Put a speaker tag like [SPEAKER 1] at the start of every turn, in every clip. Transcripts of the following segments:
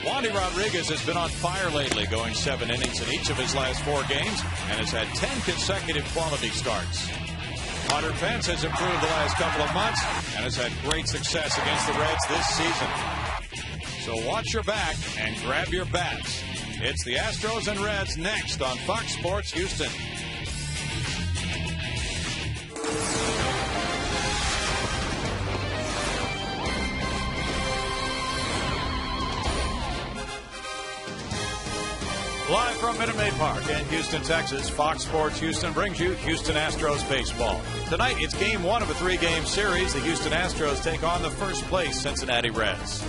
[SPEAKER 1] Wandy Rodriguez has been on fire lately, going 7 innings in each of his last 4 games and has had 10 consecutive quality starts. Hunter Pence has improved the last couple of months and has had great success against the Reds this season. So watch your back and grab your bats. It's the Astros and Reds next on Fox Sports Houston. Live from Minute Maid Park in Houston, Texas, Fox Sports Houston brings you Houston Astros baseball. Tonight, it's Game 1 of a 3-game series. The Houston Astros take on the first-place Cincinnati Reds.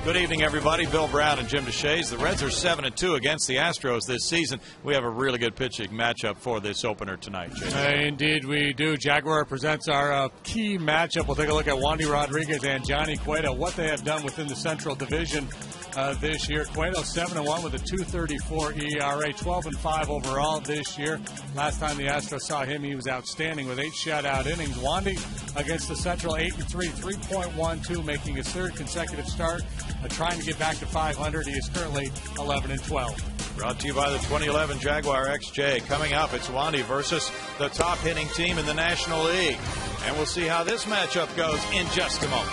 [SPEAKER 1] Good evening, everybody. Bill Brown and Jim DeShays. The Reds are 7-2 against the Astros this season. We have a really good pitching matchup for this opener tonight, Jay.
[SPEAKER 2] Indeed, we do. Jaguar presents our key matchup. We'll take a look at Wandy Rodriguez and Johnny Cueto, what they have done within the Central Division this year. Cueto 7-1 with a 2.34 ERA, 12-5 overall this year. Last time the Astros saw him, he was outstanding with 8 shutout innings. Wandy against the Central 8-3, 3.12, making his 3rd consecutive start. Trying to get back to 500. He is currently 11-12.
[SPEAKER 1] Brought to you by the 2011 Jaguar XJ. Coming up, it's Wandy versus the top hitting team in the National League. And we'll see how this matchup goes in just a moment.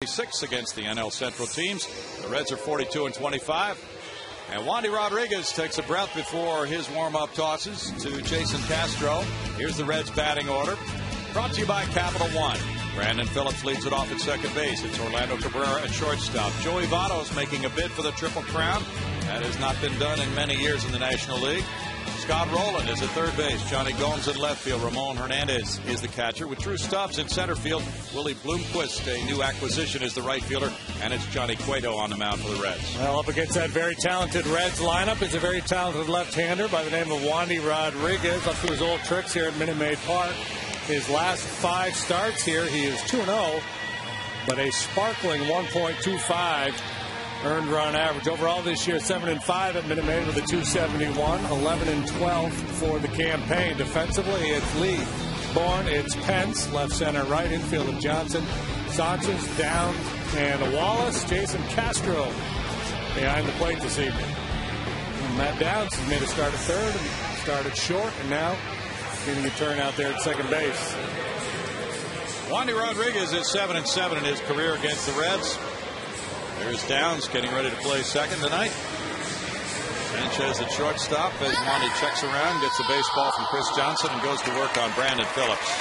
[SPEAKER 1] Six against the NL Central teams. The Reds are 42-25. And Wandy Rodriguez takes a breath before his warm-up tosses to Jason Castro. Here's the Reds batting order. Brought to you by Capital One. Brandon Phillips leads it off at second base. It's Orlando Cabrera at shortstop. Joey Votto's making a bid for the Triple Crown. That has not been done in many years in the National League. Scott Rowland is at third base. Johnny Gomes in left field. Ramon Hernandez is the catcher. With Drew Stubbs in center field. Willie Bloomquist, a new acquisition, is the right fielder. And it's Johnny Cueto on the mound for the Reds.
[SPEAKER 2] Well, up against that very talented Reds lineup is a very talented left-hander by the name of Wandy Rodriguez. Up to his old tricks here at Minute Maid Park. His last 5 starts here, he is 2-0, but a sparkling 1.25 earned run average. Overall this year, 7-5 at Minute Maid with a 271, 11-12 for the campaign. Defensively, it's Lee, Bourne, it's Pence, left, center, right, infield of Johnson, Sanchez, Downs, and Wallace. Jason Castro behind the plate this evening. And Matt Downs has made a start at third and started short, and now getting a turn out there at second base.
[SPEAKER 1] Wandy Rodriguez is 7-7 in his career against the Reds. There's Downs getting ready to play second tonight. Sanchez at shortstop as Wandy checks around, gets a baseball from Chris Johnson, and goes to work on Brandon Phillips.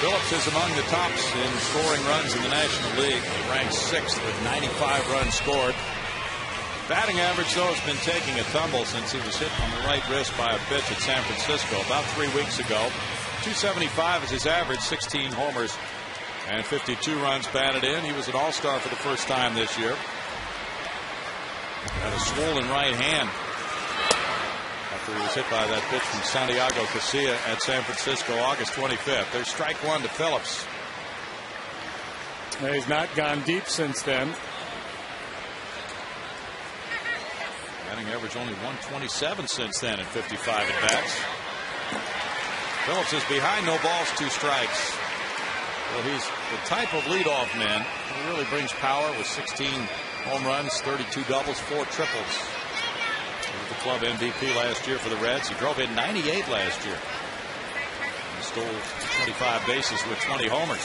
[SPEAKER 1] Phillips is among the tops in scoring runs in the National League. He ranks 6th with 95 runs scored. Batting average, though, has been taking a tumble since he was hit on the right wrist by a pitch at San Francisco about 3 weeks ago. 275 is his average, 16 homers and 52 runs batted in. He was an all-star for the first time this year. Had a swollen right hand after he was hit by that pitch from Santiago Casilla at San Francisco August 25th. There's strike one to Phillips.
[SPEAKER 2] He's not gone deep since then.
[SPEAKER 1] Batting average only 127 since then in 55 at bats. Phillips is behind, no balls, 2 strikes. Well, he's the type of leadoff man who really brings power with 16 home runs, 32 doubles, 4 triples. He was the club MVP last year for the Reds. He drove in 98 last year. He stole 25 bases with 20 homers.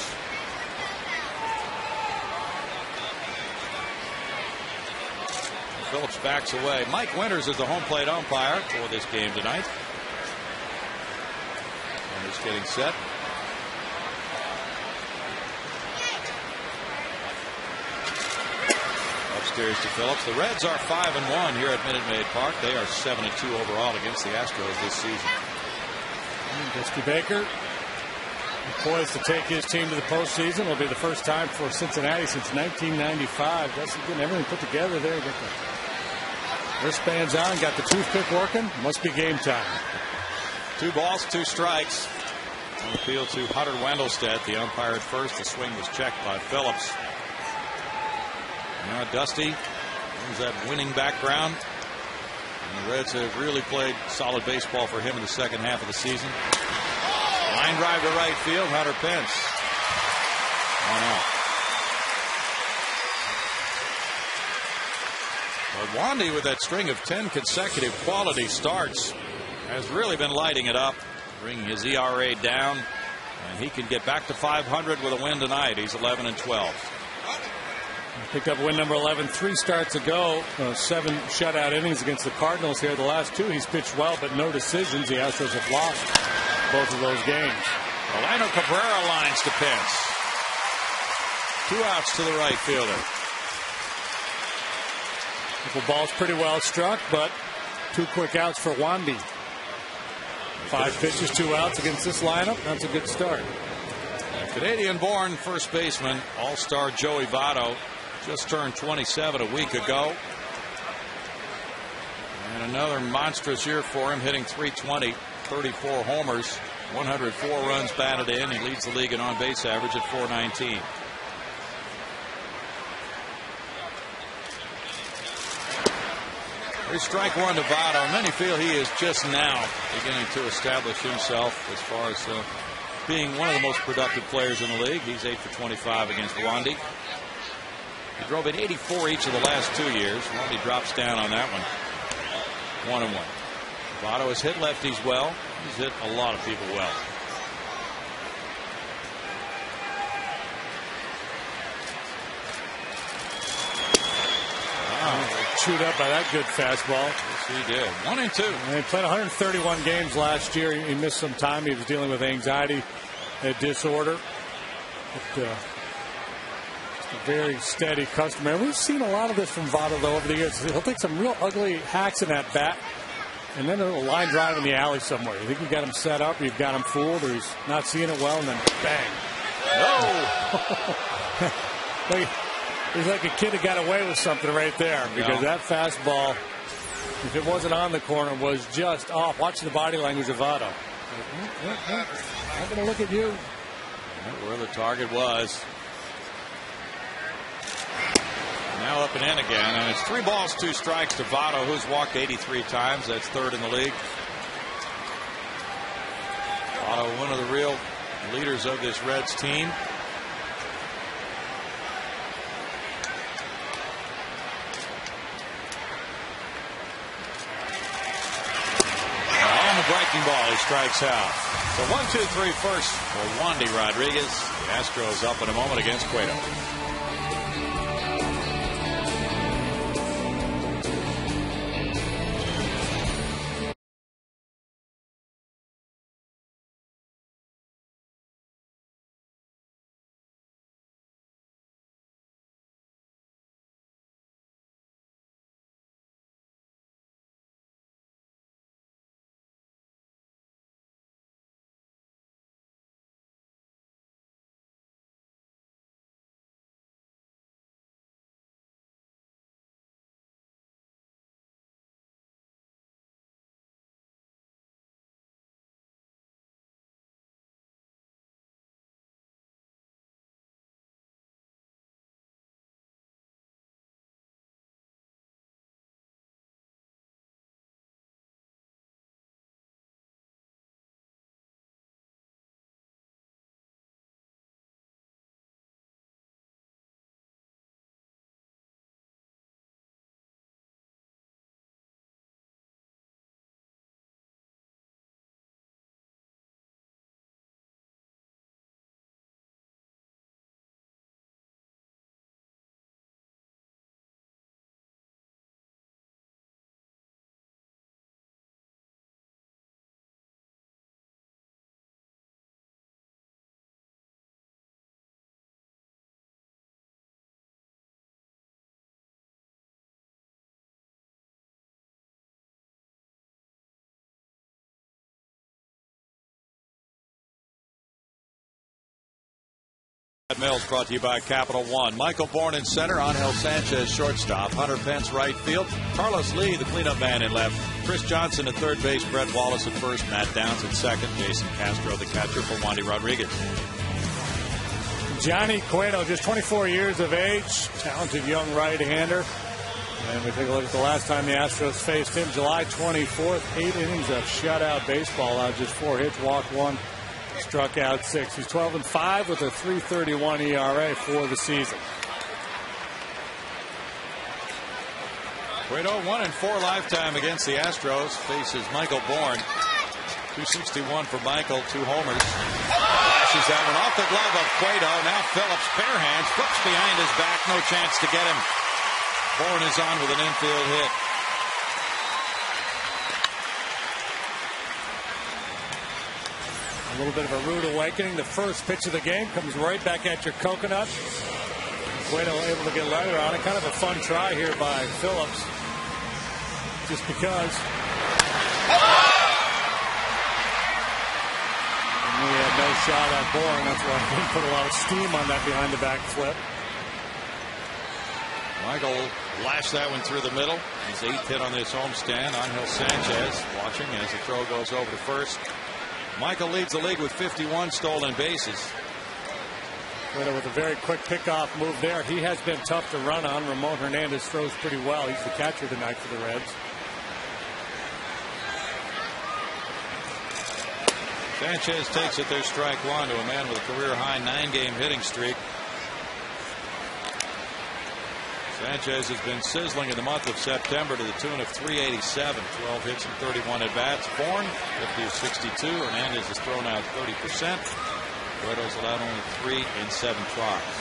[SPEAKER 1] Phillips backs away. Mike Winters is the home plate umpire for this game tonight. Winters getting set. Upstairs to Phillips. The Reds are 5-1 here at Minute Maid Park. They are 7-2 overall against the Astros this season.
[SPEAKER 2] Dusty Baker poised to take his team to the postseason. It'll be the first time for Cincinnati since 1995. Dusty getting everything put together there. Got the wristbands on, got the toothpick working. Must be game time.
[SPEAKER 1] 2 balls, 2 strikes. On the field to Hunter Wendelstedt, the umpire at first. The swing was checked by Phillips. Now Dusty has that winning background. And the Reds have really played solid baseball for him in the second half of the season. Line drive to right field. Hunter Pence. 1 out. But Wandy, with that string of 10 consecutive quality starts, has really been lighting it up, bringing his ERA down, and he can get back to 500 with a win tonight. He's 11-12.
[SPEAKER 2] Picked up win number 11 3 starts ago. 7 shutout innings against the Cardinals here. The last 2 he's pitched well, but no decisions. The Astros have lost both of those games.
[SPEAKER 1] Orlando Cabrera lines to Pence. 2 outs to the right fielder.
[SPEAKER 2] The ball's pretty well struck, but 2 quick outs for Wandy. 5 pitches, 2 outs against this lineup. That's a good start.
[SPEAKER 1] Canadian-born first baseman, all-star Joey Votto, just turned 27 a week ago. And another monstrous year for him, hitting .320, 34 homers, 104 runs batted in. He leads the league in on-base average at .419. Here's strike one to Votto. Many feel he is just now beginning to establish himself as far as being one of the most productive players in the league. He's 8 for 25 against Wandy. He drove in 84 each of the last 2 years. Wandy drops down on that one. 1-1. Votto has hit lefties well. He's hit a lot of people well.
[SPEAKER 2] Chewed up by that good fastball.
[SPEAKER 1] Yes, he did. 1-2.
[SPEAKER 2] And he played 131 games last year. He missed some time. He was dealing with anxiety disorder. But, just a very steady customer. And we've seen a lot of this from Votto, though, over the years. He'll take some real ugly hacks in that bat and then a little line drive in the alley somewhere. You think you got him set up, you've got him fooled, or he's not seeing it well, and then bang.
[SPEAKER 1] No!
[SPEAKER 2] He's like a kid that got away with something right there, because that fastball, if it wasn't on the corner, was just off. Watch the body language of Votto. I'm going to look at you.
[SPEAKER 1] Where the target was. Now up and in again, and it's 3 balls, 2 strikes to Votto, who's walked 83 times. That's 3rd in the league. Votto, one of the real leaders of this Reds team. On the breaking ball, he strikes out. So 1-2-3 first for Wandy Rodriguez. The Astros up in a moment against Cueto. Mills brought to you by Capital One. Michael Bourne in center, Angel Sanchez shortstop, Hunter Pence right field, Carlos Lee the cleanup man in left, Chris Johnson at third base, Brett Wallace at first, Matt Downs at second, Jason Castro the catcher for Wandy Rodriguez.
[SPEAKER 2] Johnny Cueto, just 24 years of age, talented young right-hander. And we take a look at the last time the Astros faced him, July 24th, 8 innings of shutout baseball, out just 4 hits, walked 1. Struck out 6. He's 12-5 with a 3.31 ERA for the season.
[SPEAKER 1] Cueto 1-4 lifetime against the Astros. Faces Michael Bourne. 261 for Michael. 2 homers. Flashes that one off the glove of Cueto. Now Phillips bare hands. Flips behind his back. No chance to get him. Bourne is on with an infield hit.
[SPEAKER 2] A little bit of a rude awakening. The first pitch of the game comes right back at your coconut. Cueto able to get leather on it. Kind of a fun try here by Phillips. Just because. And he had no shot at Bourne. That's why he didn't put a lot of steam on that behind the back flip.
[SPEAKER 1] Michael lashed that one through the middle. His 8th hit on this homestand. Angel Sanchez watching as the throw goes over to first. Michael leads the league with 51 stolen bases.
[SPEAKER 2] With a very quick pickoff move there. He has been tough to run on. Ramon Hernandez throws pretty well. He's the catcher tonight for the Reds.
[SPEAKER 1] Sanchez takes it. There's strike 1 to a man with a career-high 9-game hitting streak. Sanchez has been sizzling in the month of September to the tune of 387, 12 hits and 31 at-bats. Bourne, 50-62. Hernandez has thrown out 30%. Cueto's allowed only 3 in 7 tries.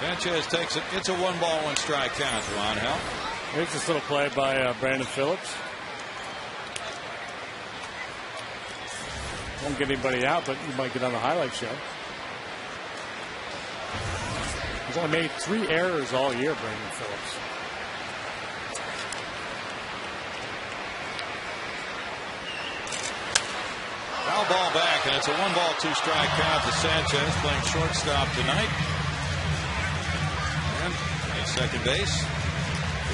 [SPEAKER 1] Sanchez takes it. It's a 1-ball, 1-strike count to Angel.
[SPEAKER 2] Here's this little play by Brandon Phillips. Won't get anybody out, but you might get on the highlight show. He's only made 3 errors all year, Brandon Phillips.
[SPEAKER 1] Foul ball back, and it's a 1-ball, 2-strike count to Sanchez, playing shortstop tonight. And at second base,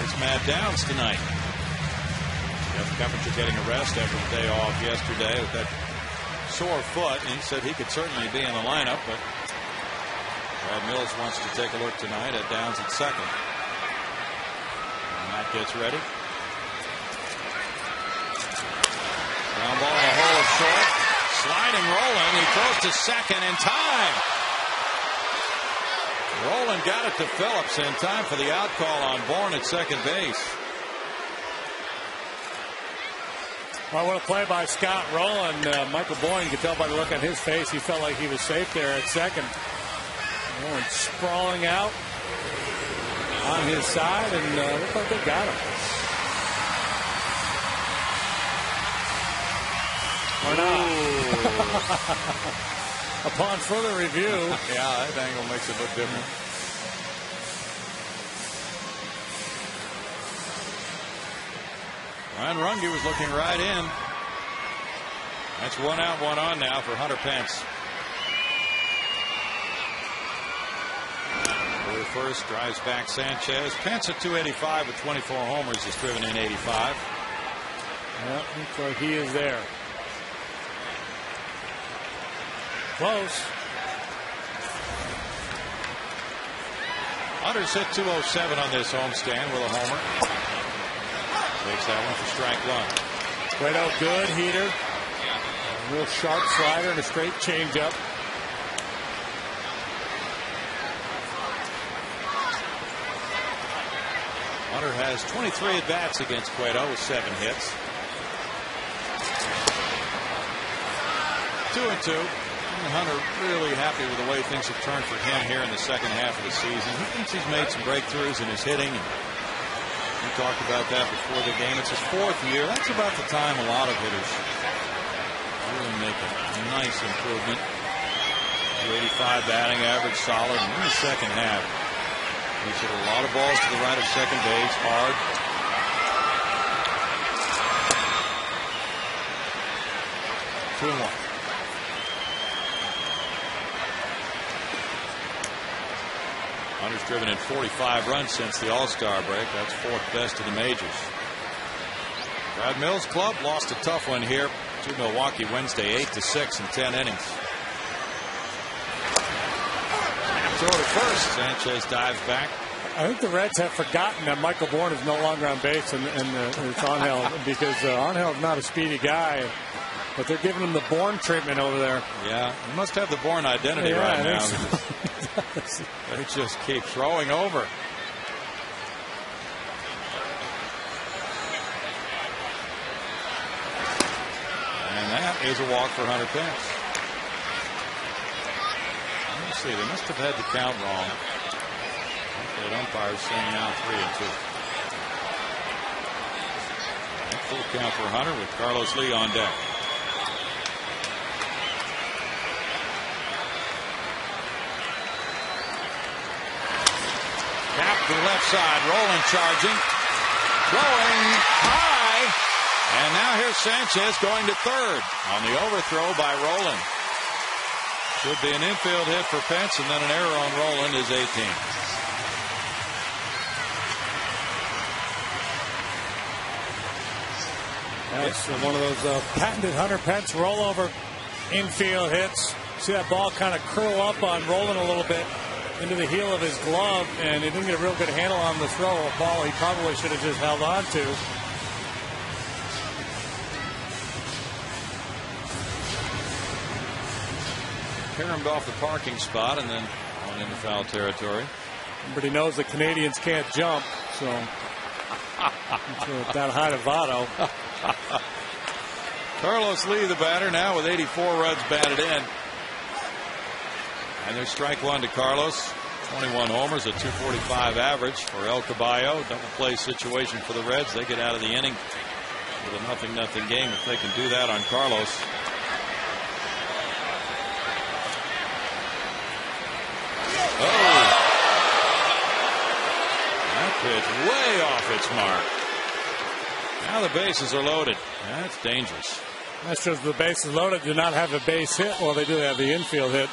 [SPEAKER 1] it's Matt Downs tonight. Jeff Coventry getting a rest after the day off yesterday with that sore foot, and he said he could certainly be in the lineup, but Brad Mills wants to take a look tonight at Downs at second. And Matt gets ready. Ground ball in the hole is short. Sliding Rolen. He throws to second in time. Rolen got it to Phillips in time for the out call on Bourne at second base.
[SPEAKER 2] Well, what a play by Scott Rolen. Michael Bourne, you could tell by the look on his face, he felt like he was safe there at second. Rolen sprawling out on his side, and looked like they got him. Or not. Upon further review.
[SPEAKER 1] Yeah, that angle makes it look different. Ryan Runge was looking right in. That's 1 out, 1 on now for Hunter Pence. Over first, drives back Sanchez. Pence at 285 with 24 homers has driven in 85.
[SPEAKER 2] Yep, looks like he is there. Close.
[SPEAKER 1] Hunter's hit 207 on this homestand with a homer. Takes that one for strike one.
[SPEAKER 2] Cueto, good heater. A real sharp slider and a straight changeup.
[SPEAKER 1] Hunter has 23 at bats against Cueto with 7 hits. 2-2. Hunter really happy with the way things have turned for him here in the second half of the season. He thinks he's made some breakthroughs in his hitting. We talked about that before the game. It's his 4th year. That's about the time a lot of hitters really make a nice improvement. 285 batting average, solid in the second half. He's hit a lot of balls to the right of second base, hard. Two and one. Hunter's driven in 45 runs since the All-Star break. That's 4th best in the majors. Brad Mills' club lost a tough one here to Milwaukee Wednesday, 8-6 in 10 innings. Throw to first. Sanchez dives back.
[SPEAKER 2] I think the Reds have forgotten that Michael Bourne is no longer on base, and it's Angel, because Angel is not a speedy guy. But they're giving him the Bourne treatment over there.
[SPEAKER 1] Yeah, he must have the Bourne identity right now. So. They just keep throwing over. And that is a walk for Hunter Pence. Let me see, they must have had the count wrong. The umpire's saying now 3-2. Full count for Hunter with Carlos Lee on deck. Tap to the left side. Rolen charging. Throwing high. And now here's Sanchez going to third on the overthrow by Rolen. Should be an infield hit for Pence, and then an error on Rolen is 18.
[SPEAKER 2] That's one of those patented Hunter Pence rollover infield hits. See that ball kind of curl up on Rolen a little bit into the heel of his glove, and he didn't get a real good handle on the throw. A ball he probably should have just held on to.
[SPEAKER 1] Caromed off the parking spot and then went into foul territory.
[SPEAKER 2] But he knows the Canadians can't jump, so that high to Votto.
[SPEAKER 1] Carlos Lee, the batter, now with 84 runs batted in. And there's strike one to Carlos. 21 homers, a 245 average for El Caballo. Double play situation for the Reds. They get out of the inning with a 0-0 game if they can do that on Carlos. Oh! That pitch way off its mark. Now the bases are loaded. That's dangerous.
[SPEAKER 2] Astros, the bases loaded, do not have a base hit. Well, they do have the infield hit.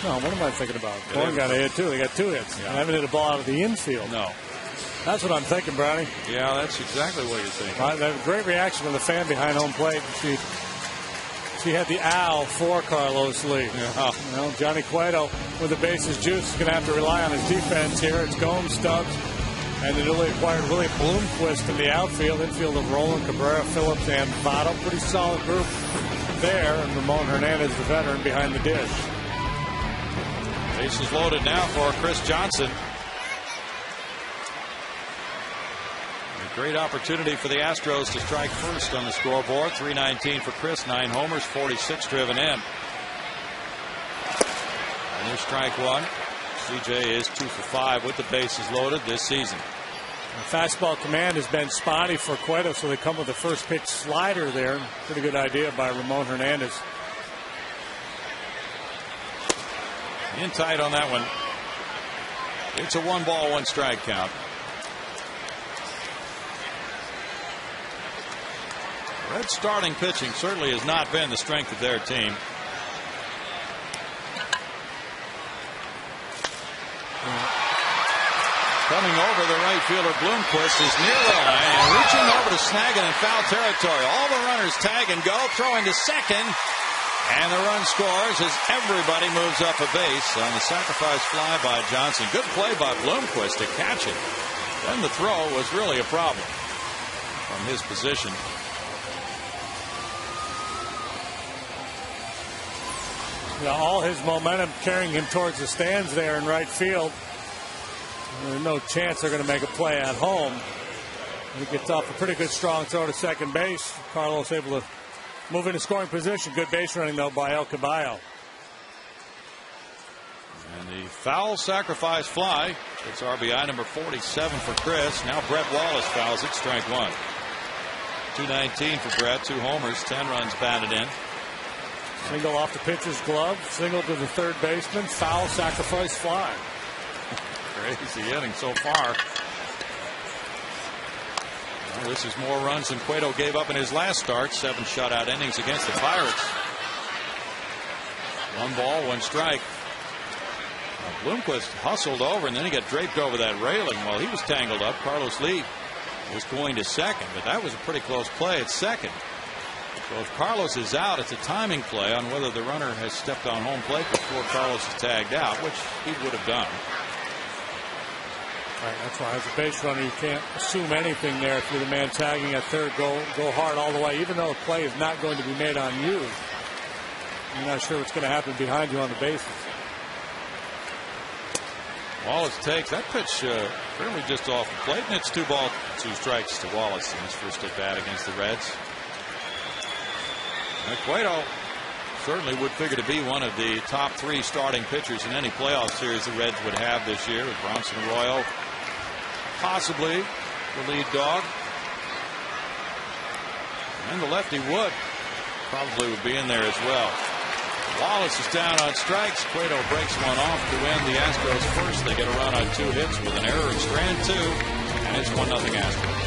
[SPEAKER 2] No, what am I thinking about? One got a hit, too. They got 2 hits.
[SPEAKER 1] Yeah.
[SPEAKER 2] They haven't hit a ball out of the infield.
[SPEAKER 1] No.
[SPEAKER 2] That's what I'm thinking, Brownie.
[SPEAKER 1] Yeah, that's exactly what you're thinking.
[SPEAKER 2] That great reaction from the fan behind home plate. She had the owl for Carlos Lee.
[SPEAKER 1] Yeah.
[SPEAKER 2] You know, Johnny Cueto, with the bases juice, is going to have to rely on his defense here. It's Gomes, Stubbs, and the newly acquired William Bloomquist in the outfield. Infield of Roland, Cabrera, Phillips, and Votto. Pretty solid group there. And Ramon Hernandez, the veteran, behind the dish.
[SPEAKER 1] Bases loaded now for Chris Johnson. A great opportunity for the Astros to strike first on the scoreboard. 319 for Chris, 9 homers, 46 driven in. And there's strike one. CJ is 2 for 5 with the bases loaded this season.
[SPEAKER 2] The fastball command has been spotty for Cueto, so they come with the first pitch slider there. Pretty good idea by Ramon Hernandez.
[SPEAKER 1] In tight on that one. It's a 1-ball, 1-strike count. Red starting pitching certainly has not been the strength of their team. Coming over, the right fielder Bloomquist is near the line and reaching over to snag it in foul territory. All the runners tag and go, throwing to second. And the run scores as everybody moves up a base on the sacrifice fly by Johnson. Good play by Bloomquist to catch it. Then the throw was really a problem from his position.
[SPEAKER 2] Yeah, all his momentum carrying him towards the stands there in right field. There's no chance they're going to make a play at home. He gets off a pretty good strong throw to second base. Carlos able to move into scoring position. Good base running, though, by El Caballo.
[SPEAKER 1] And the foul sacrifice fly. It's RBI number 47 for Chris. Now Brett Wallace fouls it. Strike one. 219 for Brett. 2 homers. 10 runs batted in.
[SPEAKER 2] Single off the pitcher's glove. Single to the third baseman. Foul sacrifice fly.
[SPEAKER 1] Crazy inning so far. Well, this is more runs than Cueto gave up in his last start. 7 shutout innings against the Pirates. 1-ball, 1 strike. Bloomquist hustled over, and then he got draped over that railing while he was tangled up. Carlos Lee was going to second, but that was a pretty close play at second. So if Carlos is out, it's a timing play on whether the runner has stepped on home plate before Carlos is tagged out, which he would have done.
[SPEAKER 2] Right, that's why as a base runner you can't assume anything there. If you're the man tagging at third, go hard all the way. Even though the play is not going to be made on you, you're not sure what's going to happen behind you on the bases.
[SPEAKER 1] Wallace takes that pitch fairly just off the plate, and it's 2 balls, 2 strikes to Wallace in his first at bat against the Reds. Cueto certainly would figure to be one of the top 3 starting pitchers in any playoff series the Reds would have this year, with Bronson Arroyo possibly the lead dog. And the lefty Wood probably would be in there as well. Wallace is down on strikes. Cueto breaks one off to win the Astros first. They get a run on 2 hits with an error in strand 2, and it's 1-0 Astros.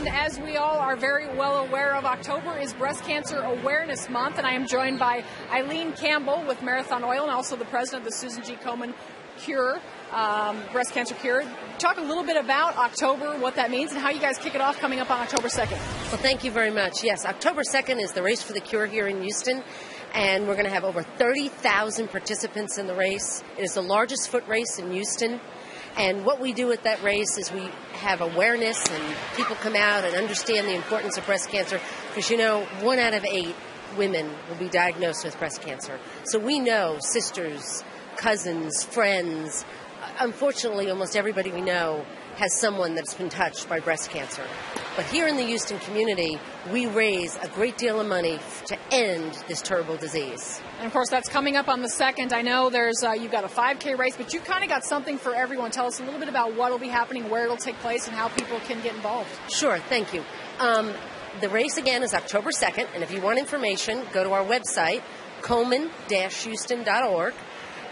[SPEAKER 3] And as we all are very well aware of, October is Breast Cancer Awareness Month, and I am joined by Eileen Campbell with Marathon Oil and also the president of the Susan G. Komen Cure, Breast Cancer Cure. Talk a little bit about October, what that means, and how you guys kick it off coming up on October 2nd.
[SPEAKER 4] Well, thank you very much. Yes, October 2nd is the Race for the Cure here in Houston, and we're going to have over 30,000 participants in the race. It is the largest foot race in Houston, and what we do at that race is we have awareness, and people come out and understand the importance of breast cancer, because, you know, 1 out of 8 women will be diagnosed with breast cancer. So we know sisters, cousins, friends. Unfortunately, almost everybody we know has someone that's been touched by breast cancer. But here in the Houston community, we raise a great deal of money to end this terrible disease.
[SPEAKER 3] And of course, that's coming up on the 2nd. I know there's you've got a 5K race, but you kind of got something for everyone. Tell us a little bit about what will be happening, where it'll take place, and how people can get involved.
[SPEAKER 4] Sure, thank you. The race again is October 2nd, and if you want information, go to our website, komen-houston.org.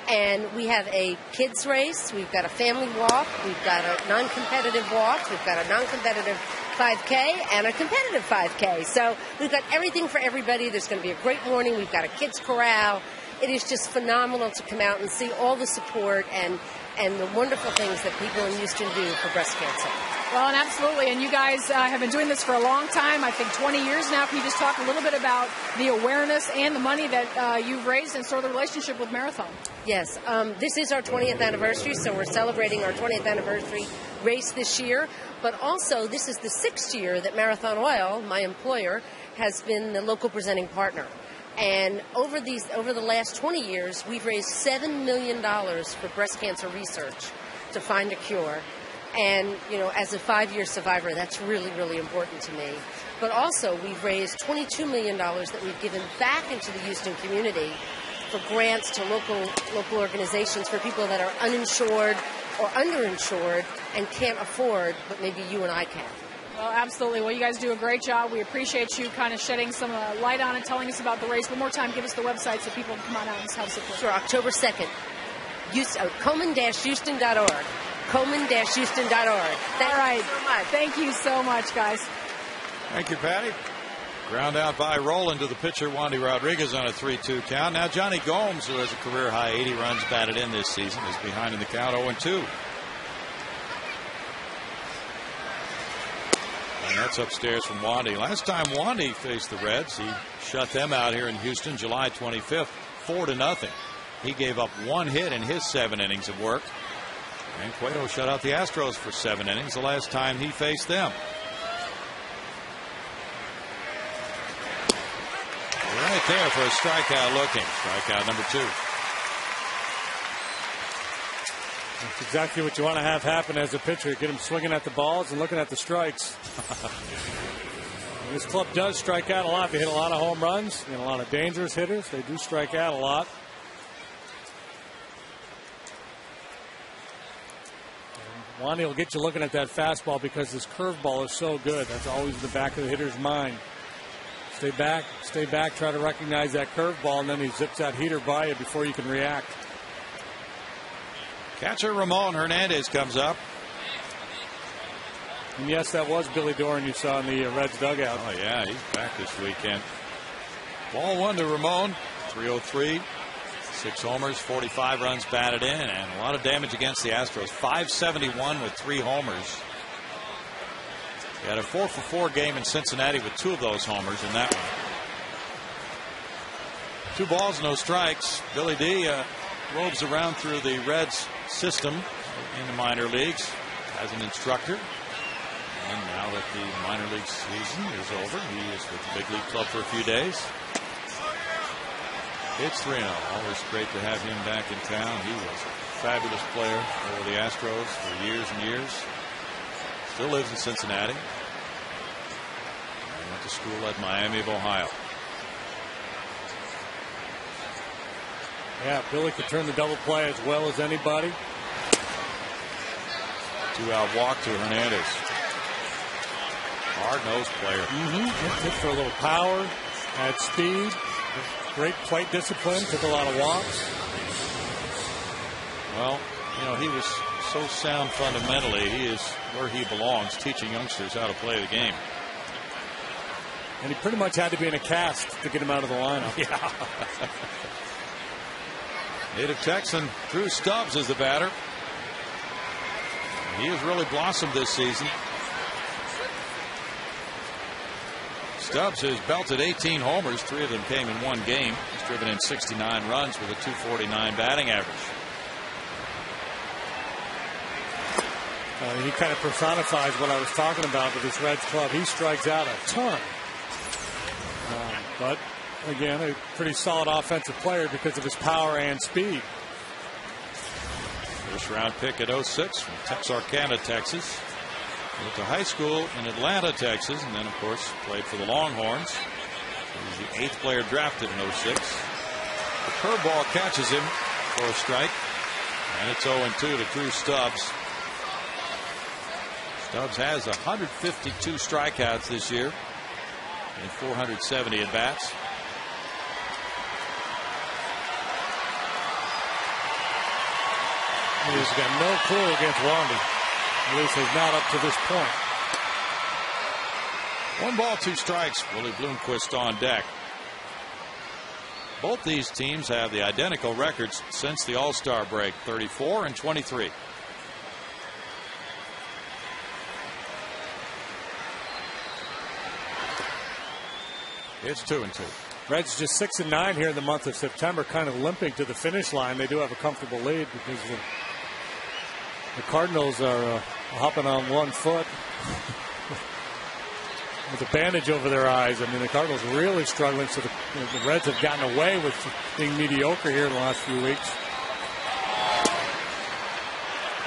[SPEAKER 4] And we have a kids race, we've got a family walk, we've got a non-competitive walk, we've got a non-competitive 5K and a competitive 5K. So we've got everything for everybody. There's going to be a great morning. We've got a kids corral. It is just phenomenal to come out and see all the support and the wonderful things that people in Houston do for breast cancer.
[SPEAKER 3] Well, and absolutely. And you guys have been doing this for a long time, I think 20 years now. Can you just talk a little bit about the awareness and the money that you've raised and sort of the relationship with Marathon?
[SPEAKER 4] Yes. This is our 20th anniversary, so we're celebrating our 20th anniversary race this year. But also, this is the 6th year that Marathon Oil, my employer, has been the local presenting partner. And over the last 20 years, we've raised $7 million for breast cancer research to find a cure. And, you know, as a 5-year survivor, that's really, really important to me. But also, we've raised $22 million that we've given back into the Houston community for grants to local organizations for people that are uninsured or underinsured and can't afford, but maybe you and I can.
[SPEAKER 3] Well, absolutely. Well, you guys do a great job. We appreciate you kind of shedding some light on it, telling us about the race. One more time, give us the website so people can come on out and help support.
[SPEAKER 4] Sure, October 2nd, komen-houston.org. komen-houston.org. Thank you so much.
[SPEAKER 3] Thank you so much, guys.
[SPEAKER 1] Thank you, Patty. Ground out by Roland to the pitcher, Wandy Rodriguez on a 3-2 count. Now Johnny Gomes, who has a career-high 80 runs batted in this season, is behind in the count 0-2. And that's upstairs from Wandy. Last time Wandy faced the Reds, he shut them out here in Houston July 25th, 4-0. He gave up 1 hit in his 7 innings of work. And Cueto shut out the Astros for 7 innings the last time he faced them. Right there for a strikeout looking. Strikeout number 2.
[SPEAKER 2] That's exactly what you want to have happen as a pitcher. Get him swinging at the balls and looking at the strikes. This club does strike out a lot. They hit a lot of home runs and a lot of dangerous hitters. They do strike out a lot. Wandy will get you looking at that fastball because this curveball is so good. That's always in the back of the hitter's mind. Stay back, try to recognize that curveball, and then he zips that heater by you before you can react.
[SPEAKER 1] Catcher Ramon Hernandez comes up.
[SPEAKER 2] And yes, that was Billy Doran you saw in the Reds dugout.
[SPEAKER 1] Oh, yeah, he's back this weekend. Ball 1 to Ramon, 303. 6 homers, 45 runs batted in, and a lot of damage against the Astros. 571 with 3 homers. He had a 4-for-4 game in Cincinnati with 2 of those homers in that one. 2 balls, no strikes. Billy D roves around through the Reds system in the minor leagues as an instructor. And now that the minor league season is over, he is with the big league club for a few days. It's 3-0. Always great to have him back in town. He was a fabulous player for the Astros for years and years. Still lives in Cincinnati. And went to school at Miami of Ohio.
[SPEAKER 2] Yeah, Billy could turn the double play as well as anybody.
[SPEAKER 1] 2-out walk to Hernandez. Hard-nosed player.
[SPEAKER 2] Hit for a little power, had speed, great plate discipline, took a lot of walks.
[SPEAKER 1] Well, you know, he was so sound fundamentally. He is where he belongs, teaching youngsters how to play the game.
[SPEAKER 2] And he pretty much had to be in a cast to get him out of the lineup.
[SPEAKER 1] Yeah. Native Texan Drew Stubbs is the batter. He has really blossomed this season. Stubbs has belted 18 homers. 3 of them came in one game. He's driven in 69 runs with a .249 batting average.
[SPEAKER 2] He kind of personifies what I was talking about with this Reds club. He strikes out a ton. But again, a pretty solid offensive player because of his power and speed.
[SPEAKER 1] First round pick at 06 from Texarkana, Texas. Went to high school in Atlanta, Texas, and then, of course, played for the Longhorns. He was the 8th player drafted in 06. The curveball catches him for a strike, and it's 0-2 to Drew Stubbs. Stubbs has 152 strikeouts this year and 470 at bats.
[SPEAKER 2] He's got no clue against Wandy. At least he's not up to this point.
[SPEAKER 1] 1 ball, 2 strikes. Willie Bloomquist on deck. Both these teams have the identical records since the All-Star break, 34 and 23. It's 2-2.
[SPEAKER 2] Reds just 6-9 here in the month of September, kind of limping to the finish line. They do have a comfortable lead because the Cardinals are hopping on 1 foot with a bandage over their eyes. I mean, the Cardinals are really struggling, so the Reds have gotten away with being mediocre here in the last few weeks.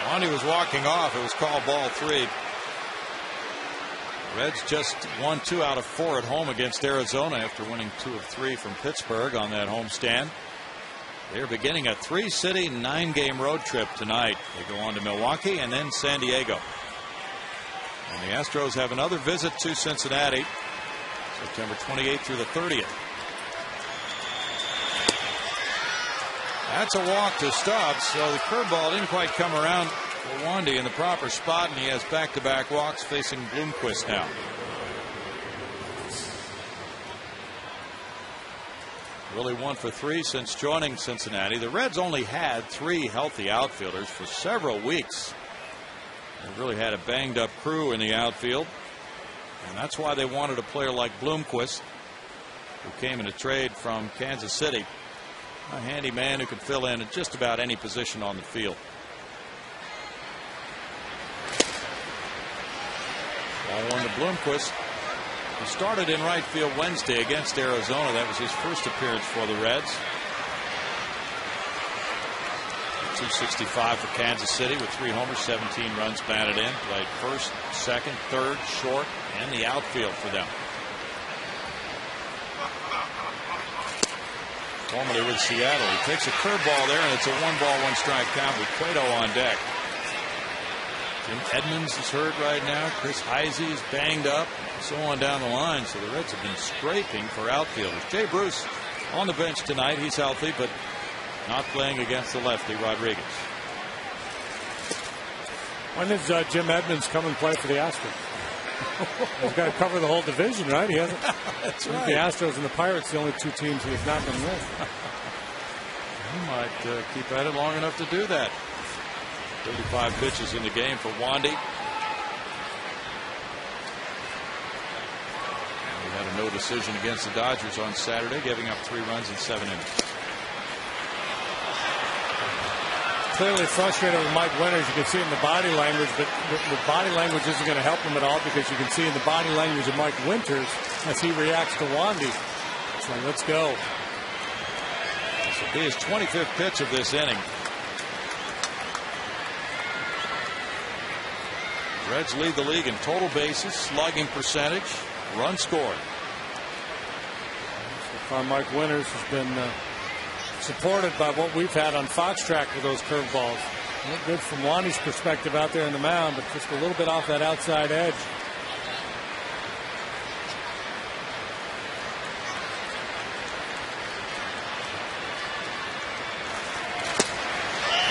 [SPEAKER 1] Wandy was walking off. It was called ball 3. Reds just won 2 out of 4 at home against Arizona after winning 2 of 3 from Pittsburgh on that homestand. They're beginning a 3-city, 9-game road trip tonight. They go on to Milwaukee and then San Diego. And the Astros have another visit to Cincinnati, September 28th through the 30th. That's a walk to Stubbs, so the curveball didn't quite come around for Wandy in the proper spot, and he has back-to-back walks facing Bloomquist now. Really 1 for 3 since joining Cincinnati. The Reds only had 3 healthy outfielders for several weeks. They really had a banged-up crew in the outfield, and that's why they wanted a player like Bloomquist, who came in a trade from Kansas City. A handy man who can fill in at just about any position on the field. Ball 1 to Bloomquist. He started in right field Wednesday against Arizona. That was his first appearance for the Reds. 265 for Kansas City with 3 homers, 17 runs batted in. Played first, second, third, short, and the outfield for them. Formerly with Seattle. He takes a curveball there, and it's a 1-ball, 1-strike count with Cueto on deck. Jim Edmonds is hurt right now. Chris Heisey is banged up. So on down the line. So the Reds have been scraping for outfielders. Jay Bruce on the bench tonight. He's healthy, but not playing against the lefty Rodriguez.
[SPEAKER 2] When does Jim Edmonds come and play for the Astros? He's got to cover the whole division, right? He hasn't.
[SPEAKER 1] That's right.
[SPEAKER 2] The Astros and the Pirates, the only 2 teams he has not been with.
[SPEAKER 1] He might keep at it long enough to do that. 35 pitches in the game for Wandy. He had a no decision against the Dodgers on Saturday, giving up 3 runs in 7 innings.
[SPEAKER 2] Clearly frustrated with Mike Winters. You can see in the body language, but the body language isn't going to help him at all because you can see in the body language of Mike Winters as he reacts to Wandy. It's like, let's go.
[SPEAKER 1] This will be his 25th pitch of this inning. Reds lead the league in total bases, slugging percentage, runs scored.
[SPEAKER 2] So far, Mike Winters has been supported by what we've had on Fox Track with those curveballs. Not good from Wandy's perspective out there in the mound, but just a little bit off that outside edge.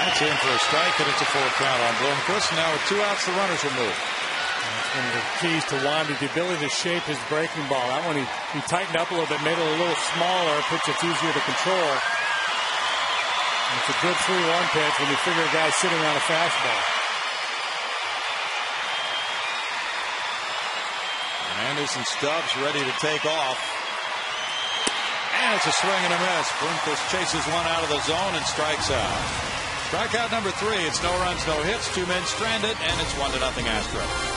[SPEAKER 1] That's That's in for a strike, and it's a full count on Bloomquist. Now with 2 outs, the runners are moved.
[SPEAKER 2] That's one of the keys to Wandy, the ability to shape his breaking ball. That one he tightened up a little bit, made it a little smaller, a pitch that's easier to control. And it's a good 3-1 pitch when you figure a guy's sitting on a fastball.
[SPEAKER 1] Anderson Stubbs ready to take off. And it's a swing and a miss. Bloomquist chases one out of the zone and strikes out. Strikeout number 3. It's no runs, no hits. 2 men stranded, and it's 1-0 Astros.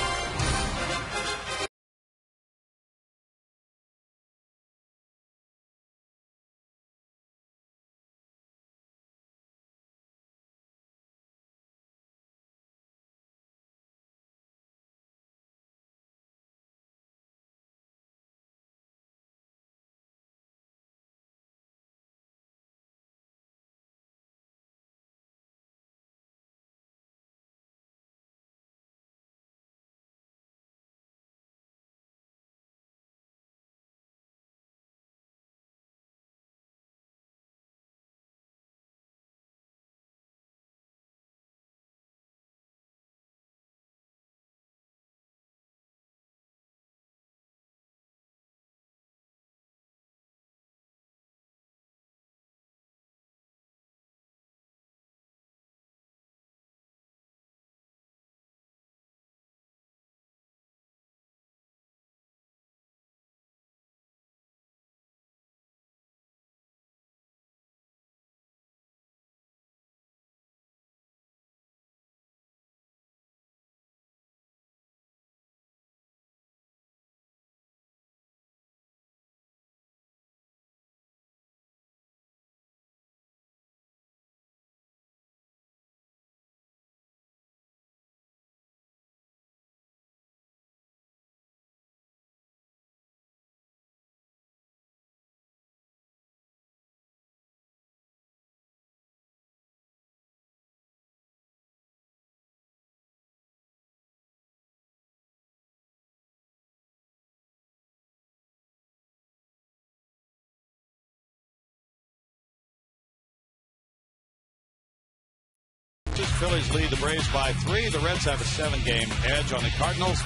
[SPEAKER 1] Phillies lead the Braves by 3. The Reds have a 7-game edge on the Cardinals.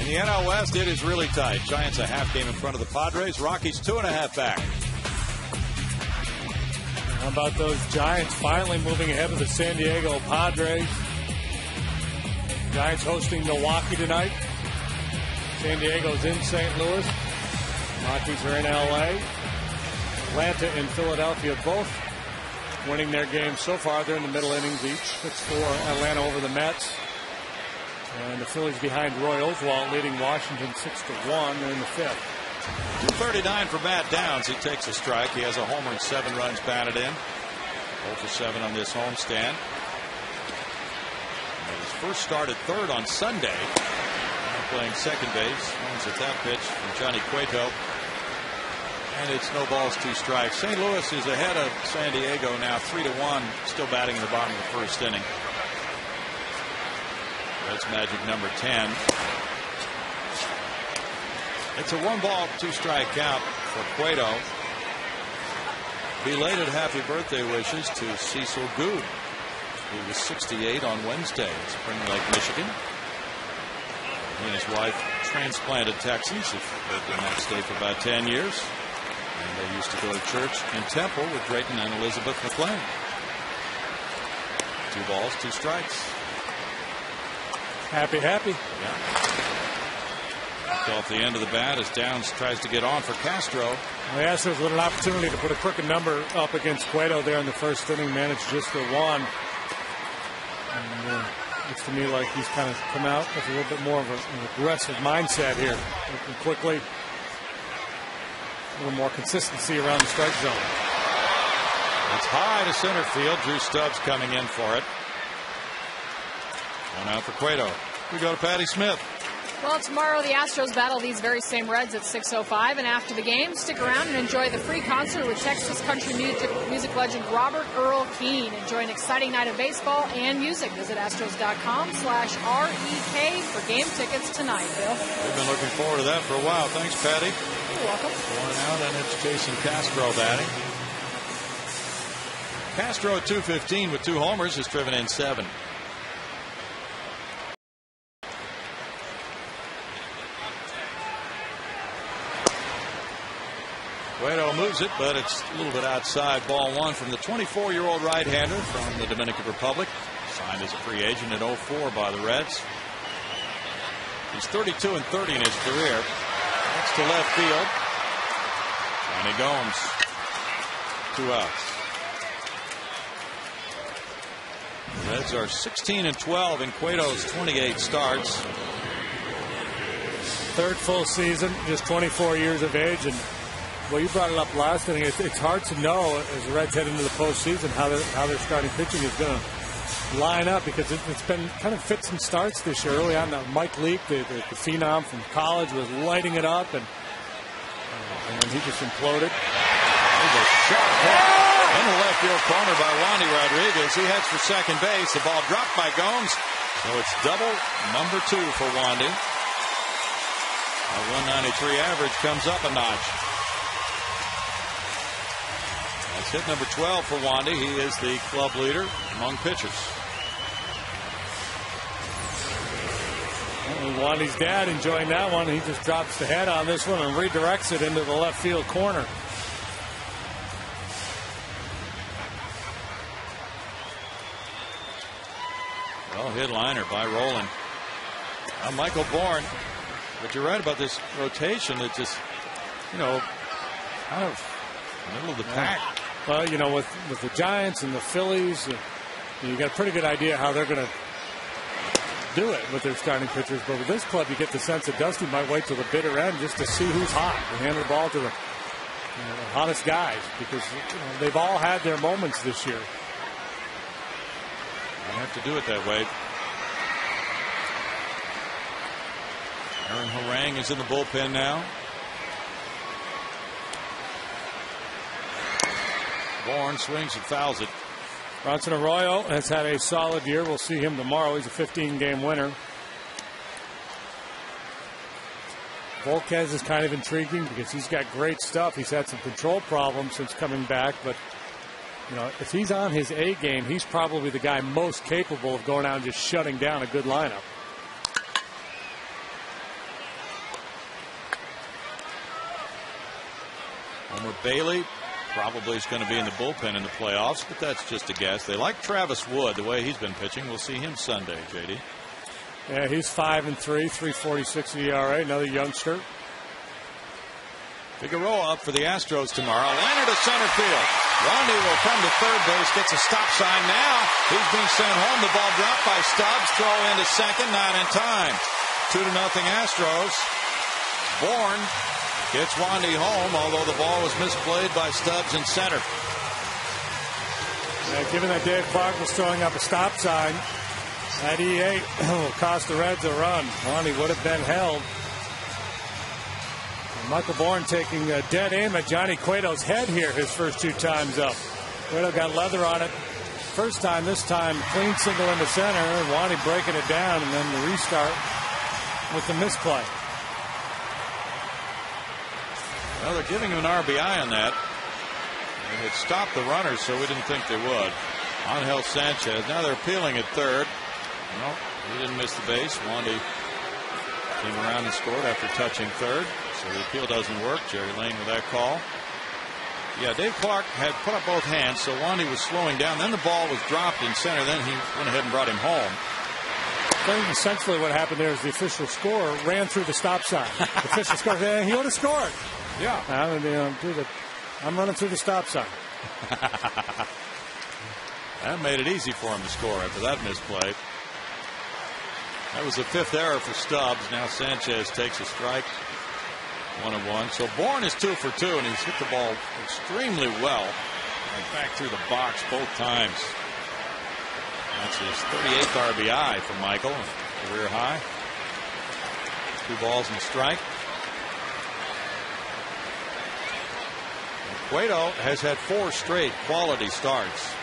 [SPEAKER 1] In the NL West, it is really tight. Giants a half game in front of the Padres. Rockies 2.5 back.
[SPEAKER 2] How about those Giants finally moving ahead of the San Diego Padres? Giants hosting Milwaukee tonight. San Diego's in St. Louis. Rockies are in LA. Atlanta and Philadelphia both winning their games so far. They're in the middle innings each. 6-4 Atlanta over the Mets. And the Phillies behind Roy Oswalt leading Washington 6-1. They're in the 5th.
[SPEAKER 1] 239 for Matt Downs. He takes a strike. He has a homer and 7 runs batted in. 0 for 7 on this homestand. His first start at third on Sunday. Now playing second base. Runs at that pitch from Johnny Cueto. And it's no balls, 2 strikes. St. Louis is ahead of San Diego now 3-1. Still batting in the bottom of the first inning. That's magic number 10. It's a 1-ball, 2-strike count for Cueto. Belated happy birthday wishes to Cecil Good, who was 68 on Wednesday in Spring Lake, Michigan. He and his wife transplanted Texans. They've lived in that state for about 10 years. And they used to go to church in Temple with Drayton and Elizabeth McLean. 2 balls, 2 strikes.
[SPEAKER 2] Happy.
[SPEAKER 1] Yeah. Off the end of the bat as Downs tries to get on for Castro.
[SPEAKER 2] Well, the Astros with an opportunity to put a crooked number up against Cueto there in the first inning. Managed just the 1. And looks to me like he's kind of come out with a little bit more of an aggressive mindset here. Looking quickly. A little more consistency around the strike zone.
[SPEAKER 1] It's high to center field. Drew Stubbs coming in for it. 1 out for Cueto. We go to Patty Smith.
[SPEAKER 3] Well, tomorrow the Astros battle these very same Reds at 6:05, and after the game, stick around and enjoy the free concert with Texas country music legend Robert Earl Keen. Enjoy an exciting night of baseball and music. Visit Astros.com/REK for game tickets tonight, Bill.
[SPEAKER 1] We've been looking forward to that for a while. Thanks, Patty.
[SPEAKER 3] You're welcome.
[SPEAKER 1] 1 out, and it's Jason Castro batting. Castro 215 with 2 homers, has driven in 7. Cueto moves it, but it's a little bit outside. Ball 1 from the 24-year-old right-hander from the Dominican Republic. Signed as a free agent in 04 by the Reds. He's 32 and 30 in his career. Next to left field. Johnny Gomes. 2 outs. The Reds are 16 and 12 in Cueto's 28 starts.
[SPEAKER 2] 3rd full season, just 24 years of age, and well, you brought it up last inning. It's hard to know as the Reds head into the postseason how their starting pitching is going to line up, because it's been kind of fits and starts this year. Early on, Mike Leake, the phenom from college, was lighting it up, and he just imploded.
[SPEAKER 1] There's a shot hit in the left field corner by Wandy Rodriguez. He heads for second base. The ball dropped by Gomes, so it's double number 2 for Wandy. A 193 average comes up a notch. That's hit number 12 for Wandy. He is the club leader among pitchers.
[SPEAKER 2] Wandy's dad enjoying that one. He just drops the head on this one and redirects it into the left field corner.
[SPEAKER 1] Well hit liner by Rowland. Michael Bourne. But you're right about this rotation. It's just, kind of middle of the pack.
[SPEAKER 2] Well, with the Giants and the Phillies, you got a pretty good idea how they're going to do it with their starting pitchers. But with this club, you get the sense that Dusty might wait till the bitter end just to see who's hot and hand the ball to the hottest guys, because they've all had their moments this year.
[SPEAKER 1] I have to do it that way. Aaron Harang is in the bullpen now. Bourne swings and fouls it.
[SPEAKER 2] Bronson Arroyo has had a solid year. We'll see him tomorrow. He's a 15-game winner. Volquez is kind of intriguing because he's got great stuff. He's had some control problems since coming back, but if he's on his A game, he's probably the guy most capable of going out and just shutting down a good lineup.
[SPEAKER 1] Homer Bailey probably is going to be in the bullpen in the playoffs, but that's just a guess. They like Travis Wood, the way he's been pitching. We'll see him Sunday, JD.
[SPEAKER 2] Yeah, he's 5-3, 3.46 ERA, another youngster.
[SPEAKER 1] Figueroa up for the Astros tomorrow. Liner to center field. Wandy will come to third base, gets a stop sign now. He's being sent home. The ball dropped by Stubbs. Throw into second, not in time. 2-0 Astros. Bourne gets Wandy home, although the ball was misplayed by Stubbs in center.
[SPEAKER 2] Given that Dave Clark was throwing up a stop sign, that E8 will cost the Reds a run. Wandy would have been held. And Michael Bourne taking a dead aim at Johnny Cueto's head here his first 2 times up. Cueto got leather on it first time, this time clean single into center. Wandy breaking it down, and then the restart with the misplay.
[SPEAKER 1] Well, they're giving him an RBI on that. They had stopped the runners, so we didn't think they would. Angel Sanchez. Now they're appealing at third. No, he didn't miss the base. Wandy came around and scored after touching third. So the appeal doesn't work. Jerry Lane with that call. Yeah, Dave Clark had put up both hands, so Wandy was slowing down. Then the ball was dropped in center. Then he went ahead and brought him home.
[SPEAKER 2] I think essentially what happened there is the official scorer ran through the stop sign. The official scored. He would have scored.
[SPEAKER 1] Yeah.
[SPEAKER 2] I'm running through the stop sign.
[SPEAKER 1] That made it easy for him to score after that misplay. That was the 5th error for Stubbs. Now Sanchez takes a strike. 1-1. So Bourne is 2 for 2, and he's hit the ball extremely well. And back through the box both times. That's his 38th RBI for Michael. Career high. 2 balls and a strike. Cueto has had 4 straight quality starts.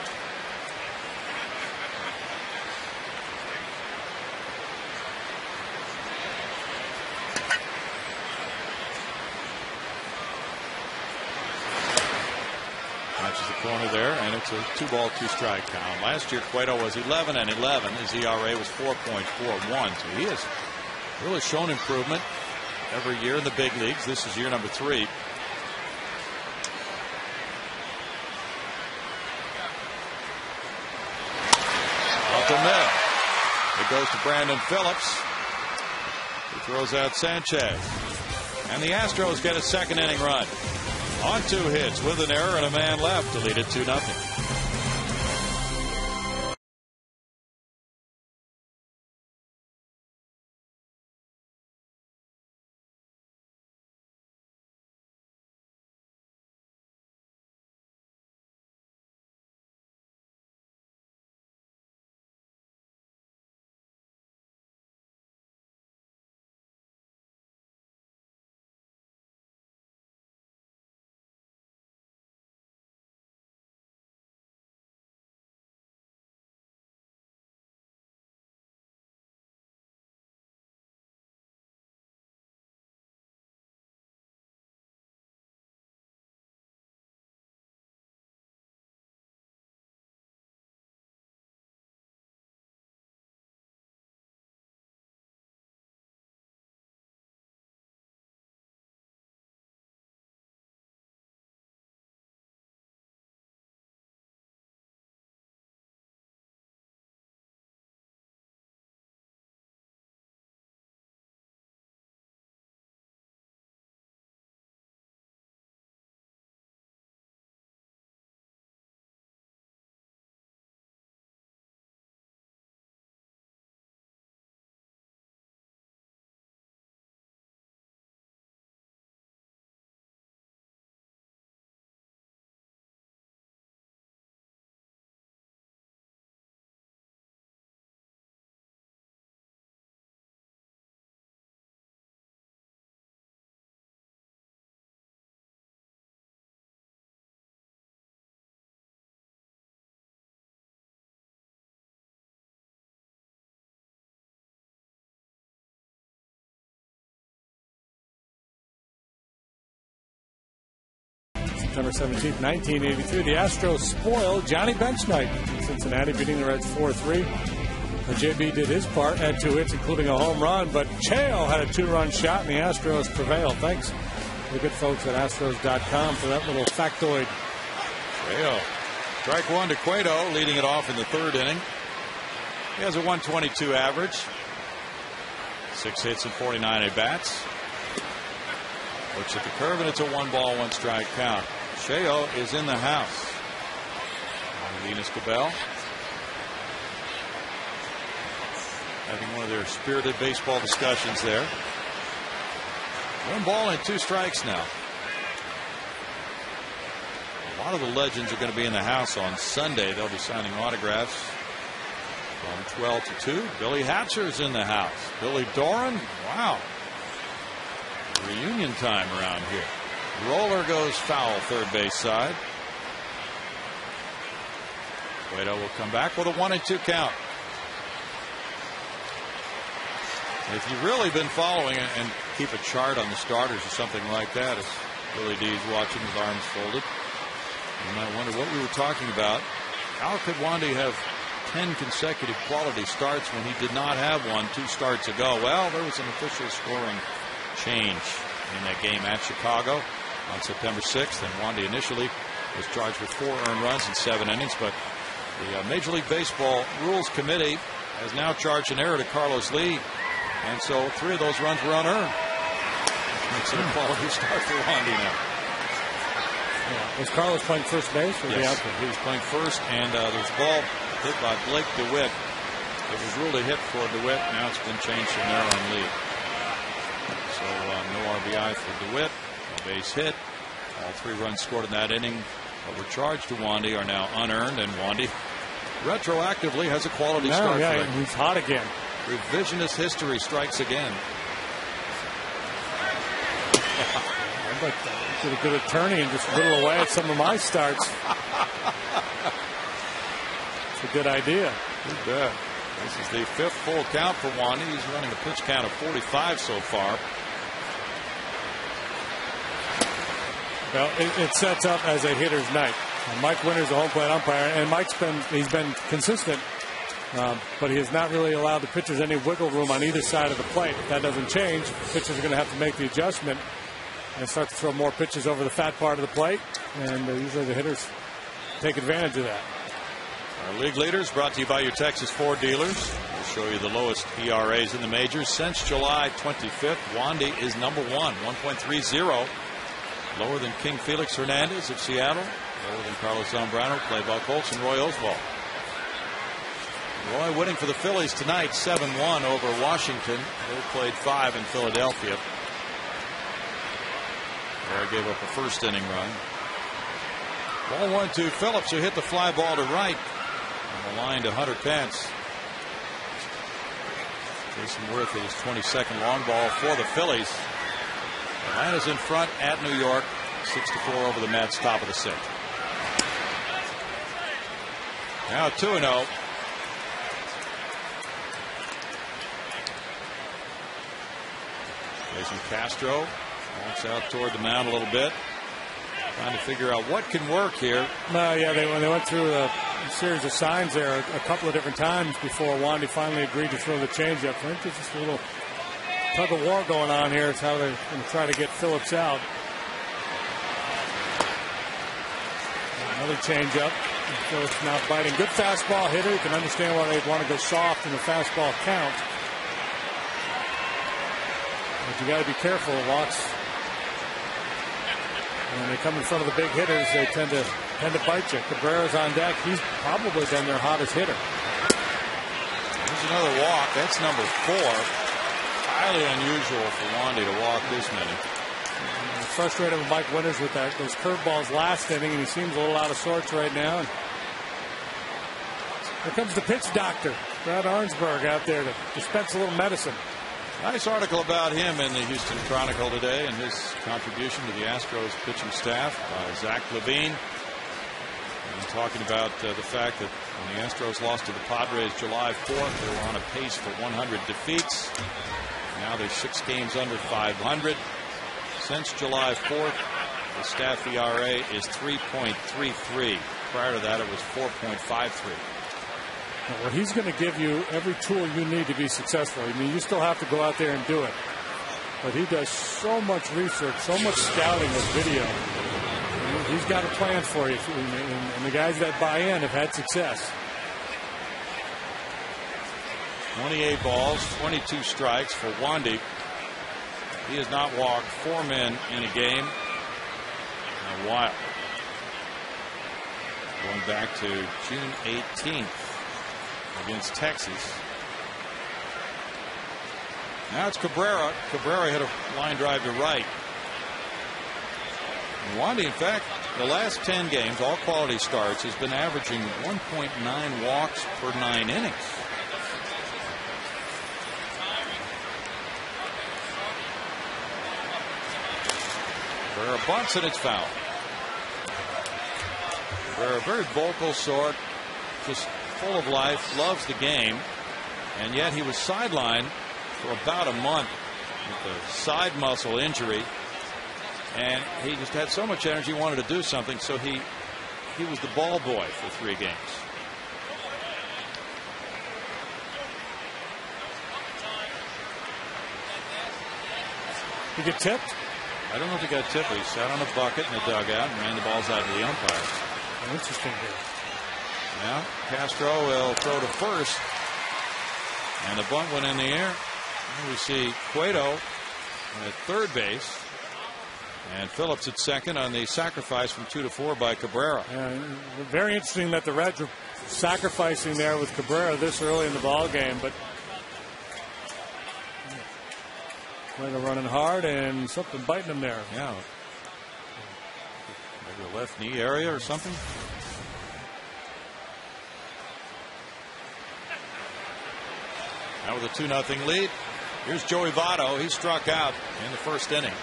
[SPEAKER 1] Catches the corner there, and it's a 2-ball, 2-strike count. Last year, Cueto was 11-11. His ERA was 4.41. So he has really shown improvement every year in the big leagues. This is year number 3. Up the middle. It goes to Brandon Phillips. He throws out Sanchez. And the Astros get a second inning run. On 2 hits with an error and a man left to lead it 2-0.
[SPEAKER 2] September 17th, 1983. The Astros spoiled Johnny Bench night in Cincinnati, beating the Reds 4-3. JB did his part, had 2 hits, including a home run, but Cheo had a 2-run shot, and the Astros prevailed. Thanks to the good folks at Astros.com for that little factoid.
[SPEAKER 1] Cheo. Strike 1 to Cueto, leading it off in the 3rd inning. He has a 122 average. 6 hits and 49 at-bats. Looks at the curve, and it's a 1-ball, 1-strike count. Cheo is in the house. Linus Cabell having one of their spirited baseball discussions there. 1 ball and 2 strikes now. A lot of the legends are going to be in the house on Sunday. They'll be signing autographs from 12 to 2. Billy Hatcher's in the house. Billy Doran. Wow. Reunion time around here. Roller goes foul, 3rd base side. Cueto will come back with a 1-2 count. If you've really been following it and keep a chart on the starters or something like that, as Billy D's watching with arms folded, you might wonder what we were talking about. How could Wandy have 10 consecutive quality starts when he did not have one 2 starts ago? Well, there was an official scoring change in that game at Chicago on September 6th, and Wandy initially was charged with 4 earned runs in 7 innings, but the Major League Baseball Rules Committee has now charged an error to Carlos Lee, and so 3 of those runs were unearned. Makes it a quality start for Wandy now.
[SPEAKER 2] Yeah. Was Carlos playing first base? Or
[SPEAKER 1] yes, he was playing first, and there's a ball hit by Blake DeWitt. It was ruled a hit for DeWitt. Now it's been changed to an error on Lee. So no RBI for DeWitt. No base hit. All 3 runs scored in that inning that were charged to Wandy are now unearned, and Wandy retroactively has a quality start.
[SPEAKER 2] Yeah, he's hot again.
[SPEAKER 1] Revisionist history strikes again.
[SPEAKER 2] I'd like to get a good attorney and just whittle away at some of my starts. It's a good idea.
[SPEAKER 1] You bet. This is the 5th full count for Wandy. He's running a pitch count of 45 so far.
[SPEAKER 2] Well, it sets up as a hitter's night. Mike Winters, the home plate umpire, and he's been consistent, but he has not really allowed the pitchers any wiggle room on either side of the plate. If that doesn't change, pitchers are going to have to make the adjustment and start to throw more pitches over the fat part of the plate, and usually the hitters take advantage of that.
[SPEAKER 1] Our league leaders brought to you by your Texas Ford dealers. We'll show you the lowest ERAs in the majors since July 25th. Wandy is number 1, 1.30. Lower than King Felix Hernandez of Seattle. Lower than Carlos Zambrano, Clay Buchholz, and Roy Oswalt. Roy winning for the Phillies tonight, 7-1 over Washington. They played 5 in Philadelphia. Roy gave up a first inning run. Ball 1 to Phillips, who hit the fly ball to right. On the line to Hunter Pence. Jason Worth his 22nd long ball for the Phillies. Atlanta's in front at New York, 6-4 over the Mets, top of the 6th. Now 2-0. Jason Castro walks out toward the mound a little bit, trying to figure out what can work here.
[SPEAKER 2] Yeah, they went through a series of signs there a couple of different times before Wandy finally agreed to throw the changeup. I think there's just a little tug of war going on here. It's how they're going to try to get Phillips out. Another changeup. Phillips not biting. Good fastball hitter. You can understand why they'd want to go soft in the fastball count. But you got to be careful. Walks. When they come in front of the big hitters, they tend to bite you. Cabrera's on deck. He's probably been their hottest hitter.
[SPEAKER 1] There's another walk. That's number 4. Highly unusual for Wandy to walk this many.
[SPEAKER 2] Frustrated with Mike Winters with those curveballs last inning, and he seems a little out of sorts right now. And here comes the pitch doctor, Brad Arnsberg, out there to dispense a little medicine.
[SPEAKER 1] Nice article about him in the Houston Chronicle today and his contribution to the Astros pitching staff by Zach Levine. And talking about the fact that when the Astros lost to the Padres July 4th, they were on a pace for 100 defeats. Now they're 6 games under 500. Since July 4th, the staff ERA is 3.33. Prior to that, it was 4.53.
[SPEAKER 2] Well, he's going to give you every tool you need to be successful. I mean, you still have to go out there and do it. But he does so much research, so much scouting with video. He's got a plan for you. And the guys that buy in have had success.
[SPEAKER 1] 28 balls, 22 strikes for Wandy. He has not walked 4 men in a game in a while. Going back to June 18th against Texas. Now it's Cabrera. Cabrera hit a line drive to right. And Wandy, in fact, the last 10 games, all quality starts, has been averaging 1.9 walks per 9 innings. Cabrera bunts and it's foul. Cabrera, a very vocal sort, just full of life, loves the game, and yet he was sidelined for about a month with a side muscle injury, and he just had so much energy, he wanted to do something, so he was the ball boy for 3 games.
[SPEAKER 2] He get tipped?
[SPEAKER 1] I don't know if he got tipped, but he sat on a bucket in the dugout and ran the balls out to the umpire.
[SPEAKER 2] Interesting here.
[SPEAKER 1] Now Castro will throw to first, and the bunt went in the air. And we see Cueto at third base, and Phillips at second on the sacrifice from 2 to 4 by Cabrera.
[SPEAKER 2] Very interesting that the Reds were sacrificing there with Cabrera this early in the ball game, but Cueto running hard and something biting him there.
[SPEAKER 1] Yeah, maybe a left knee area or something. Now with a 2-0 lead, here's Joey Votto. He struck out in the first inning.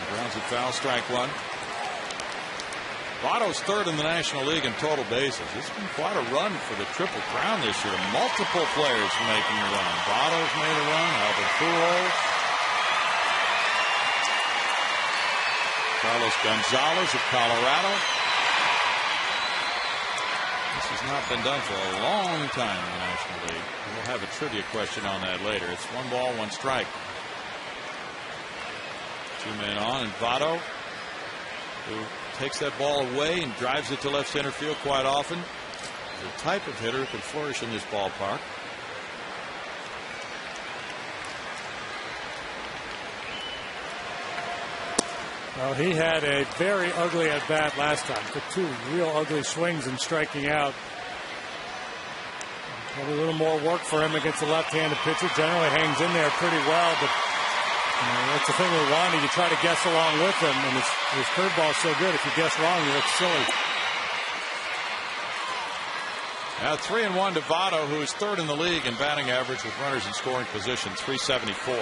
[SPEAKER 1] Grounds it foul, strike 1. Votto's third in the National League in total bases. It's been quite a run for the Triple Crown this year. Multiple players making a run. Votto's made a run. Albert Pujols. Carlos Gonzalez of Colorado. This has not been done for a long time in the National League. We'll have a trivia question on that later. It's 1 ball, 1 strike. 2 men on, and Votto, who takes that ball away and drives it to left center field quite often. The type of hitter who can flourish in this ballpark.
[SPEAKER 2] Well, he had a very ugly at bat last time. Took 2 real ugly swings and striking out. Probably a little more work for him against the left-handed pitcher. Generally hangs in there pretty well, but that's the thing with Wandy. You try to guess along with him, and his curveball is so good. If you guess wrong, you look silly.
[SPEAKER 1] Now 3-1 to Votto, who is 3rd in the league in batting average with runners in scoring position, 374.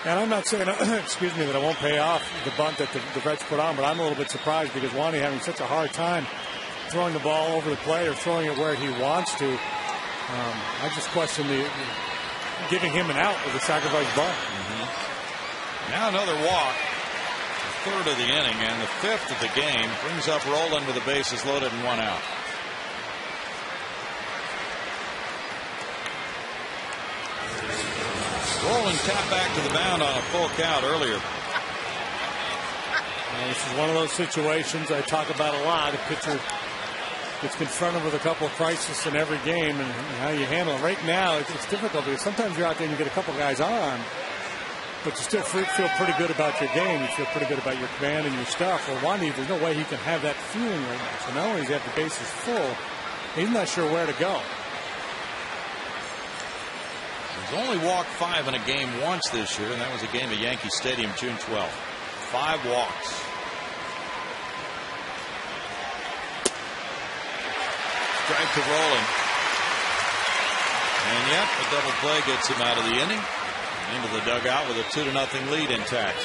[SPEAKER 2] And I'm not saying, excuse me, that I won't pay off the bunt that the Reds put on, but I'm a little bit surprised because Wandy having such a hard time throwing the ball over the plate or throwing it where he wants to. I just question giving him an out with a sacrifice bunt.
[SPEAKER 1] Now another walk, the 3rd of the inning, and the 5th of the game brings up Rolen with the bases loaded and 1 out. Rolen tapped back to the mound on a full count earlier.
[SPEAKER 2] This is one of those situations I talk about a lot. A pitcher gets confronted with a couple of crises in every game, and how you handle it. Right now, it's difficult because sometimes you're out there and you get a couple guys on, but you still feel pretty good about your game. You feel pretty good about your command and your stuff. Well, Wandy, there's no way he can have that feeling right now. So not only does he have the bases full, he's not sure where to go.
[SPEAKER 1] He's only walked 5 in a game once this year, and that was a game at Yankee Stadium June 12th. 5 walks. Strike to Rolen. And yep, a double play gets him out of the inning. Into the dugout with a 2-0 lead intact.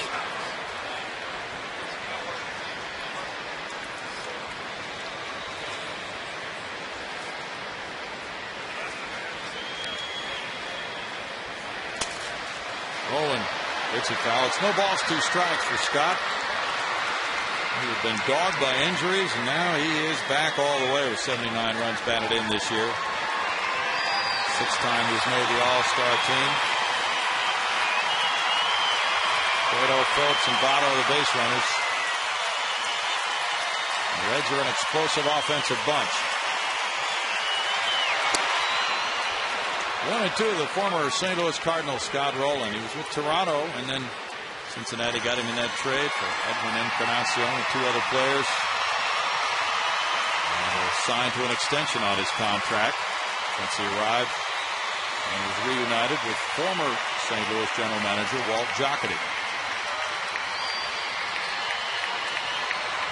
[SPEAKER 1] Rolen gets a foul. It's no balls, 2 strikes for Scott. He had been dogged by injuries, and now he is back all the way with 79 runs batted in this year. 6th time he's made the All-Star team. Cueto, Phillips, and Votto the base runners. The Reds are an explosive offensive bunch. 1 and 2, the former St. Louis Cardinals Scott Rolen. He was with Toronto, and then Cincinnati got him in that trade for Edwin Encarnacion and 2 other players. And signed to an extension on his contract once he arrived, and was reunited with former St. Louis general manager Walt Jocketty.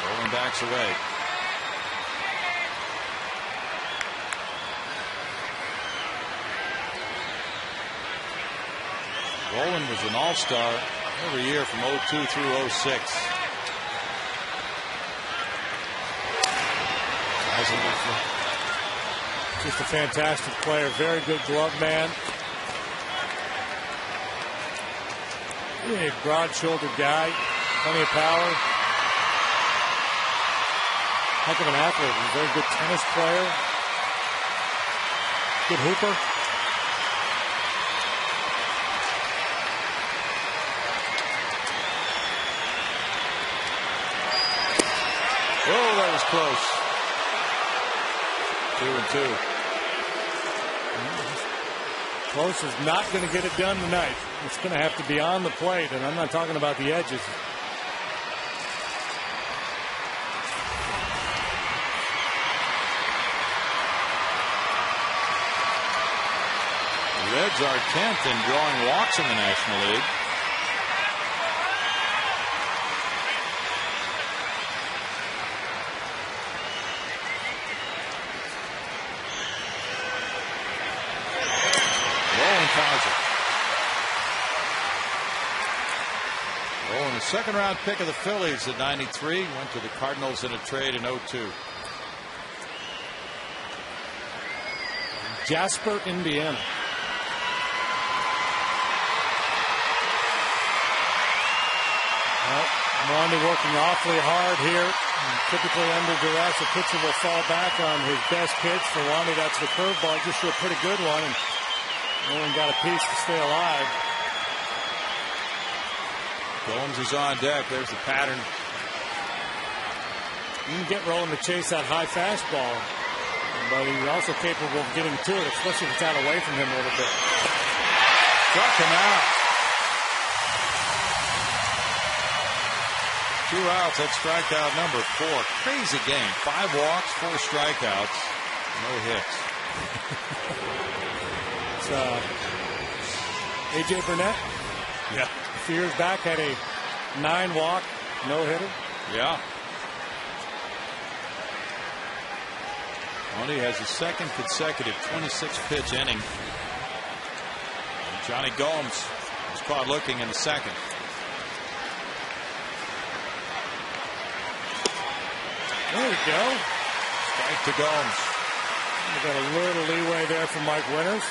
[SPEAKER 1] Rolen backs away. Rolen was an all-star every year from 02 through 06.
[SPEAKER 2] Just a fantastic player, very good glove man. Big, broad-shouldered guy, plenty of power. Heck of an athlete, a very good tennis player. Good hooper.
[SPEAKER 1] Oh, that was close. 2 and 2.
[SPEAKER 2] Close is not going to get it done tonight. It's going to have to be on the plate, and I'm not talking about the edges.
[SPEAKER 1] The Reds are 10th in drawing walks in the National League. Rolen, the 2nd round pick of the Phillies at 93, went to the Cardinals in a trade in 02.
[SPEAKER 2] Jasper, Indiana. Well, Wandy working awfully hard here. Typically under duress, a pitcher will fall back on his best pitch. For Wandy, that's the curveball. Just a pretty good one, and Owen got a piece to stay alive.
[SPEAKER 1] Gomes is on deck. There's the pattern.
[SPEAKER 2] You can get rolling to chase that high fastball, but he's also capable of getting to it, especially if it's out away from him a little bit.
[SPEAKER 1] Struck him out. 2 outs. That's strikeout number 4. Crazy game. 5 walks, 4 strikeouts, no hits.
[SPEAKER 2] It's A.J. Burnett.
[SPEAKER 1] Yeah.
[SPEAKER 2] A few years back had a 9-walk no-hitter.
[SPEAKER 1] Yeah. Wandy has his 2nd consecutive 26-pitch inning. And Johnny Gomes was caught looking in the 2nd.
[SPEAKER 2] There we go.
[SPEAKER 1] Strike to Gomes.
[SPEAKER 2] We got a little leeway there from Mike Winters.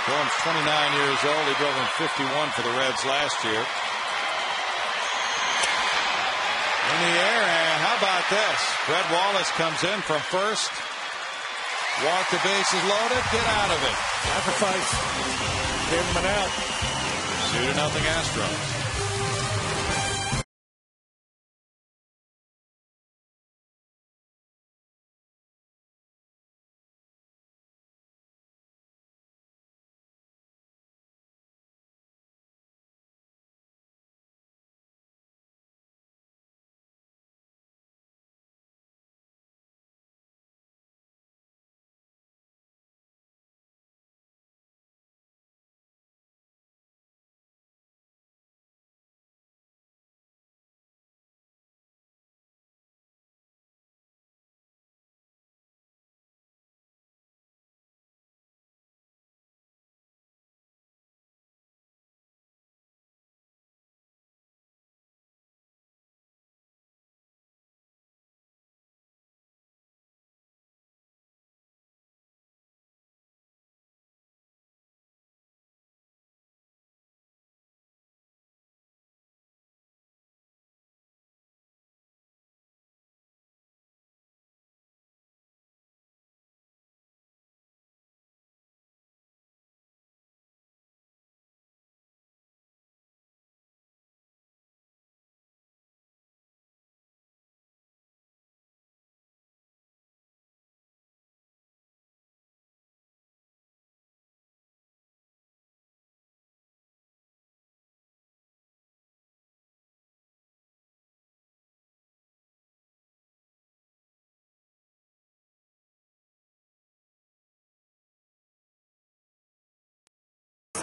[SPEAKER 1] Gomes, 29 years old. He drove in 51 for the Reds last year. In the air, and how about this? Brett Wallace comes in from first. Walk, the bases loaded. Get out of it.
[SPEAKER 2] Sacrifice. Gave him an out.
[SPEAKER 1] 2-0 Astros.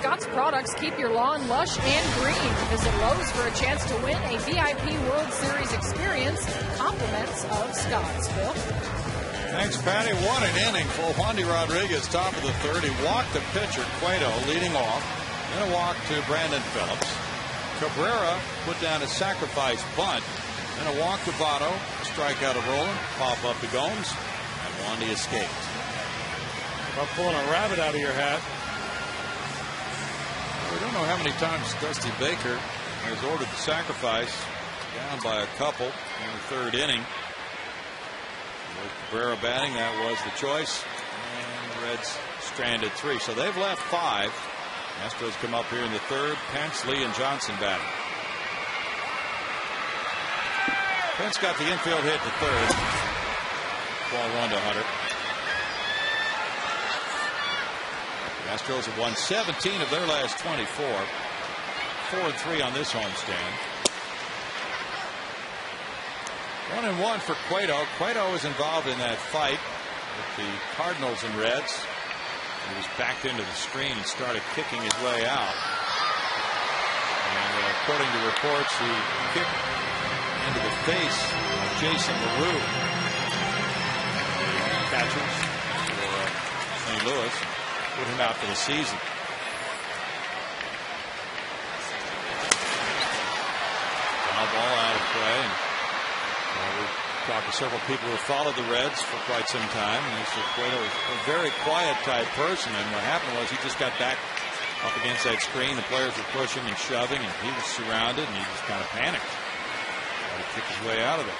[SPEAKER 3] Scott's products keep your lawn lush and green. Visit Lowe's for a chance to win a VIP World Series experience. Compliments of Scott's. Bill?
[SPEAKER 1] Thanks, Patty. What an inning for Wandy Rodriguez, top of the 3rd. He walked the pitcher, Cueto, leading off. Then a walk to Brandon Phillips. Cabrera put down a sacrifice bunt. Then a walk to Votto. Strikeout of Roland. Pop up to Gomes. And Wandy escaped.
[SPEAKER 2] About pulling a rabbit out of your hat.
[SPEAKER 1] We don't know how many times Dusty Baker has ordered the sacrifice. Down by a couple in the 3rd inning. With Cabrera batting, that was the choice. And the Reds stranded 3. So they've left 5. Astros come up here in the 3rd. Pence, Lee, and Johnson batting. Pence got the infield hit to 3rd. Ball 1 to Hunter. The Astros have won 17 of their last 24. 4-3 on this homestand. 1-1 for Cueto. Cueto was involved in that fight with the Cardinals and Reds. He was backed into the screen and started kicking his way out. And according to reports, he kicked into the face of Jason LaRue. The catchers for St. Louis put him out for the season. Foul ball out of play. And we've talked to several people who followed the Reds for quite some time, and they said Cueto was a very quiet type person, and what happened was he just got back up against that screen. The players were pushing and shoving, and he was surrounded, and he just kind of panicked. Tried to kick his way out of it.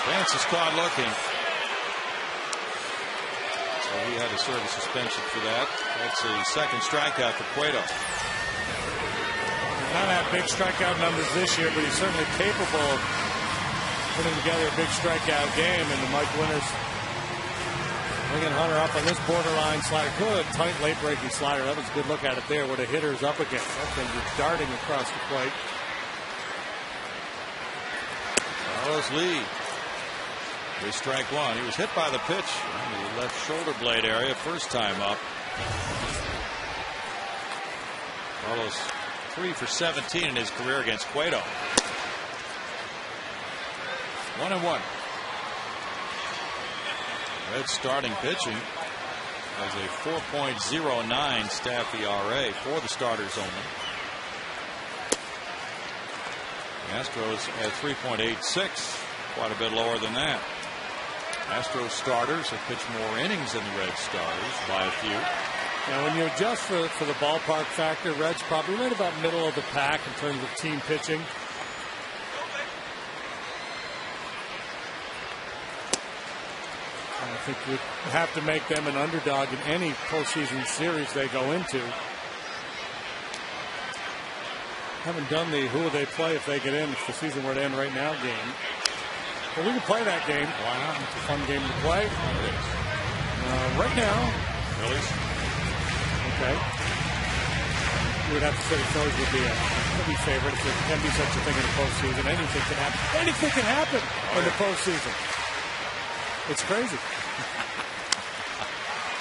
[SPEAKER 1] Vance is caught looking. So he had to serve a suspension for that. That's the second strikeout for Cueto.
[SPEAKER 2] Not had big strikeout numbers this year, but he's certainly capable of putting together a big strikeout game. And the Mike Winters bringing Hunter up on this borderline slider. Good, tight, late-breaking slider. That was a good look at it there where the hitter is up against. That thing is darting across the plate.
[SPEAKER 1] Carlos Lee. With strike one. He was hit by the pitch in the left shoulder blade area first time up. Carlos 3 for 17 in his career against Cueto. 1-1. Reds starting pitching has a 4.09 staff ERA for the starters only. The Astros at 3.86, quite a bit lower than that. Astros starters have pitched more innings than the Reds starters by a few.
[SPEAKER 2] Now, when you adjust for the ballpark factor, Reds probably right about middle of the pack in terms of team pitching. I think you have to make them an underdog in any postseason series they go into. Haven't done the who will they play if they get in, if the season were to end right now game. Well, we can play that game.
[SPEAKER 1] Why not?
[SPEAKER 2] It's a fun game to play. Right now.
[SPEAKER 1] Phillies.
[SPEAKER 2] Okay. You would have to say the Phillies would be a heavy favorite if there can be such a thing in the postseason. Anything can happen. Anything can happen in the postseason. It's crazy.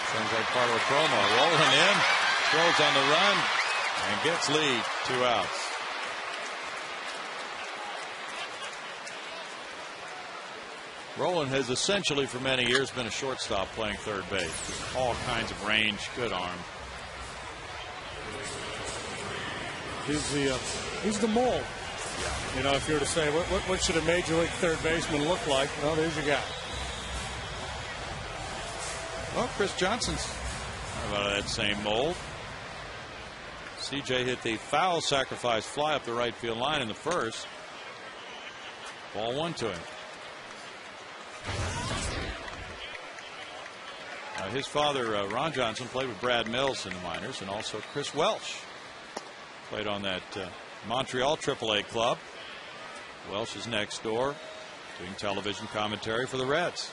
[SPEAKER 1] Sounds like part of a promo. Rolling in, throws on the run, and gets lead. 2 outs. Roland has essentially for many years been a shortstop playing third base. Just all kinds of range, good arm.
[SPEAKER 2] He's the mold. Yeah. You know, if you were to say what should a major league third baseman look like, well, there's your guy.
[SPEAKER 1] Well, Chris Johnson's about that same mold. CJ hit the foul sacrifice fly up the right field line in the first. Ball 1 to him. His father, Ron Johnson, played with Brad Mills in the minors, and also Chris Welsh played on that Montreal AAA club. Welsh is next door doing television commentary for the Reds.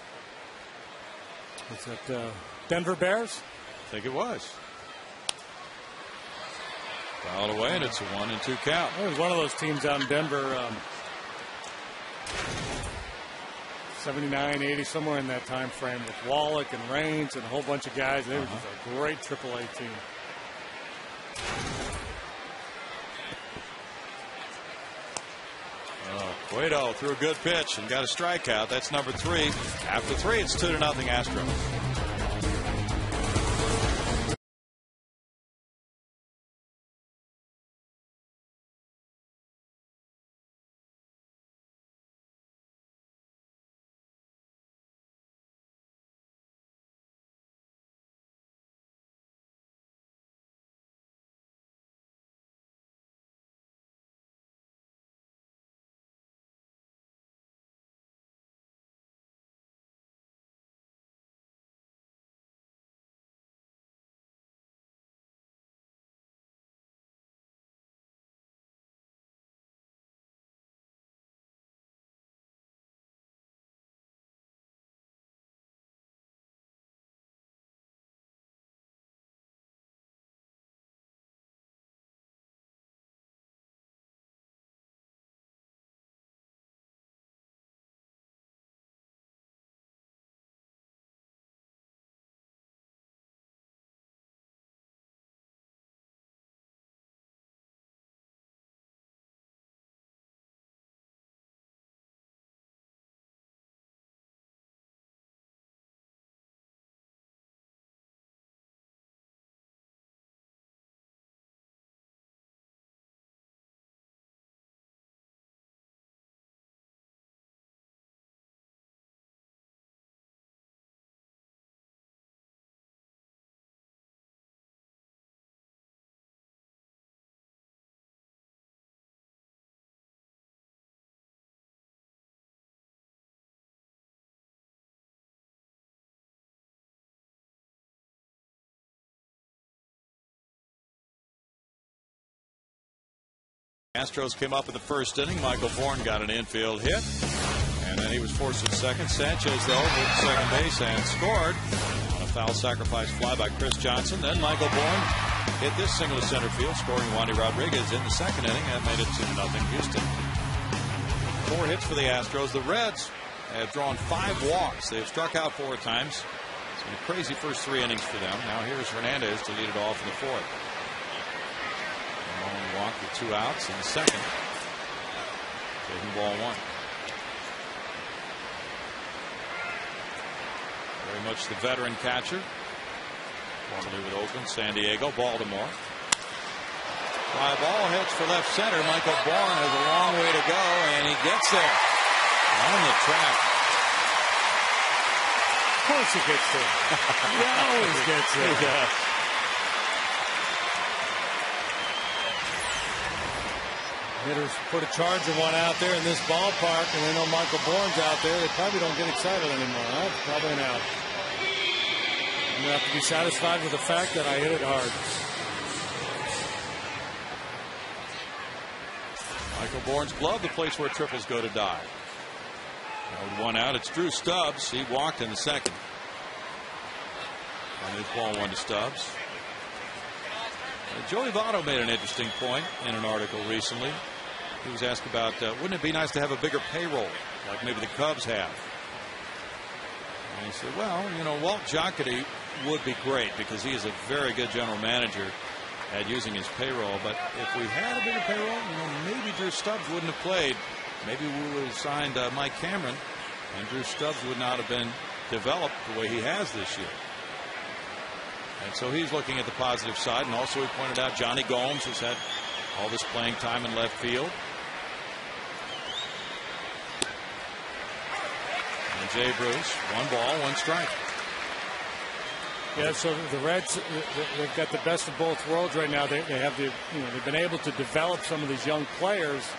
[SPEAKER 2] Was that Denver Bears?
[SPEAKER 1] I think it was. Fouled away, and it's a 1-2 count.
[SPEAKER 2] It was one of those teams out in Denver. 79, 80, somewhere in that time frame with Wallach and Raines and a whole bunch of guys. They were just a great AAA team.
[SPEAKER 1] Cueto threw a good pitch and got a strikeout. That's number 3. After 3, it's 2-0 Astros. Astros came up in the first inning. Michael Bourne got an infield hit, and then he was forced to second. Sanchez, though, moved to second base and scored on a foul sacrifice fly by Chris Johnson. Then Michael Bourne hit this single to center field, scoring Wandy Rodriguez in the second inning, and made it 2-0 Houston. 4 hits for the Astros. The Reds have drawn 5 walks. They have struck out 4 times. It's been a crazy first 3 innings for them. Now here's Hernandez to lead it off in the 4th. Long walk with 2 outs in the second. Taking ball 1. Very much the veteran catcher. Want to leave it open. San Diego, Baltimore. Fly ball hits for left center. Michael Bourne has a long way to go, and he gets there on the track.
[SPEAKER 2] Of course he gets there. He always gets there.
[SPEAKER 1] Yeah.
[SPEAKER 2] Hitters put a charge of one out there in this ballpark, and they know Michael Bourne's out there. They probably don't get excited anymore. That's probably an out. I'm going to have to be satisfied with the fact that I hit it hard.
[SPEAKER 1] Michael Bourne's glove, the place where triples go to die. Now with 1 out, it's Drew Stubbs. He walked in the second. And there's ball 1 to Stubbs. Joey Votto made an interesting point in an article recently. He was asked about, wouldn't it be nice to have a bigger payroll, like maybe the Cubs have? And he said, well, you know, Walt Jocketty would be great because he is a very good general manager at using his payroll. But if we had a bigger payroll, you know, maybe Drew Stubbs wouldn't have played. Maybe we would have signed Mike Cameron, and Drew Stubbs would not have been developed the way he has this year. And so he's looking at the positive side. And also he pointed out Johnny Gomes has had all this playing time in left field. And Jay Bruce, 1 ball, 1 strike.
[SPEAKER 2] Yeah, so the Reds, they've got the best of both worlds right now. They have the, you know, they've been able to develop some of these young players,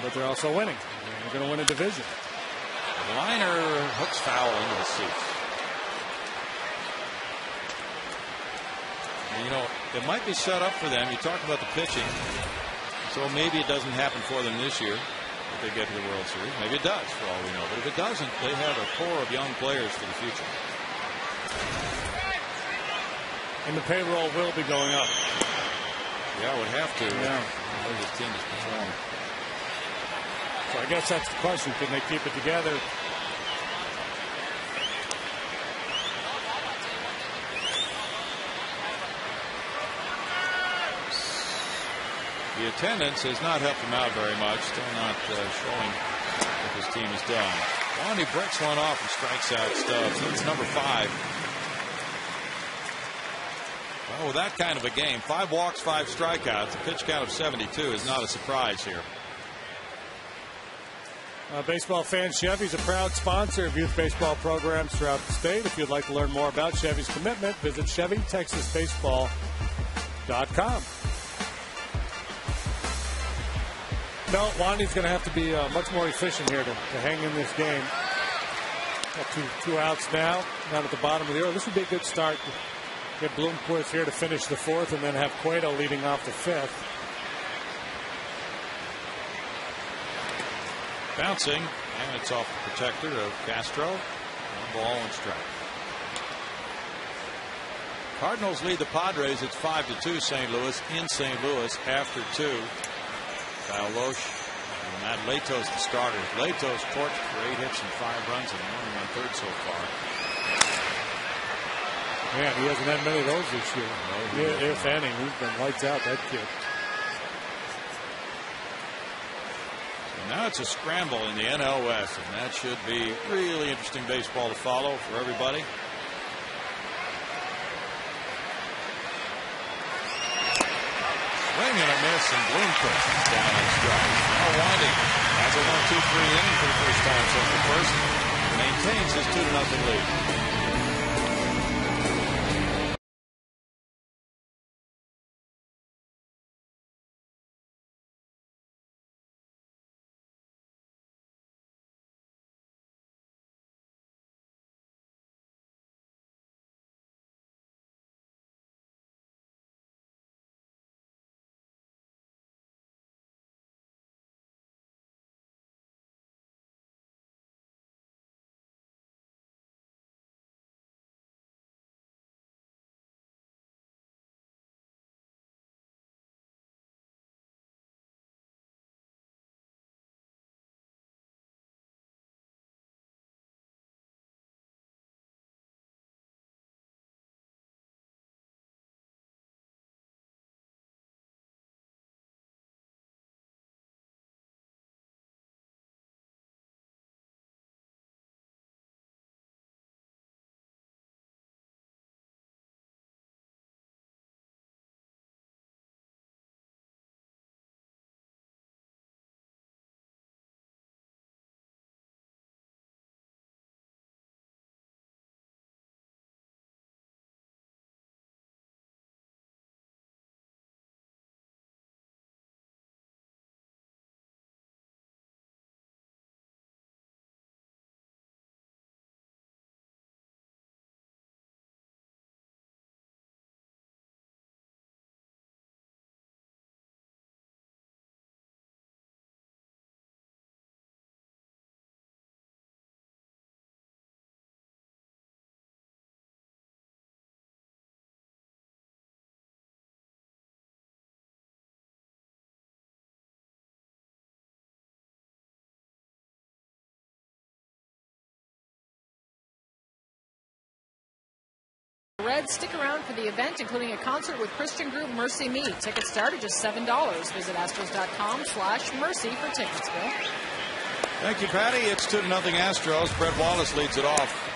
[SPEAKER 2] but they're also winning. They're going to win a division.
[SPEAKER 1] The liner hooks foul into the seats. You know, it might be set up for them. You talk about the pitching, so maybe it doesn't happen for them this year if they get to the World Series. Maybe it does, for all we know. But if it doesn't, they have a core of young players for the future.
[SPEAKER 2] And the payroll will be going up.
[SPEAKER 1] Yeah, it would have to.
[SPEAKER 2] Yeah.
[SPEAKER 1] The way this team is performing.
[SPEAKER 2] So I guess that's the question. Can they keep it together?
[SPEAKER 1] The attendance has not helped him out very much. Still not showing what this team has done. Wandy breaks one off and strikes out Stubbs. That's number 5. Well, with that kind of a game, 5 walks, 5 strikeouts, a pitch count of 72 is not a surprise here.
[SPEAKER 2] Baseball fans, Chevy's a proud sponsor of youth baseball programs throughout the state. If you'd like to learn more about Chevy's commitment, visit ChevyTexasBaseball.com. No, Wandy's going to have to be much more efficient here to hang in this game. Got two outs now, down at the bottom of the order. This would be a good start. Get Bloomquist here to finish the 4th, and then have Cueto leading off the 5th.
[SPEAKER 1] Bouncing, and it's off the protector of Castro. 1 ball, 1 strike. Cardinals lead the Padres. It's 5-2 St. Louis in St. Louis after 2. Kyle Loesch and Matt Latos, the starters. Latos torched for 8 hits and 5 runs and 1 1/3 so far.
[SPEAKER 2] Man, he hasn't had many of those this year. No, if any, he's been lights out, that kid.
[SPEAKER 1] So now it's a scramble in the NL West, and that should be really interesting baseball to follow for everybody. Swing and a miss, and Bloomquist is down on strike. Now Wandy has a 1-2-3 inning for the first time since the first. Maintains his 2-0 lead.
[SPEAKER 3] Reds, stick around for the event, including a concert with Christian group Mercy Me. Tickets start at just $7. Visit Astros.com/mercy for tickets, Bill.
[SPEAKER 1] Thank you, Patty. It's 2-0 Astros. Brett Wallace leads it off.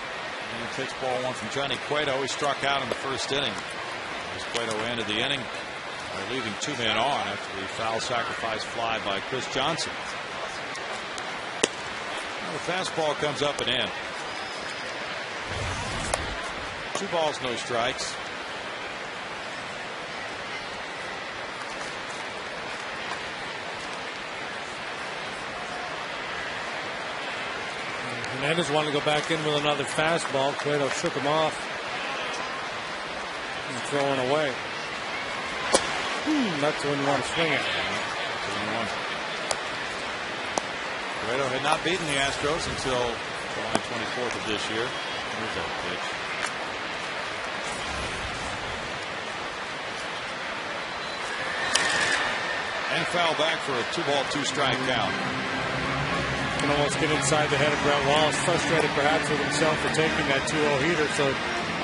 [SPEAKER 1] And he takes ball one from Johnny Cueto. He struck out in the first inning. As Cueto ended the inning by leaving 2 men on after the foul sacrifice fly by Chris Johnson. Well, the fastball comes up and in. 2 balls, no strikes.
[SPEAKER 5] Hernandez wanted to go back in with another fastball. Cueto shook him off and throwing away. That's when you want to swing it.
[SPEAKER 1] Cueto had not beaten the Astros until July 24th of this year. Here's that pitch. And foul back for a 2-ball, 2-strike count.
[SPEAKER 5] Can almost get inside the head of Brett Wallace, frustrated perhaps with himself for taking that 2-0 heater. So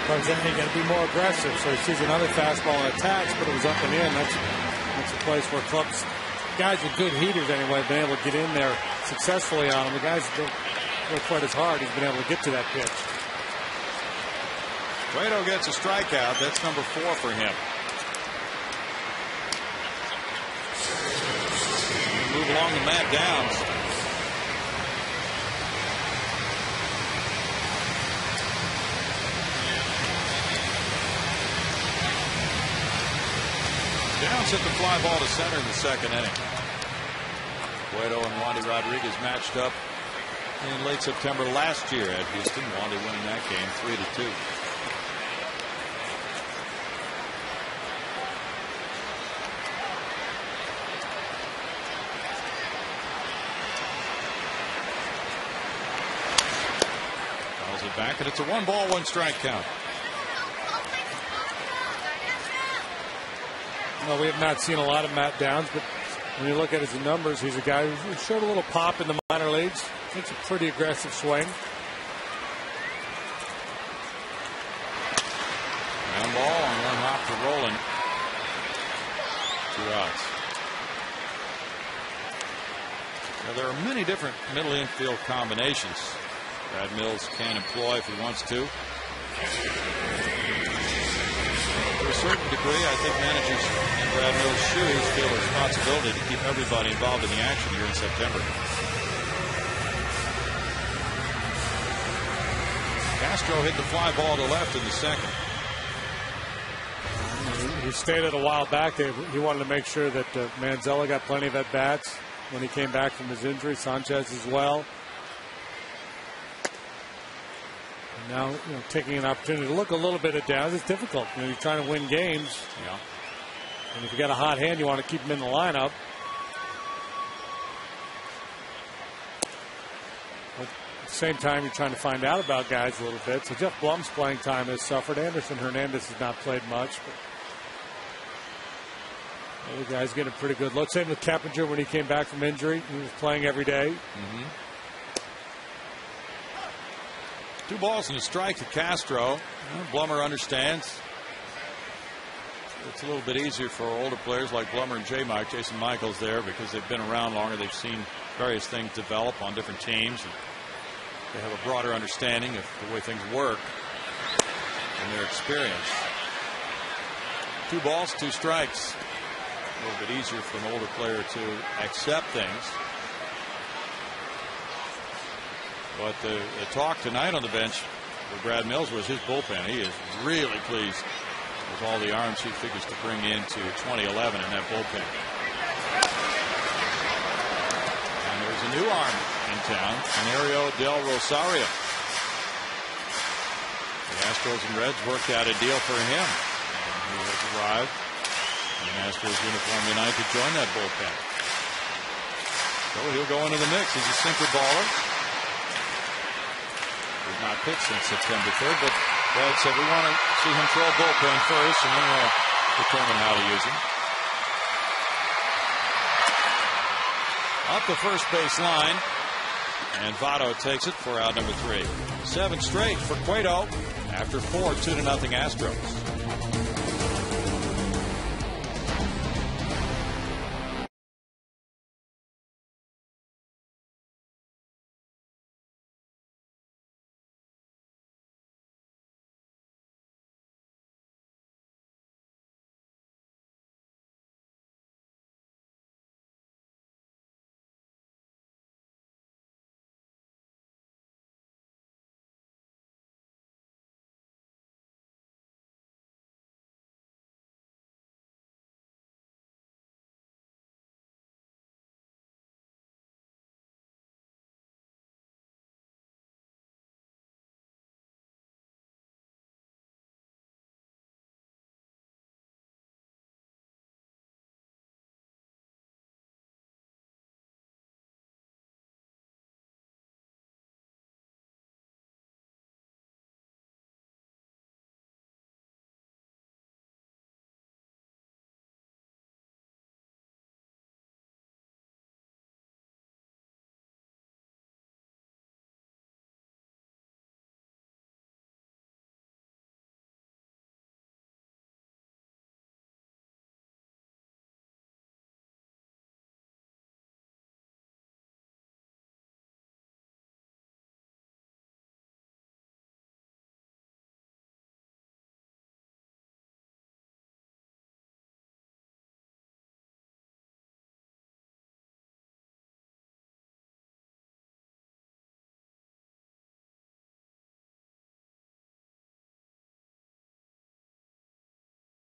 [SPEAKER 5] comes in, he got to be more aggressive. So he sees another fastball and attacks, but it was up and in. That's a place where guys with good heaters anyway have been able to get in there successfully on him. The guys don't work quite as hard. He's been able to get to that pitch.
[SPEAKER 1] Cueto gets a strikeout. That's number 4 for him. Move along to Matt Downs. Downs hit the fly ball to center in the second inning. Cueto and Wandy Rodriguez matched up in late September last year at Houston. Wandy winning that game 3-2. Calls it back, and it's a 1-ball, 1-strike count.
[SPEAKER 5] Well, we have not seen a lot of Matt Downs, but when you look at his numbers, he's a guy who showed a little pop in the minor leagues. It's a pretty aggressive swing.
[SPEAKER 1] Ground ball on 1 hop for Roland. 2 outs. Now, there are many different middle infield combinations Brad Mills can employ if he wants to. To a certain degree, I think managers in Brad Mills' shoes feel a responsibility to keep everybody involved in the action here in September. Castro hit the fly ball to left in the second.
[SPEAKER 5] He stated a while back that he wanted to make sure that Manzella got plenty of at-bats when he came back from his injury. Sanchez as well. And now, taking an opportunity to look a little bit at Downs. It's difficult. You're trying to win games.
[SPEAKER 1] Yeah.
[SPEAKER 5] And if you got a hot hand, you want to keep him in the lineup. But at the same time, you're trying to find out about guys a little bit. So Jeff Blum's playing time has suffered. Anderson Hernandez has not played much. But the guy's getting a pretty good look. Same with Keppinger when he came back from injury. He was playing every day.
[SPEAKER 1] 2 balls and a strike to Castro. Blummer understands. It's a little bit easier for older players like Blummer and Jason Michaels there because they've been around longer. They've seen various things develop on different teams. And they have a broader understanding of the way things work and their experience. 2 balls, 2 strikes. A little bit easier for an older player to accept things. But the talk tonight on the bench for Brad Mills was his bullpen. He is really pleased with all the arms he figures to bring into 2011 in that bullpen. And there's a new arm in town, Mario Del Rosario. The Astros and Reds worked out a deal for him. And he has arrived in an Astros uniform tonight to join that bullpen. So he'll go into the mix. He's a sinker baller. He's not pitched since September 3rd, but Brad said we want to see him throw a bullpen first, and then we'll determine how to use him. Up the first base line And Votto takes it for out number 3. 7 straight for Cueto after 4 2-0 Astros.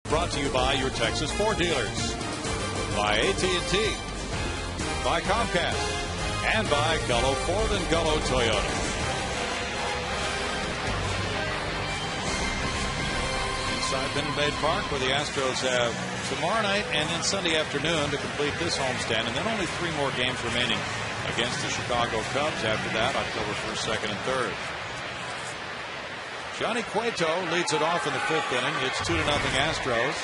[SPEAKER 1] Brought to you by your Texas Ford dealers, by AT&T, by Comcast, and by Gullo Ford and Gullo Toyota. Inside Minute Maid Park, where the Astros have tomorrow night and then Sunday afternoon to complete this homestand, and then only 3 more games remaining against the Chicago Cubs after that, October 1st, 2nd, and 3rd. Johnny Cueto leads it off in the 5th inning. It's 2-0 Astros.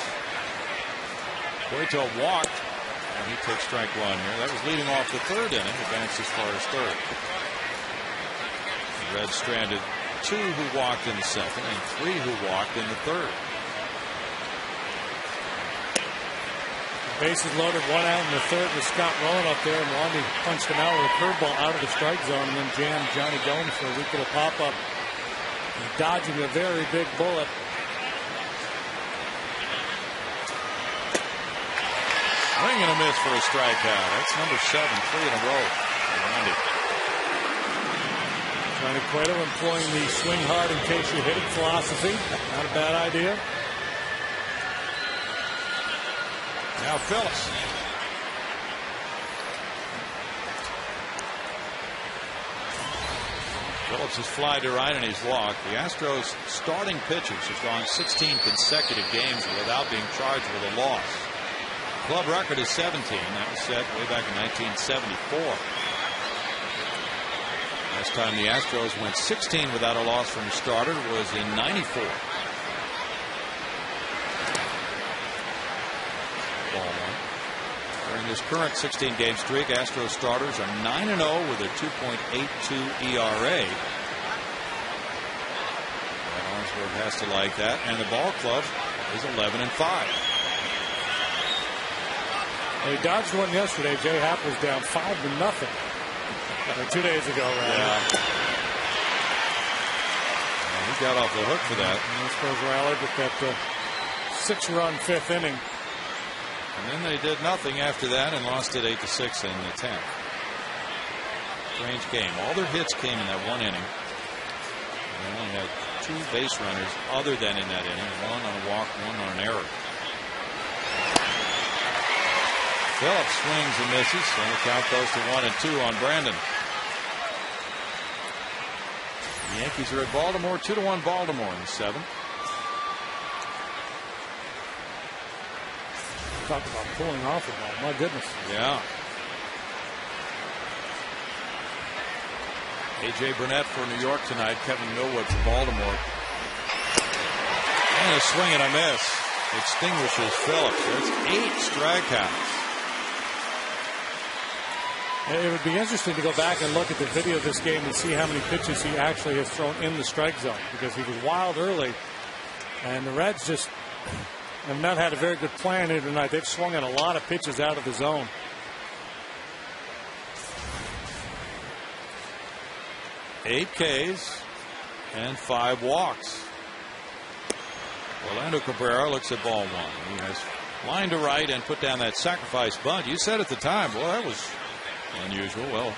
[SPEAKER 1] Cueto walked, and he takes strike 1 here. That was leading off the 3rd inning, advanced as far as 3rd. The Reds stranded 2 who walked in the 2nd and 3 who walked in the 3rd.
[SPEAKER 5] Bases loaded, 1 out in the 3rd with Scott Rowan up there, and Wandy punched him out with a curveball out of the strike zone and then jammed Johnny Gomes for a weak little pop-up. Dodging a very big bullet.
[SPEAKER 1] Swing and a miss for a strikeout. That's number 7, 3 in a row for Randy.
[SPEAKER 5] Johnny Cueto employing the swing hard in case you hit it philosophy. Not a bad idea.
[SPEAKER 1] Now Phillips. Phillips has fly to right and he's walked. The Astros starting pitchers have gone 16 consecutive games without being charged with a loss. Club record is 17. That was set way back in 1974. Last time the Astros went 16 without a loss from a starter was in '94. During this current 16-game streak, Astros starters are 9-0 with a 2.82 ERA. And Arnsberg has to like that. And the ball club is 11-5.
[SPEAKER 5] They dodged one yesterday. Jay Happ was down 5-0. 2 days ago, right?
[SPEAKER 1] Yeah. And he got off the hook for that.
[SPEAKER 5] And the Astros rallied with that 6-run 5th inning.
[SPEAKER 1] And then they did nothing after that and lost it 8-6 in the 10th. Strange game. All their hits came in that 1 inning. And they only had 2 base runners other than in that inning. 1 on a walk, 1 on an error. Phillips swings and misses, and the count goes to 1-2 on Brandon. The Yankees are at Baltimore, 2-1 Baltimore in the 7th.
[SPEAKER 5] Talk about pulling off the ball. My goodness.
[SPEAKER 1] Yeah. A.J. Burnett for New York tonight. Kevin Millwood for Baltimore. And a swing and a miss. Extinguishes Phillips. That's 8 strikeouts.
[SPEAKER 5] It would be interesting to go back and look at the video of this game and see how many pitches he actually has thrown in the strike zone, because he was wild early, and the Reds just have not had a very good plan here tonight. They've swung at a lot of pitches out of the zone.
[SPEAKER 1] Eight Ks and 5 walks. Orlando Cabrera looks at ball 1. He has line to right and put down that sacrifice bunt. You said at the time, well, that was unusual. Well,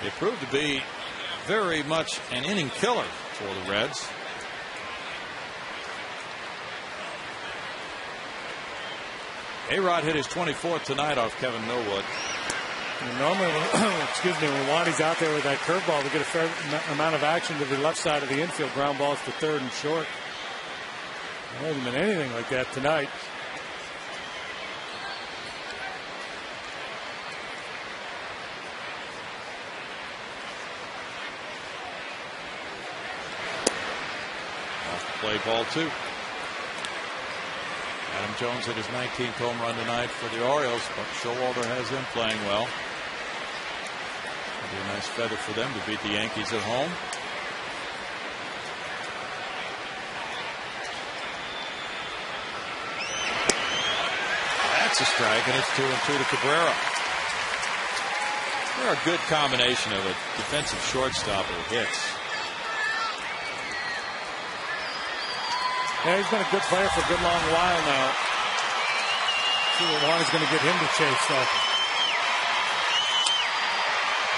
[SPEAKER 1] it proved to be very much an inning killer for the Reds. A-Rod hit his 24th tonight off Kevin Millwood.
[SPEAKER 5] And normally, when Wandy's out there with that curveball, we get a fair amount of action to the left side of the infield. Ground balls to third and short. There hasn't been anything like that tonight.
[SPEAKER 1] Off the play, ball 2. Adam Jones hit his 19th home run tonight for the Orioles, but Showalter has them playing well. It'll be a nice feather for them to beat the Yankees at home. That's a strike, and it's 2-2 to Cabrera. They're a good combination of a defensive shortstop who hits.
[SPEAKER 5] Yeah, he's been a good player for a good long while now. See what Wandy's going to get him to chase though.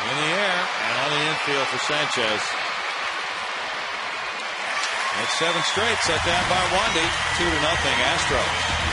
[SPEAKER 1] In the air and on the infield for Sanchez. That's 7 straight, set down by Wandy. 2-0 Astros.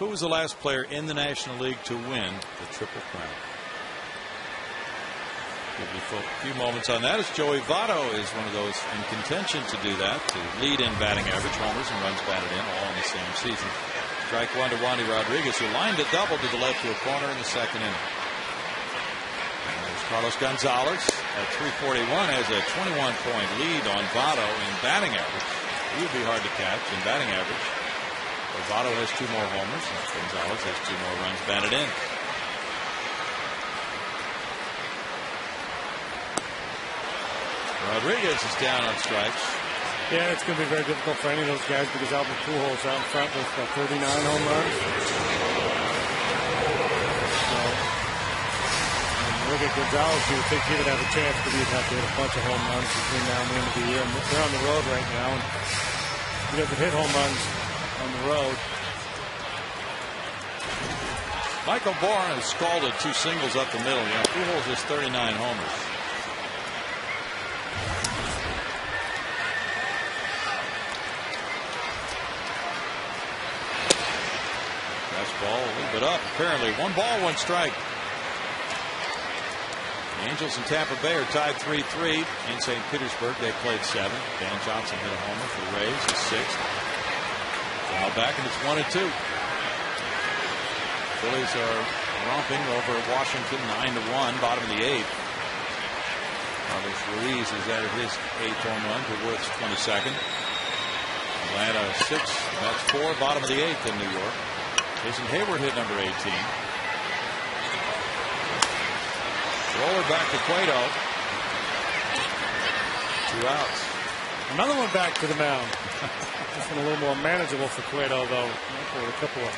[SPEAKER 1] Who was the last player in the National League to win the Triple Crown? Give you a few moments on that, as Joey Votto is one of those in contention to do that, to lead in batting average, homers and runs batted in, all in the same season. Strike 1 to Wandy Rodriguez, who lined a double to the left field corner in the second inning. And there's Carlos Gonzalez at 341, has a 21-point lead on Votto in batting average. He would be hard to catch in batting average. Votto has 2 more homers, and Gonzalez has 2 more runs batted in. Rodriguez is down on strikes.
[SPEAKER 5] Yeah, it's going to be very difficult for any of those guys because Albert Pujols out in front with 39 home runs. So, look at Gonzalez, you would think he would have a chance, but he'd have to hit a bunch of home runs between now and the end of the year. And they're on the road right now, and he doesn't hit home runs on the road.
[SPEAKER 1] Michael Bourne has scalded 2 singles up the middle. Yeah, Pujols has 39 homers. Ball a little bit up, apparently. 1 ball, 1 strike. The Angels and Tampa Bay are tied 3-3. In St. Petersburg, they played 7. Dan Johnson hit a homer for the Rays, his 6th. Foul back, and it's 1-2. Phillies are romping over Washington 9-1, bottom of the 8th. Carlos Ruiz is at his 8th home run to Worth's 22nd. Atlanta 6, Mets 4, bottom of the 8th in New York. Jason Hayward hit number 18. Roller back to Cueto. 2 outs.
[SPEAKER 5] Another one back to the mound. This one a little more manageable for Cueto, though. With a couple of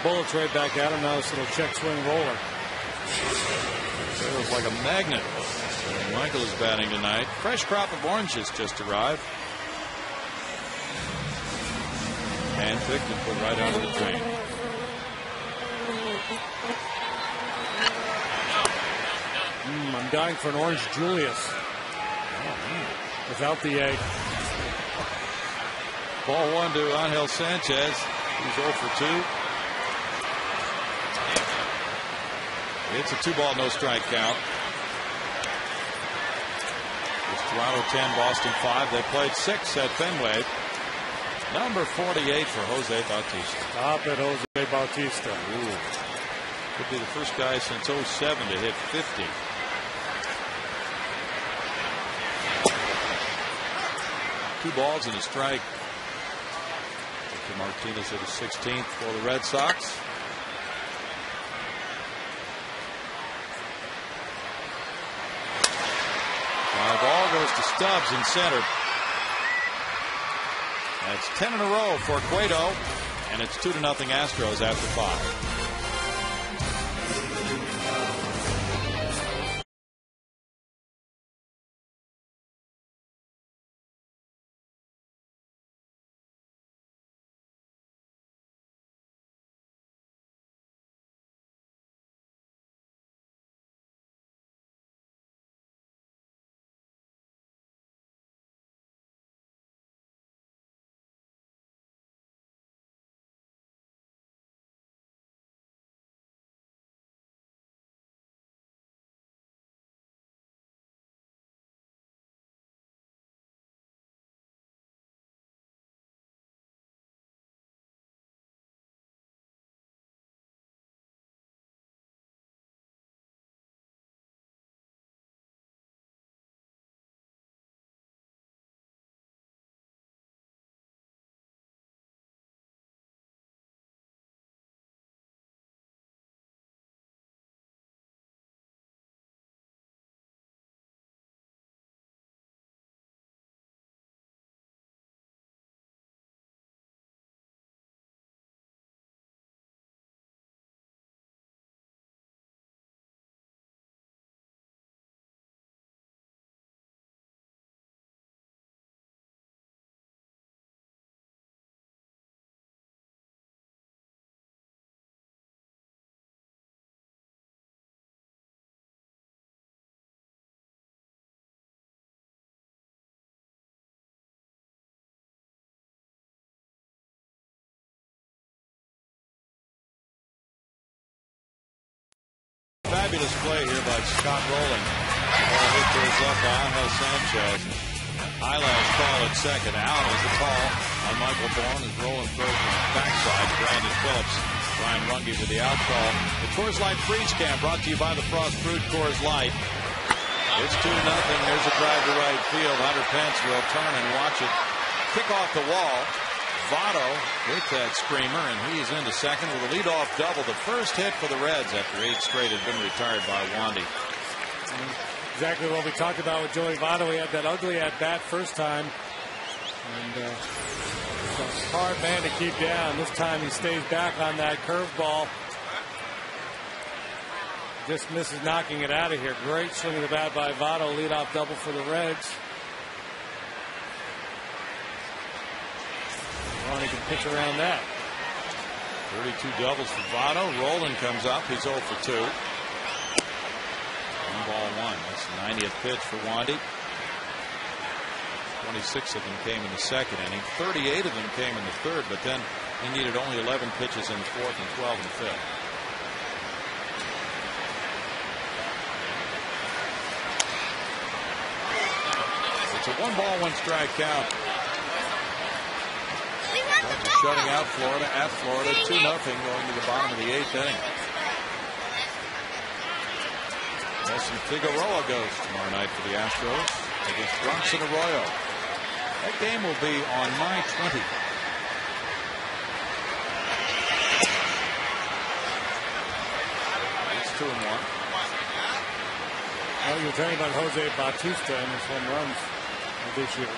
[SPEAKER 5] bullets right back at him. Now this little check swing roller.
[SPEAKER 1] Cueto's like a magnet. Michael is batting tonight. Fresh crop of oranges just arrived. Handpicked and put right onto the train.
[SPEAKER 5] I'm dying for an orange Julius. Without the egg.
[SPEAKER 1] Ball 1 to Angel Sanchez. He's 0 for 2. It's a 2-ball, no strike count. It's Toronto 10, Boston 5. They played 6 at Fenway. Number 48 for Jose Bautista.
[SPEAKER 5] Stop it, Jose Bautista.
[SPEAKER 1] Ooh. Could be the first guy since 07 to hit 50. Two balls and a strike. Victor Martinez at his 16th for the Red Sox. Fly ball goes to Stubbs in center. That's 10 in a row for Cueto, and it's 2-0 Astros after 5. Fabulous play here by Scott Rowland. Ball hit goes up by Angel Sanchez. Eyelash call at second. Out is the call on Michael Bourne as Rowland throws from the backside to Brandon Phillips. Brian Runge with the out call. The Coors Light Freeze Cam brought to you by the Frost Brewed Coors Light. It's 2-0. There's a drive to right field. Hunter Pence will turn and watch it kick off the wall. Votto hit that screamer, and he's into second with a leadoff double. The first hit for the Reds after 8 straight had been retired by Wandy.
[SPEAKER 5] Exactly what we talked about with Joey Votto. He had that ugly at-bat first time. And a hard man to keep down. This time he stays back on that curveball. Just misses knocking it out of here. Great swing of the bat by Votto. Leadoff double for the Reds. He can pitch around that.
[SPEAKER 1] 32 doubles for Votto. Rowland comes up. He's 0 for 2. 1-1. That's the 90th pitch for Wandy. 26 of them came in the second inning. 38 of them came in the third, but then He needed only 11 pitches in the fourth and 12 in the fifth. It's a 1-ball, 1-strike count. Shutting out Florida at Florida, 2-0 going to the bottom of the 8th inning. Nelson Figueroa goes tomorrow night for the Astros against Bronson Arroyo. That game will be on May 20. It's 2-1.
[SPEAKER 5] Well, you were talking about Jose Bautista and his home runs this year.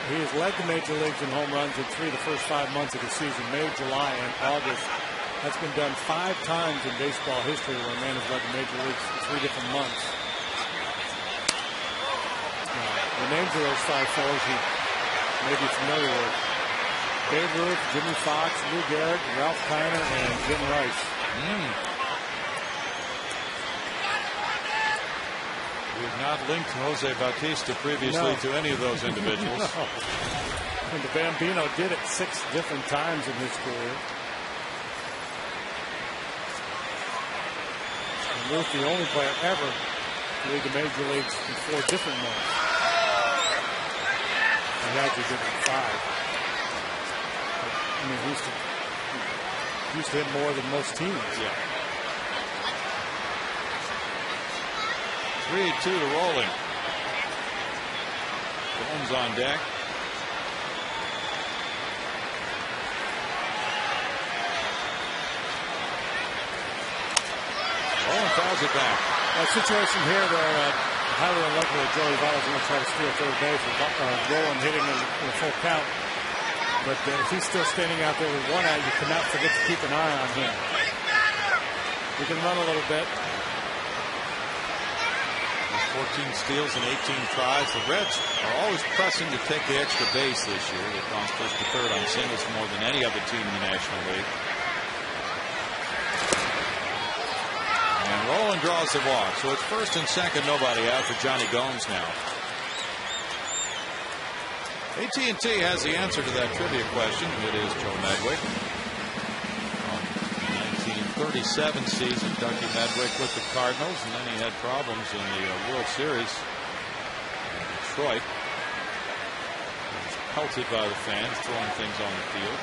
[SPEAKER 5] He has led the major leagues in home runs in 3 of the first 5 months of the season, May, July, and August. That's been done 5 times in baseball history where a man has led the major leagues in 3 different months. The names of those 5 fellows you may be familiar with: Babe Ruth, Jimmy Fox, Lou Gehrig, Ralph Kiner, and Jim Rice.
[SPEAKER 1] We have not linked Jose Bautista previously to any of those individuals.
[SPEAKER 5] No. And the Bambino did it 6 different times in his career. And Ruth, the only player ever to lead the major leagues in 4 different months. He actually did it in 5. I mean, he used to hit more than most teams.
[SPEAKER 1] Yeah. 3-2 to Rolling. Gomes on deck. Rolling fouls it back.
[SPEAKER 5] A situation here where highly unlikely that Joey Votto's going to try to steal third base with Rolling hitting in a full count. But if he's still standing out there with 1 out, you cannot forget to keep an eye on him. He can run a little bit.
[SPEAKER 1] 14 steals and 18 tries. The Reds are always pressing to take the extra base this year. They've gone first to third on singles more than any other team in the National League. And Roland draws the walk. So it's first and second, nobody out for Johnny Gomes now. AT&T has the answer to that trivia question. It is Joe Medwick. 37 season, Ducky Medwick with the Cardinals, and then he had problems in the World Series in Detroit. He was pelted by the fans, throwing things on the field.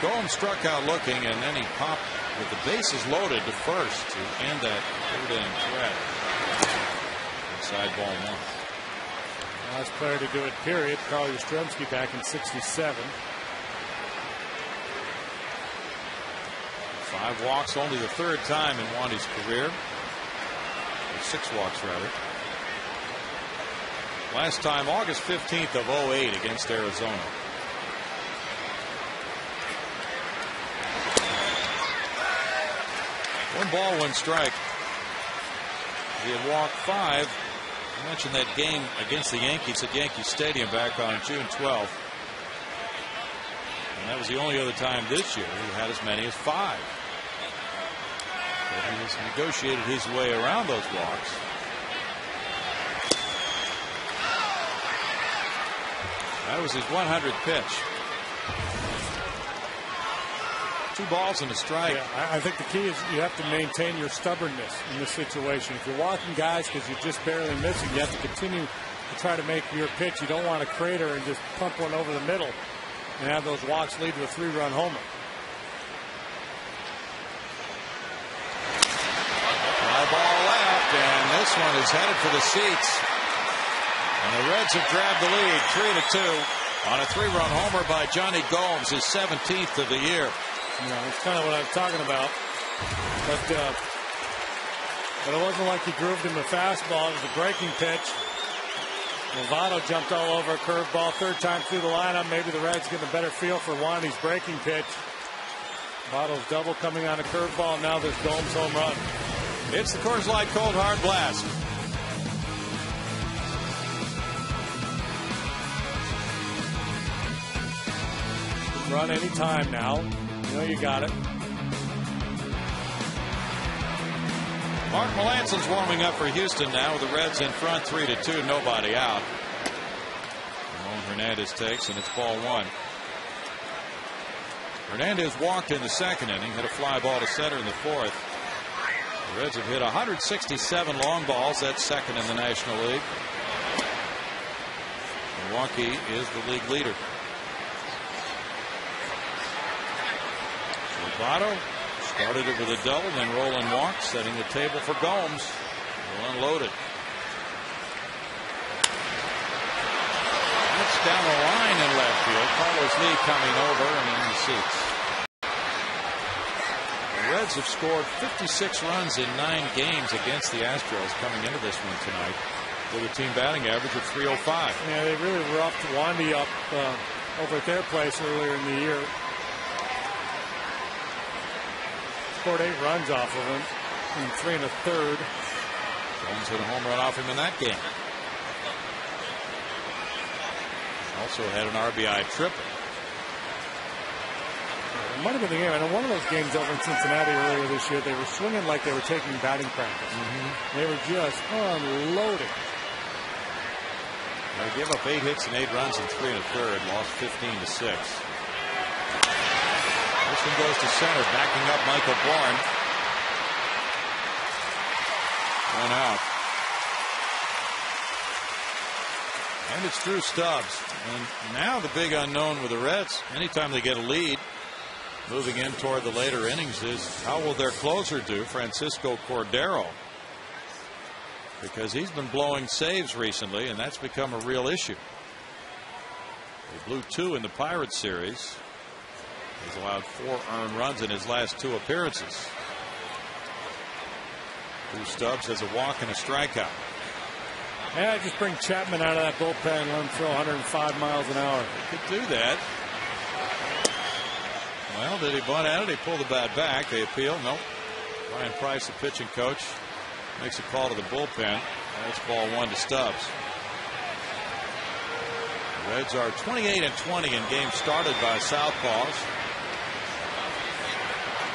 [SPEAKER 1] Gomes struck out looking, and then he popped with the bases loaded to first to end that 3rd inning threat. Inside ball 1.
[SPEAKER 5] Last player to do it, period. Carl Yastrzemski back in '67.
[SPEAKER 1] 5 walks, only the 3rd time in Wandy's career. Or 6 walks, rather. Last time, August 15th of '08 against Arizona. One ball, 1 strike. He had walked 5. I mentioned that game against the Yankees at Yankee Stadium back on June 12th. And that was the only other time this year he had as many as 5. But he has negotiated his way around those walks. That was his 100th pitch. 2 balls and a strike.
[SPEAKER 5] Yeah, I think the key is you have to maintain your stubbornness in this situation. If you're walking guys because you're just barely missing, you have to continue to try to make your pitch. You don't want to crater and just pump one over the middle and have those walks lead to a 3-run homer.
[SPEAKER 1] Fly ball left, and this one is headed for the seats. And the Reds have grabbed the lead 3-2 on a 3-run homer by Johnny Gomes, his 17th of the year.
[SPEAKER 5] You know, it's kind of what I'm talking about. But it wasn't like he grooved him a fastball. It was a breaking pitch. Votto jumped all over a curveball 3rd time through the lineup. Maybe the Reds getting a better feel for Wandy's breaking pitch. Votto's double coming on a curveball. Now there's Gomes' home run.
[SPEAKER 1] It's the Coors Light Cold Hard Blast.
[SPEAKER 5] Run any time now. You know you got it.
[SPEAKER 1] Mark Melanson's warming up for Houston now with the Reds in front 3-2, nobody out. Hernandez takes, and it's ball one. Hernandez walked in the second inning, hit a fly ball to center in the fourth. The Reds have hit 167 long balls. That's second in the National League. Milwaukee is the league leader. Lovato started it with a double, then rolling walk, setting the table for Gomes. Will unload it. That's down the line in left field. Carlos Lee coming over and in the seats. The Reds have scored 56 runs in 9 games against the Astros coming into this one tonight, with a team batting average of 305.
[SPEAKER 5] Yeah, they really roughed Wandy up over at their place earlier in the year. Scored 8 runs off of him in 3 1/3.
[SPEAKER 1] Jones hit a home run off him in that game. Also had an RBI triple.
[SPEAKER 5] It might have been the game. I know one of those games over in Cincinnati earlier this year, they were swinging like they were taking batting practice. They were just unloading.
[SPEAKER 1] They gave up 8 hits and 8 runs in 3 1/3, lost 15-6. This one goes to center, backing up Michael Bourne. 1 out. And it's Drew Stubbs. And now the big unknown with the Reds, anytime they get a lead, moving in toward the later innings, is how will their closer do, Francisco Cordero? Because he's been blowing saves recently, and that's become a real issue. They blew 2 in the Pirates series. He's allowed 4 earned runs in his last 2 appearances. Drew Stubbs has a walk and a strikeout.
[SPEAKER 5] Yeah, just bring Chapman out of that bullpen and let him throw 105 miles an hour.
[SPEAKER 1] He could do that. Well, did he bunt at it? He pulled the bat back. They appeal. Nope. Ryan Price, the pitching coach, makes a call to the bullpen. That's ball 1 to Stubbs. The Reds are 28-20 in games started by southpaws.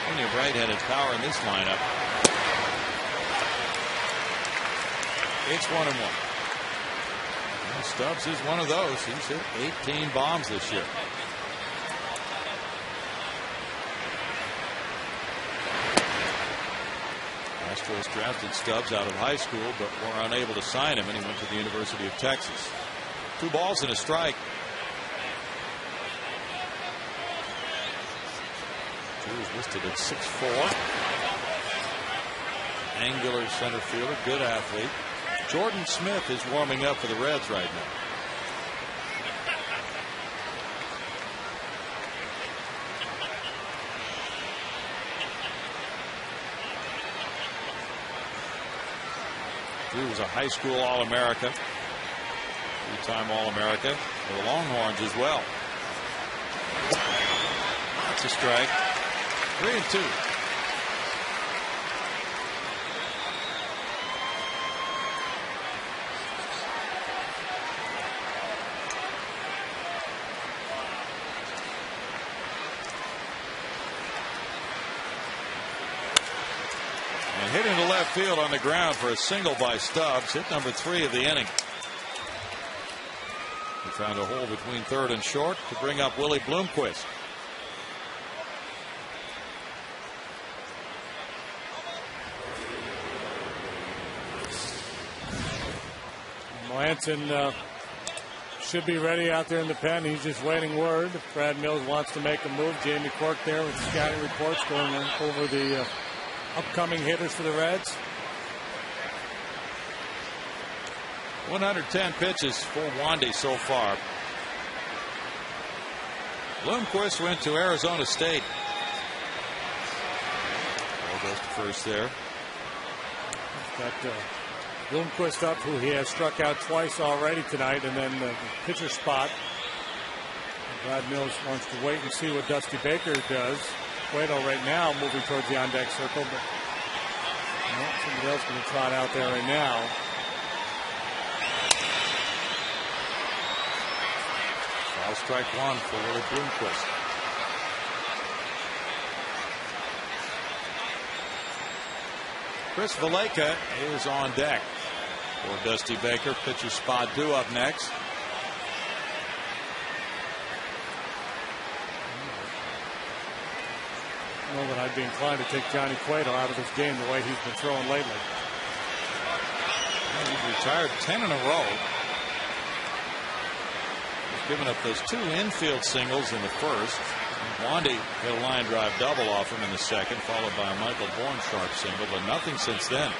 [SPEAKER 1] Plenty of right-handed power in this lineup. It's 1-1. And Stubbs is one of those. He's hit 18 bombs this year. Astros drafted Stubbs out of high school, but were unable to sign him, and he went to the University of Texas. 2 balls and a strike. Drew is listed at 6'4". Angular center fielder, good athlete. Jordan Smith is warming up for the Reds right now. Drew was a high school All-America, 3-time All-America for the Longhorns as well. That's a strike. 3-2. And hitting to left field on the ground for a single by Stubbs. Hit number 3 of the inning. He found a hole between third and short to bring up Willie Bloomquist.
[SPEAKER 5] Melanson should be ready out there in the pen. He's just waiting word. Brad Mills wants to make a move. Jamie Cork there with the scouting reports going over the upcoming hitters for the Reds.
[SPEAKER 1] 110 pitches for Wandy so far. Bloomquist went to Arizona State. Ball goes to first there.
[SPEAKER 5] He's got Bloomquist up, who he has struck out twice already tonight, and then the pitcher spot. Brad Mills wants to wait and see what Dusty Baker does. Cueto right now moving towards the on-deck circle, but somebody else going to trot out there right now.
[SPEAKER 1] Foul strike 1 for Willie Bloomquist. Chris Valleca is on deck for Dusty Baker. Pitcher spot due up next.
[SPEAKER 5] know that I'd be inclined to take Johnny Cueto out of this game the way he's been throwing lately.
[SPEAKER 1] He's retired 10 in a row. He's given up those 2 infield singles in the first. Wandy hit a line drive double off him in the second, followed by a Michael Bourne sharp single, but nothing since then.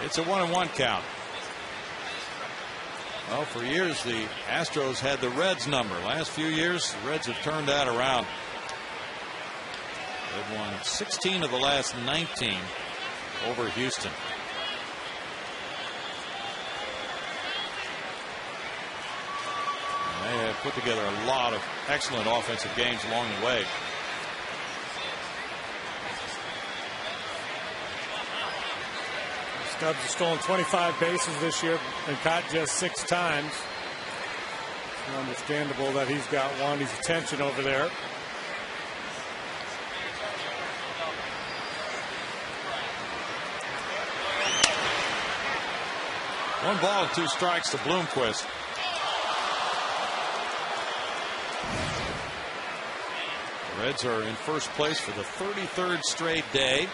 [SPEAKER 1] It's a 1-1 count. Well, for years the Astros had the Reds number. Last few years the Reds have turned that around. They've won 16 of the last 19 over Houston. And they have put together a lot of excellent offensive games along the way.
[SPEAKER 5] Stubbs has stolen 25 bases this year and caught just 6 times. It's understandable that he's got Wandy's attention over there.
[SPEAKER 1] One ball and 2 strikes to Bloomquist. The Reds are in first place for the 33rd straight day.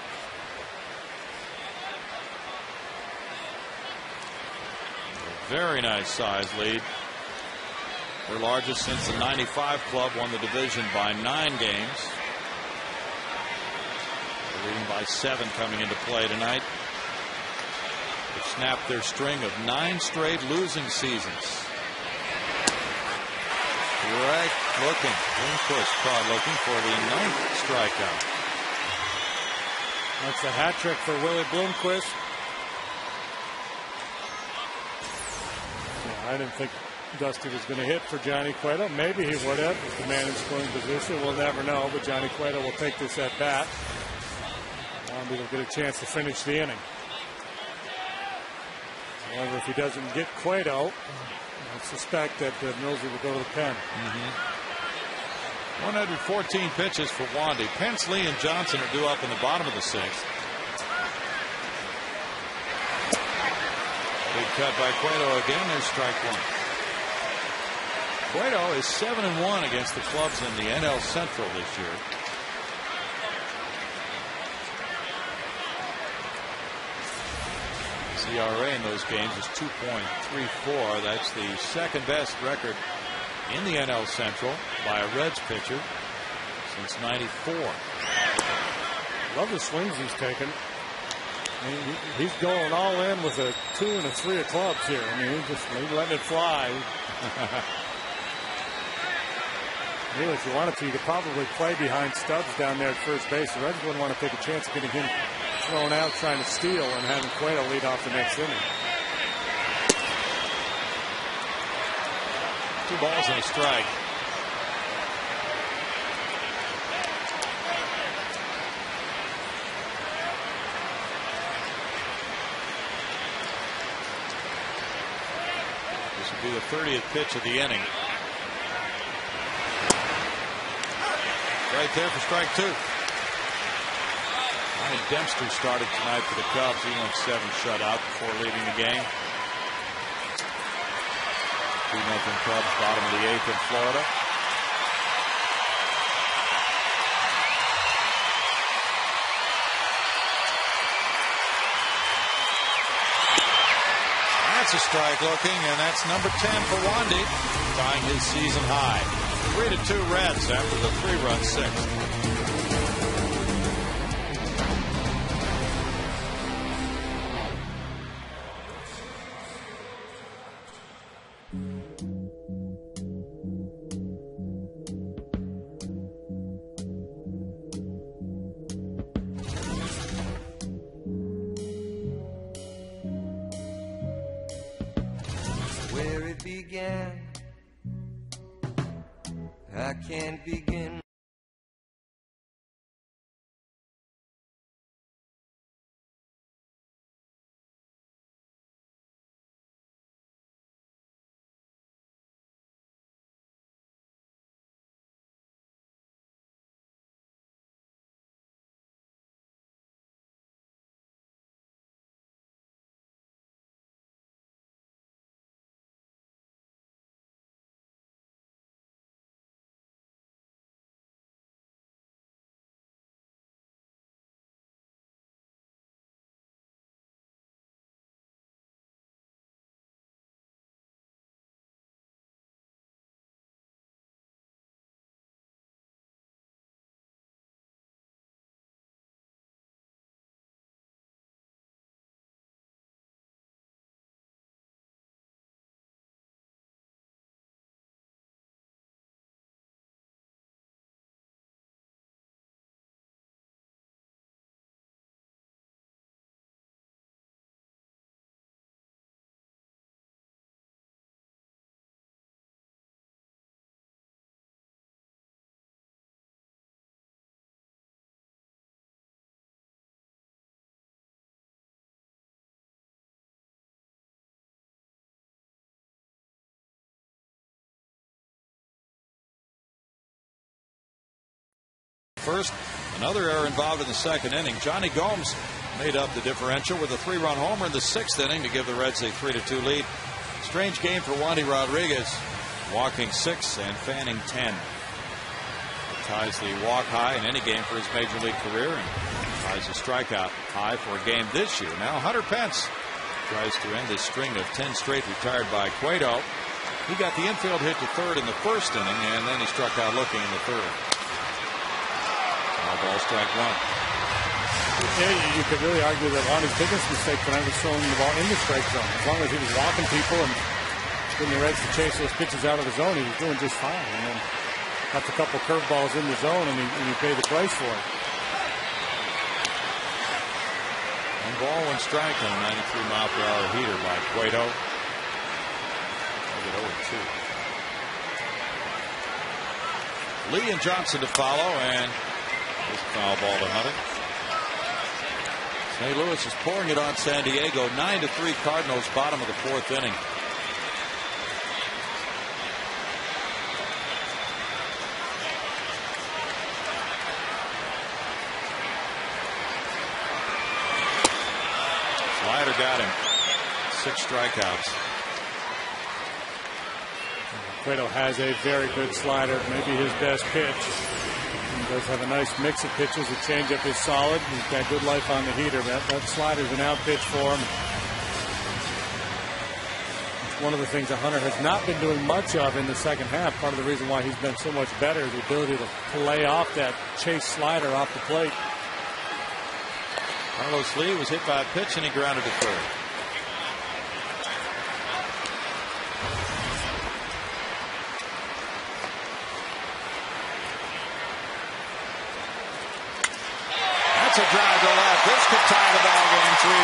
[SPEAKER 1] Very nice size lead. Their largest since the '95 club won the division by 9 games. They're leading by 7 coming into play tonight. They've snapped their string of 9 straight losing seasons. Right looking. Bloomquist caught looking for the 9th strikeout.
[SPEAKER 5] That's a hat trick for Willie Bloomquist. I didn't think Dusty was going to hit for Johnny Cueto. Maybe he would have with the man in scoring position. We'll never know, but Johnny Cueto will take this at bat. Wandy will get a chance to finish the inning. However, if he doesn't get Cueto, I suspect that Millsy will go to the pen.
[SPEAKER 1] 114 pitches for Wandy. Pence, Lee, and Johnson are due up in the bottom of the 6th. Big cut by Cueto again. There's strike 1. Cueto is 7-1 against the clubs in the NL Central this year. His ERA in those games is 2.34. That's the 2nd best record in the NL Central by a Reds pitcher since '94.
[SPEAKER 5] Love the swings he's taken. I mean, he's going all in with a 2 and a 3 of clubs here. I mean, he's letting it fly. Really, if you wanted to, you could probably play behind Stubbs down there at first base. The Reds wouldn't want to take a chance of getting him thrown out trying to steal and having Cueto lead off the next inning.
[SPEAKER 1] 2 balls and a strike. This will be the 30th pitch of the inning. Right there for strike 2. Ryan Dempster started tonight for the Cubs. He went 7 shutout before leaving the game. 2-0 Cubs, bottom of the 8th in Florida. That's a strike looking, and that's number 10 for Wandy, tying his season high. 3-2 Reds after the 3-run 6th.
[SPEAKER 6] Where it began, I can't begin.
[SPEAKER 1] first. Another error involved in the second inning. Johnny Gomes made up the differential with a 3-run homer in the 6th inning to give the Reds a 3-2 lead. Strange game for Wandy Rodriguez, walking 6 and fanning 10. It ties the walk high in any game for his major league career and ties the strikeout high for a game this year. Now Hunter Pence tries to end this string of 10 straight retired by Cueto. He got the infield hit to third in the 1st inning, and then he struck out looking in the 3rd. Ball strike 1.
[SPEAKER 5] Yeah, you could really argue that Wandy's biggest mistake tonight was throwing the ball in the strike zone. As long as he was walking people and getting the Reds to chase those pitches out of the zone, he was doing just fine. And then got a couple curveballs in the zone, and he paid the price for it.
[SPEAKER 1] 1 ball, 1 strike on a 93-mile-per-hour heater by Cueto. Make it 0-2. Lee and Johnson to follow, and this foul ball to Hunter. St. Louis is pouring it on San Diego. 9-3 Cardinals, bottom of the 4th inning. Slider got him. 6 strikeouts.
[SPEAKER 5] Cueto has a very good slider, maybe his best pitch. He does have a nice mix of pitches. The changeup is solid. He's got good life on the heater. That slider's an out pitch for him. It's one of the things that Hunter has not been doing much of in the second half. Part of the reason why he's been so much better is the ability to lay off that chase slider off the plate.
[SPEAKER 1] Carlos Lee was hit by a pitch and he grounded to third. A drive to left. This could tie the ball game 3-3.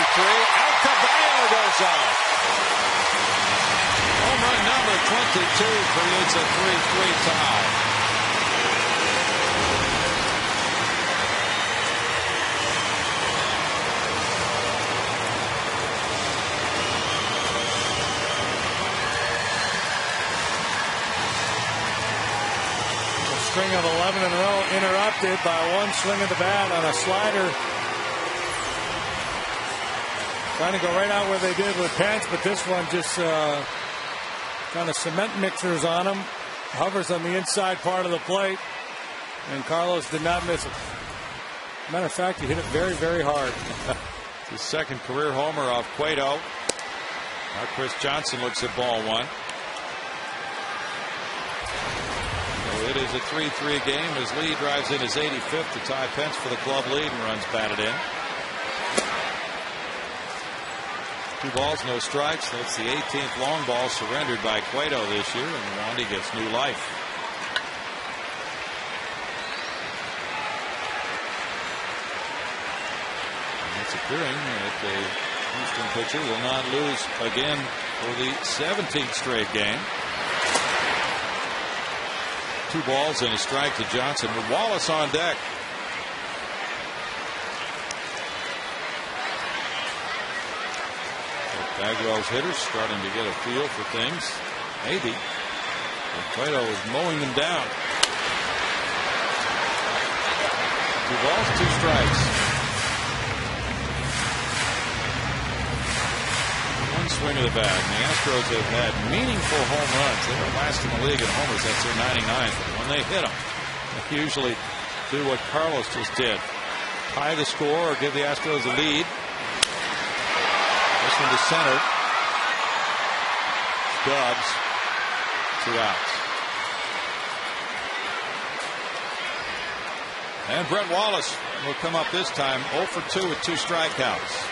[SPEAKER 1] Al Caballo goes off. Home run number 22 creates a 3-3 tie.
[SPEAKER 5] String of 11 in a row interrupted by 1 swing of the bat on a slider. Trying to go right out where they did with Pence, but this one just kind of cement mixers on him. Hovers on the inside part of the plate, and Carlos did not miss it. Matter of fact, he hit it very, very hard.
[SPEAKER 1] His 2nd career homer off Cueto. Now Chris Johnson looks at ball 1. It is a 3-3 game as Lee drives in his 85th to tie Pence for the club lead and runs batted in. 2 balls, no strikes. That's the 18th long ball surrendered by Cueto this year, and Wandy gets new life. And it's appearing that the Houston pitcher will not lose again for the 17th straight game. 2 balls and a strike to Johnson with Wallace on deck. Bagwell's hitters starting to get a feel for things. Maybe. And Cueto is mowing them down. 2 balls, 2 strikes. 1 swing of the bat. And the Astros have had meaningful home runs. They were last in the league in homers. That's their 99th. But when they hit them, they usually do what Carlos just did. Tie the score or give the Astros a lead. This one to center. Dubs. 2 outs. And Brett Wallace will come up this time 0 for 2 with 2 strikeouts.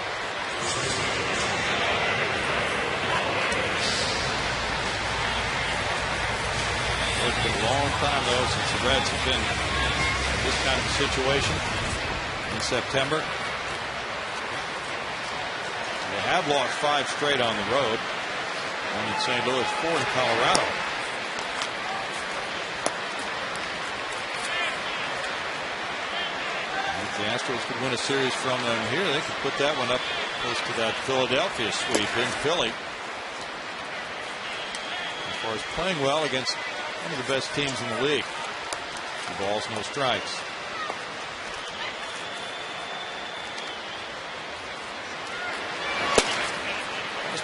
[SPEAKER 1] It's been a long time, though, since the Reds have been in this kind of a situation in September. They have lost 5 straight on the road. 1 in St. Louis, 4 in Colorado. If the Astros could win a series from them here, they could put that one up close to that Philadelphia sweep in Philly. As far as playing well against one of the best teams in the league. 2 balls, no strikes.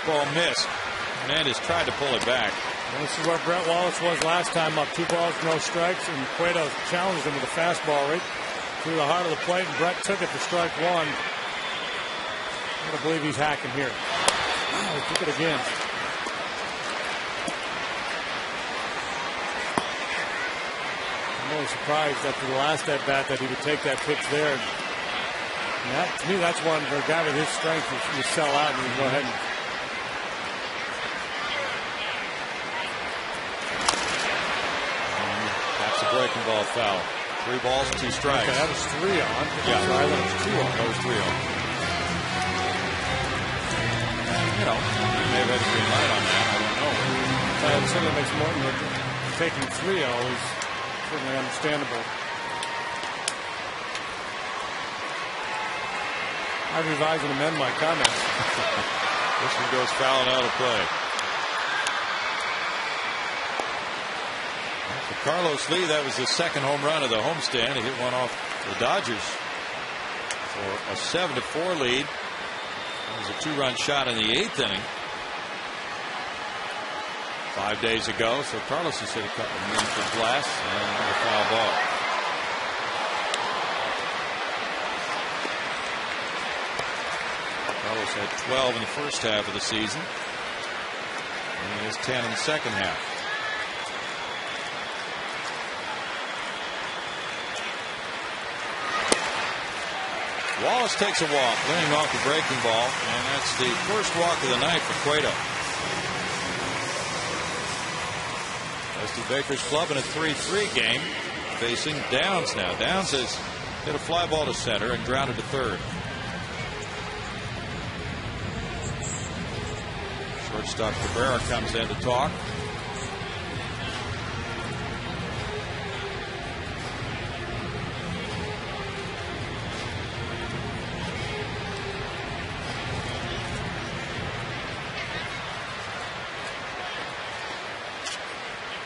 [SPEAKER 1] fastball missed. Hernandez tried to pull it back.
[SPEAKER 5] And this is where Brett Wallace was last time up. 2 balls, no strikes, and Cueto challenged him with a fastball right through the heart of the plate, and Brett took it to strike 1. I gotta believe he's hacking here. Oh, he took it again. I'm really surprised after the last at bat that he would take that pitch there. And that, to me, that's one for a guy with his strength you sell out and you go ahead and.
[SPEAKER 1] That's a breaking ball foul. 3 balls, 2 strikes.
[SPEAKER 5] Okay, that was 3 on.
[SPEAKER 1] Yeah,
[SPEAKER 5] sorry, that was 2 on.
[SPEAKER 1] That was 3 on. You know, he may have had a green light on that. I don't know.
[SPEAKER 5] It certainly makes more than taking 3 is certainly understandable. I revise and amend my comments.
[SPEAKER 1] This one goes fouling out of play. For Carlos Lee, that was the 2nd home run of the homestand. He hit one off the Dodgers for a 7-4 lead. That was a 2-run shot in the 8th inning 5 days ago. So Carlos has hit a couple of meaningful blasts and another foul ball. Carlos had 12 in the first half of the season, and he has 10 in the second half. Wallace takes a walk, leaning off the breaking ball, and that's the first walk of the night for Cueto. Dusty Baker's club in a 3-3 game, facing Downs now. Downs has hit a fly ball to center and grounded to third. Shortstop Cabrera comes in to talk.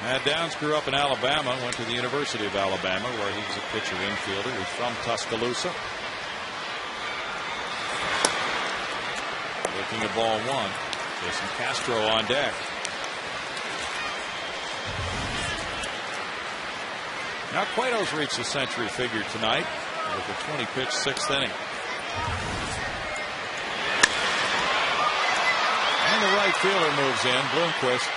[SPEAKER 1] Matt Downs grew up in Alabama, went to the University of Alabama, where he was a pitcher infielder. He's from Tuscaloosa. Looking at ball 1. Jason Castro on deck. Now Cueto's reached the century figure tonight with a 20-pitch 6th inning. And the right fielder moves in, Bloomquist.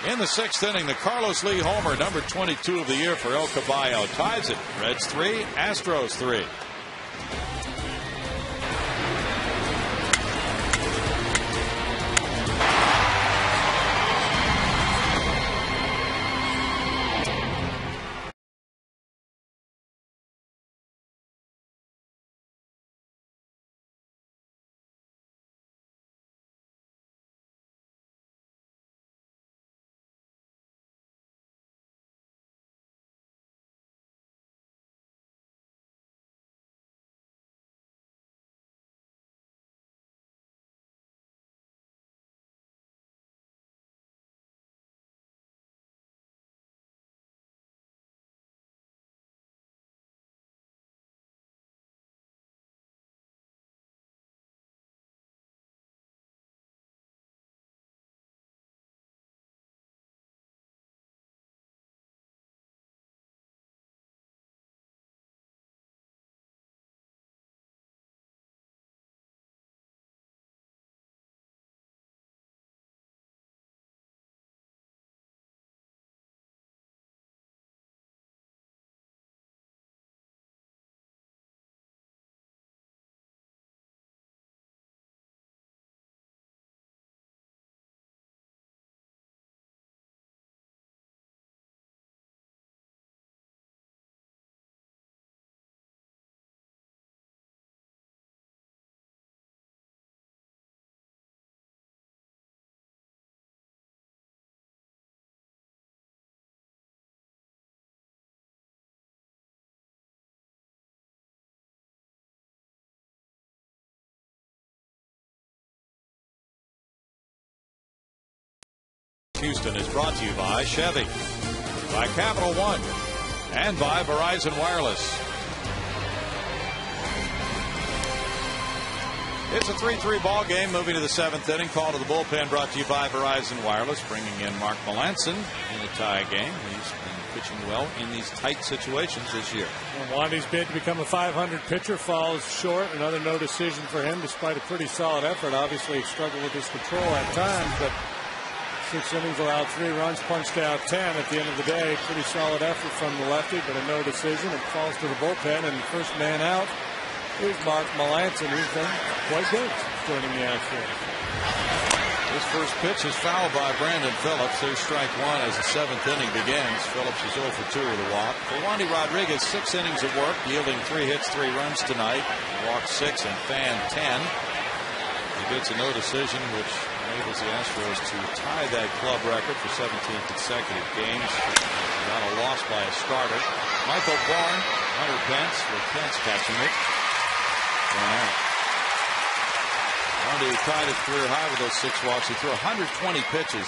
[SPEAKER 1] In the 6th inning, the Carlos Lee homer, number 22 of the year for El Caballo, ties it. Reds 3, Astros 3. Houston is brought to you by Chevy, by Capital One, and by Verizon Wireless. It's a 3-3 ball game. Moving to the 7th inning. Call to the bullpen brought to you by Verizon Wireless. Bringing in Mark Melanson in a tie game. He's been pitching well in these tight situations this year.
[SPEAKER 5] Well, Wandy's bid to become a 500 pitcher falls short. Another no decision for him despite a pretty solid effort. Obviously he struggled with his control at times, but 6 innings allowed 3 runs, punched out 10 at the end of the day. Pretty solid effort from the lefty, but a no decision. It falls to the bullpen, and first man out is Mark Melanson, who's been quite good joining the Astros.
[SPEAKER 1] His first pitch is fouled by Brandon Phillips. There's strike 1 as the 7th inning begins. Phillips is 0 for 2 with a walk. For Wandy Rodriguez, 6 innings of work, yielding 3 hits, 3 runs tonight. Walked 6 and fanned 10. He gets a no decision, which enables the Astros to tie that club record for 17 consecutive games without a loss by a starter. Michael Bourne, Hunter Pence, with Pence catching it. Wandy tied his career high with those 6 walks. He threw 120 pitches,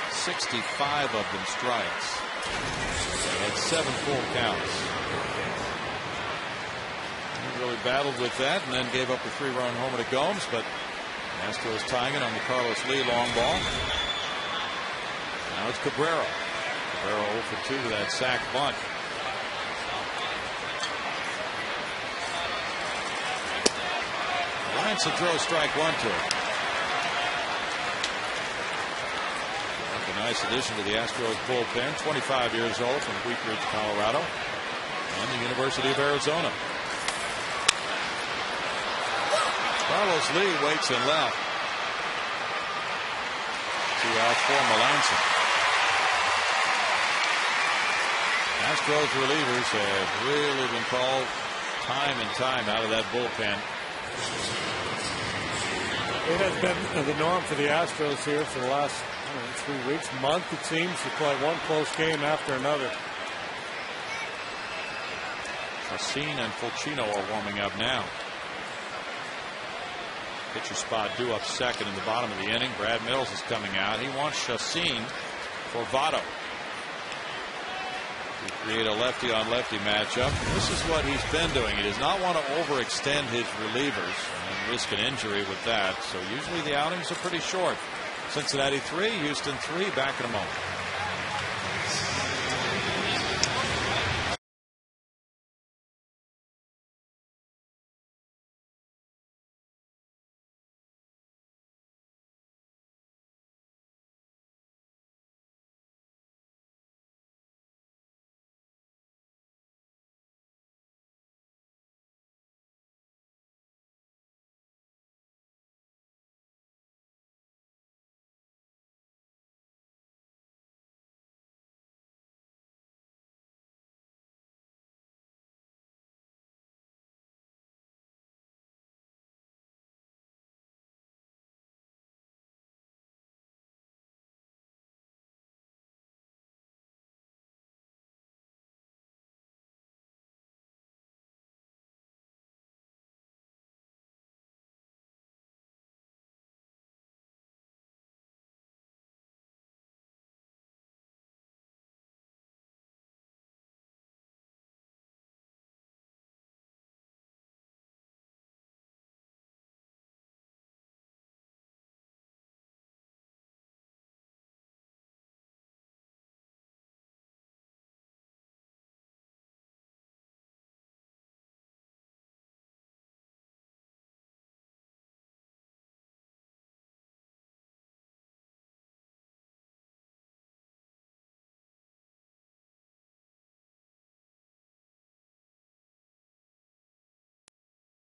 [SPEAKER 1] 65 of them strikes. He had 7 full counts. He really battled with that and then gave up a 3-run homer to Gomes, but Astros tying it on the Carlos Lee long ball. Now it's Cabrera. Cabrera 0 for 2 with that sac bunt. Melanson throws strike 1 to him. That's a nice addition to the Astros bullpen. 25 years old from Wheat Ridge, Colorado, and the University of Arizona. Carlos Lee waits in left. 2 outs for Melanson. Astros relievers have really been called time and time out of that bullpen.
[SPEAKER 5] It has been the norm for the Astros here for the last 3 weeks, month it seems, to play one close game after another.
[SPEAKER 1] CIN and Fulcino are warming up now. Pitcher spot due up second in the bottom of the inning. Brad Mills is coming out. He wants CIN for Votto to create a lefty on lefty matchup. This is what he's been doing. He does not want to overextend his relievers and risk an injury with that. So usually the outings are pretty short. Cincinnati 3, Houston 3. Back in a moment.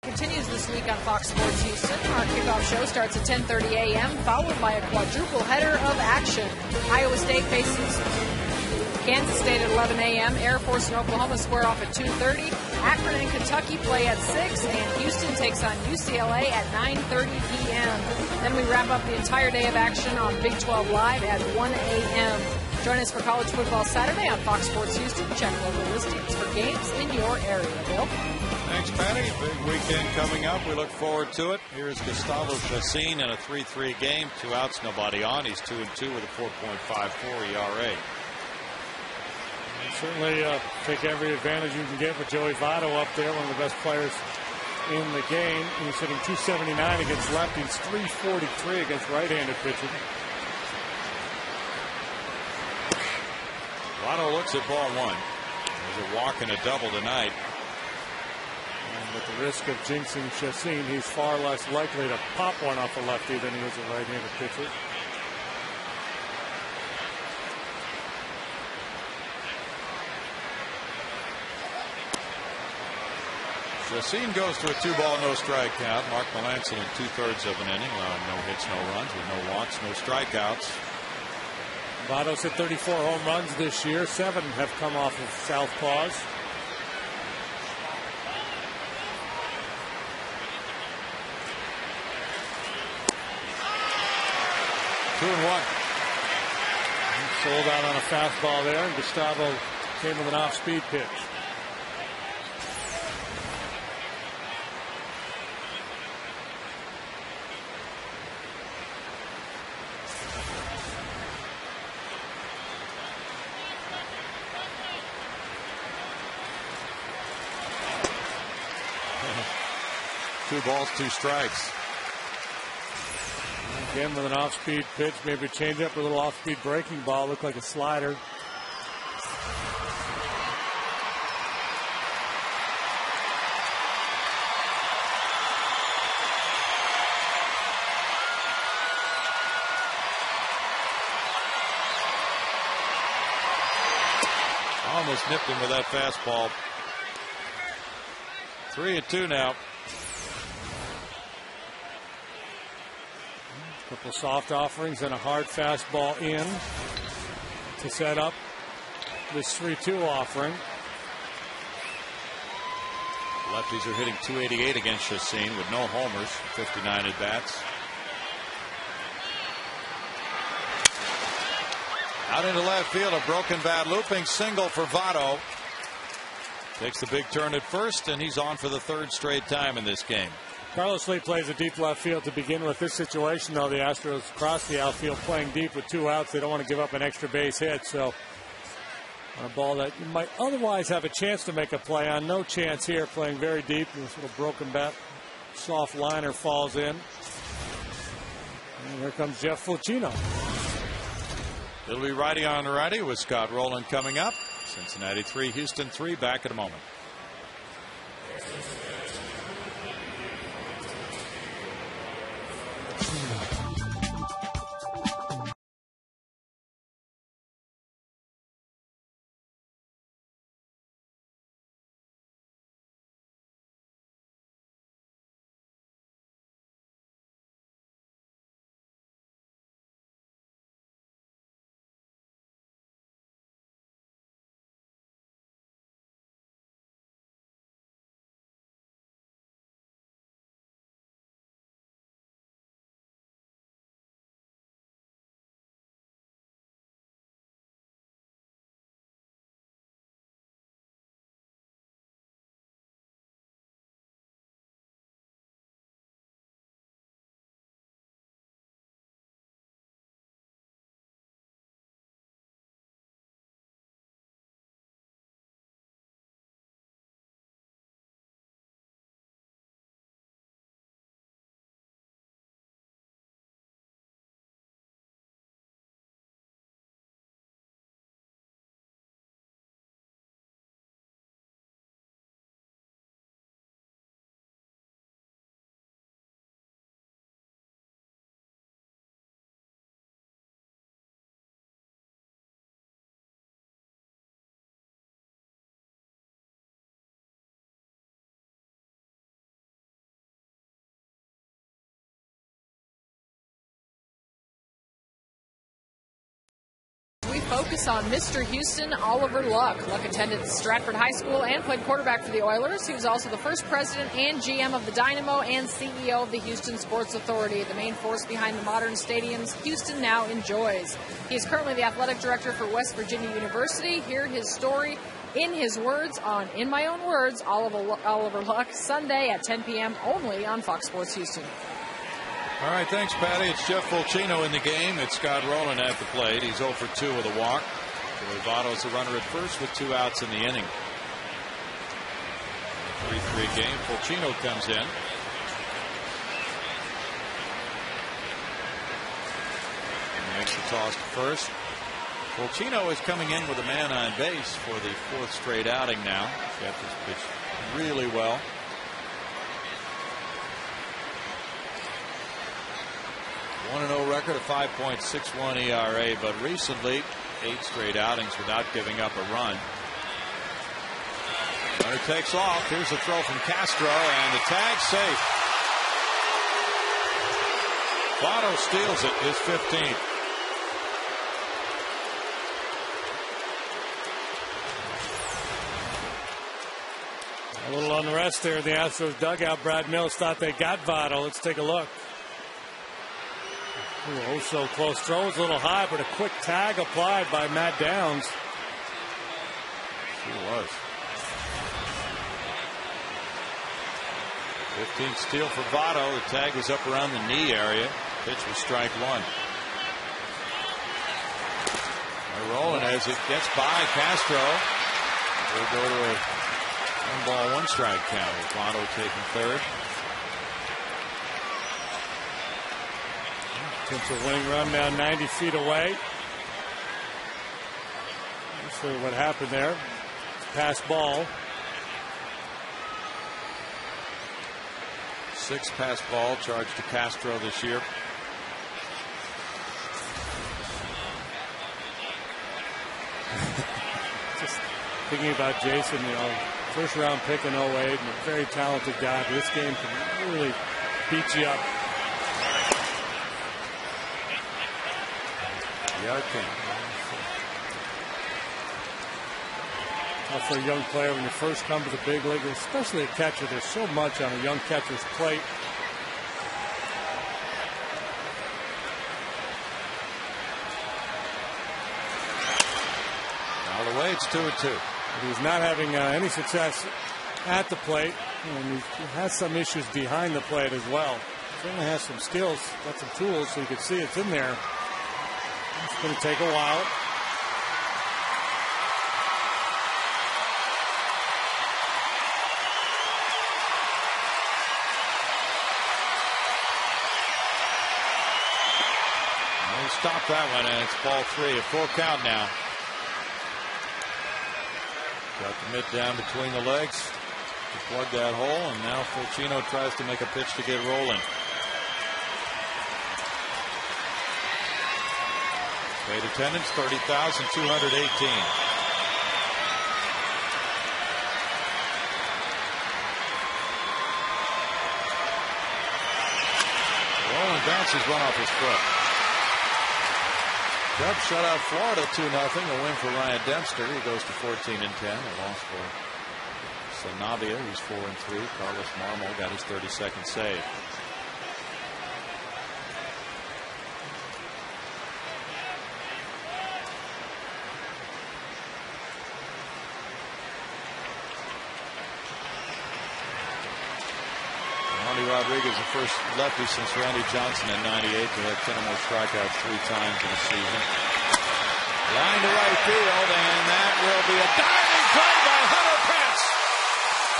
[SPEAKER 3] Continues this week on Fox Sports Houston. Our kickoff show starts at 10:30 a.m., followed by a quadruple header of action. Iowa State faces Kansas State at 11 a.m. Air Force and Oklahoma square off at 2:30. Akron and Kentucky play at 6, and Houston takes on UCLA at 9:30 p.m. Then we wrap up the entire day of action on Big 12 Live at 1 a.m. Join us for college football Saturday on Fox Sports Houston. Check local listings for games in your area. Bill?
[SPEAKER 1] Thanks, Patty. Big weekend coming up. We look forward to it. Here's Gustavo CIN in a 3-3 game. 2 outs, nobody on. He's 2-2 with a 4.54 ERA.
[SPEAKER 5] Certainly take every advantage you can get with Joey Votto up there, one of the best players in the game. He's hitting .279 against lefties, .343 against right-handed pitching.
[SPEAKER 1] Votto looks at ball one. There's a walk and a double tonight.
[SPEAKER 5] And with the risk of jinxing Chacin, he's far less likely to pop one off a lefty than he is a right-handed pitcher.
[SPEAKER 1] Chacin goes to a 2-ball, no strike count. Mark Melancon in 2/3 of an inning. No hits, no runs, with no walks, no strikeouts.
[SPEAKER 5] Votto's hit 34 home runs this year. 7 have come off of southpaws.
[SPEAKER 1] Two and one.
[SPEAKER 5] Sold out on a fastball there, and Gustavo came with an off-speed pitch.
[SPEAKER 1] Two balls, two strikes.
[SPEAKER 5] Again with an off-speed pitch, maybe a changeup, a little off-speed breaking ball, looked like a slider.
[SPEAKER 1] Almost nipped him with that fastball. 3-2 now.
[SPEAKER 5] Couple soft offerings and a hard fastball in to set up this 3-2 offering.
[SPEAKER 1] Lefties are hitting .288 against Chacin with no homers, 59 at bats. Out into left field, a broken bat, looping single for Votto. Takes the big turn at first, and he's on for the 3rd straight time in this game.
[SPEAKER 5] Carlos Lee plays a deep left field to begin with. This situation, though, the Astros cross the outfield playing deep with 2 outs. They don't want to give up an extra base hit. So a ball that you might otherwise have a chance to make a play on. No chance here, playing very deep. This little broken bat, soft liner falls in. And here comes Jeff Fulcino.
[SPEAKER 1] It'll be righty on righty with Scott Rowland coming up. Cincinnati 3, Houston 3, back in a moment.
[SPEAKER 3] We focus on Mr. Houston, Oliver Luck. Luck attended Stratford High School and played quarterback for the Oilers. He was also the first president and GM of the Dynamo and CEO of the Houston Sports Authority, the main force behind the modern stadiums Houston now enjoys. He is currently the athletic director for West Virginia University. Hear his story in his words on In My Own Words, Oliver Luck, Sunday at 10 p.m. only on Fox Sports Houston.
[SPEAKER 1] All right, thanks, Patty. It's Jeff Fulcino in the game. It's Scott Rowland at the plate. He's 0 for 2 with a walk. Votto's the runner at first with 2 outs in the inning. 3-3 game. Fulcino comes in. Makes the toss to first. Fulcino is coming in with a man on base for the 4th straight outing now. Jeff has pitched really well. One 1-0 record, a 5.61 ERA, but recently 8 straight outings without giving up a run. Runner takes off. Here's a throw from Castro, and the tag safe. Votto steals it, his 15th.
[SPEAKER 5] A little unrest there in the Astros dugout. Brad Mills thought they got Votto. Let's take a look. Oh, so close. Throw was a little high, but a quick tag applied by Matt Downs.
[SPEAKER 1] He was. 15th steal for Votto. The tag was up around the knee area. Pitch was strike one. They're rolling as it gets by Castro. We'll go to a 1-ball, 1-strike count with Votto taking third.
[SPEAKER 5] Potential winning run now 90 feet away. Not sure what happened there. Pass ball.
[SPEAKER 1] 6 pass ball charged to Castro this year.
[SPEAKER 5] Just thinking about Jason, first round pick in 08, and a very talented guy. But this game can really beat you up.
[SPEAKER 1] Yeah, it can.
[SPEAKER 5] For a young player, when you first come to the big league, especially a catcher, there's so much on a young catcher's plate.
[SPEAKER 1] All the way, it's 2-2.
[SPEAKER 5] He's not having any success at the plate, and he has some issues behind the plate as well. Certainly has some skills, got some tools, so you can see it's in there. It's going to take a while.
[SPEAKER 1] Stop that one, and it's ball 3. A full count now. Got the mitt down between the legs to plug that hole, and now Fulcino tries to make a pitch to get rolling. Paid attendance 30,218. Rolling bounces run off his foot. Cubs shut out Florida 2-0. A win for Ryan Dempster. He goes to 14-10. A loss for Sanabria, who's 4-3. Carlos Marmol got his 32nd save. Rodriguez, the first lefty since Randy Johnson in '98 to have 10 or more strikeouts 3 times in a season. Line to right field, and that will be a diving play by Hunter Pence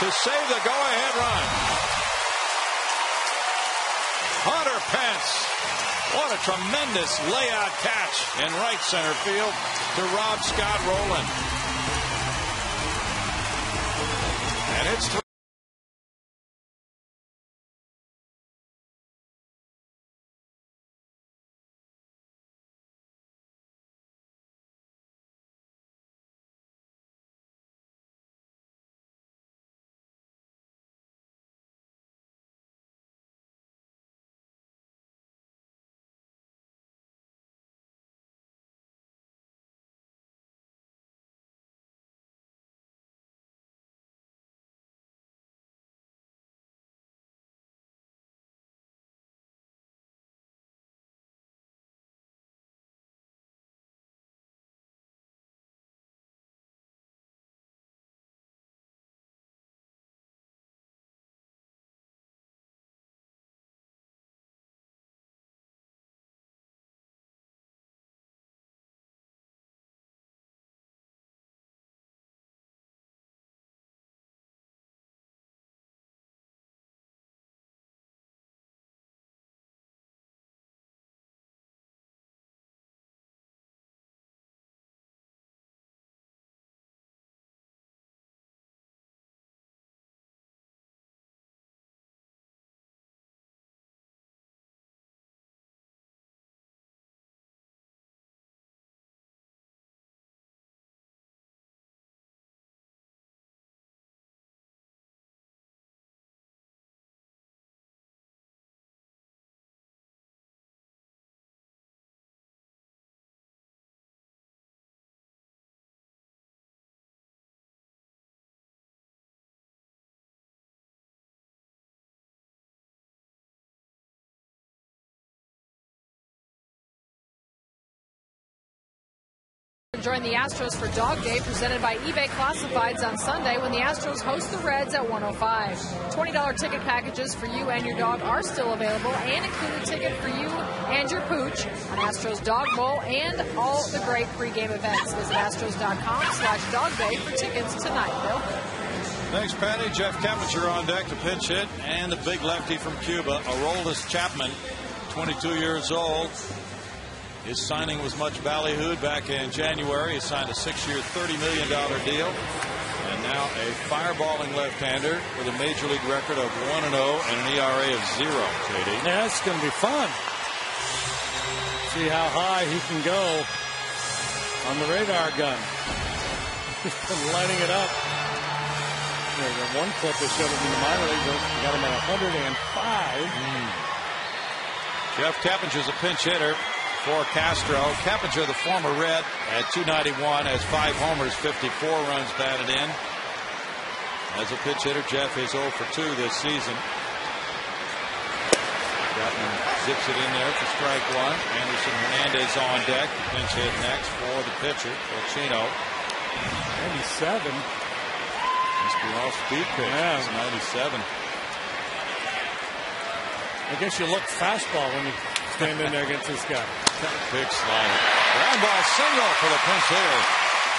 [SPEAKER 1] to save the go-ahead run. Hunter Pence, what a tremendous layout catch in right center field to Rob Scott Rowland. And it's
[SPEAKER 3] join the Astros for Dog Day, presented by eBay Classifieds on Sunday when the Astros host the Reds at 105. $20 ticket packages for you and your dog are still available and include a ticket for you and your pooch, an Astros Dog Bowl, and all the great pregame events. Visit Astros.com/Dog Day for tickets tonight. Bill?
[SPEAKER 1] Thanks, Patty. Jeff Keppinger on deck to pinch hit, and the big lefty from Cuba, Aroldis Chapman, 22 years old. His signing was much ballyhooed back in January. He signed a 6-year, $30 million deal. And now a fireballing left-hander with a major league record of 1-0 and an ERA of 0, JD.
[SPEAKER 5] Yeah, it's going to be fun. See how high he can go on the radar gun. He's been lighting it up. There's one clip that showed him in the minor leagues. He got him at 105.
[SPEAKER 1] Jeff Kepinger's a pinch hitter for Castro. Keppinger, the former Red, at 291, has 5 homers, 54 runs batted in. As a pitch hitter, Jeff is 0 for 2 this season. Chapman zips it in there for strike one. Anderson Hernandez on deck. Pinch hit next for the pitcher, Ochino.
[SPEAKER 5] 97.
[SPEAKER 1] Must be all speed pitch.
[SPEAKER 5] Yeah.
[SPEAKER 1] It's 97.
[SPEAKER 5] I guess you look fastball when you stand in there against this guy.
[SPEAKER 1] Big slider. Ground ball single for the pinch hitter.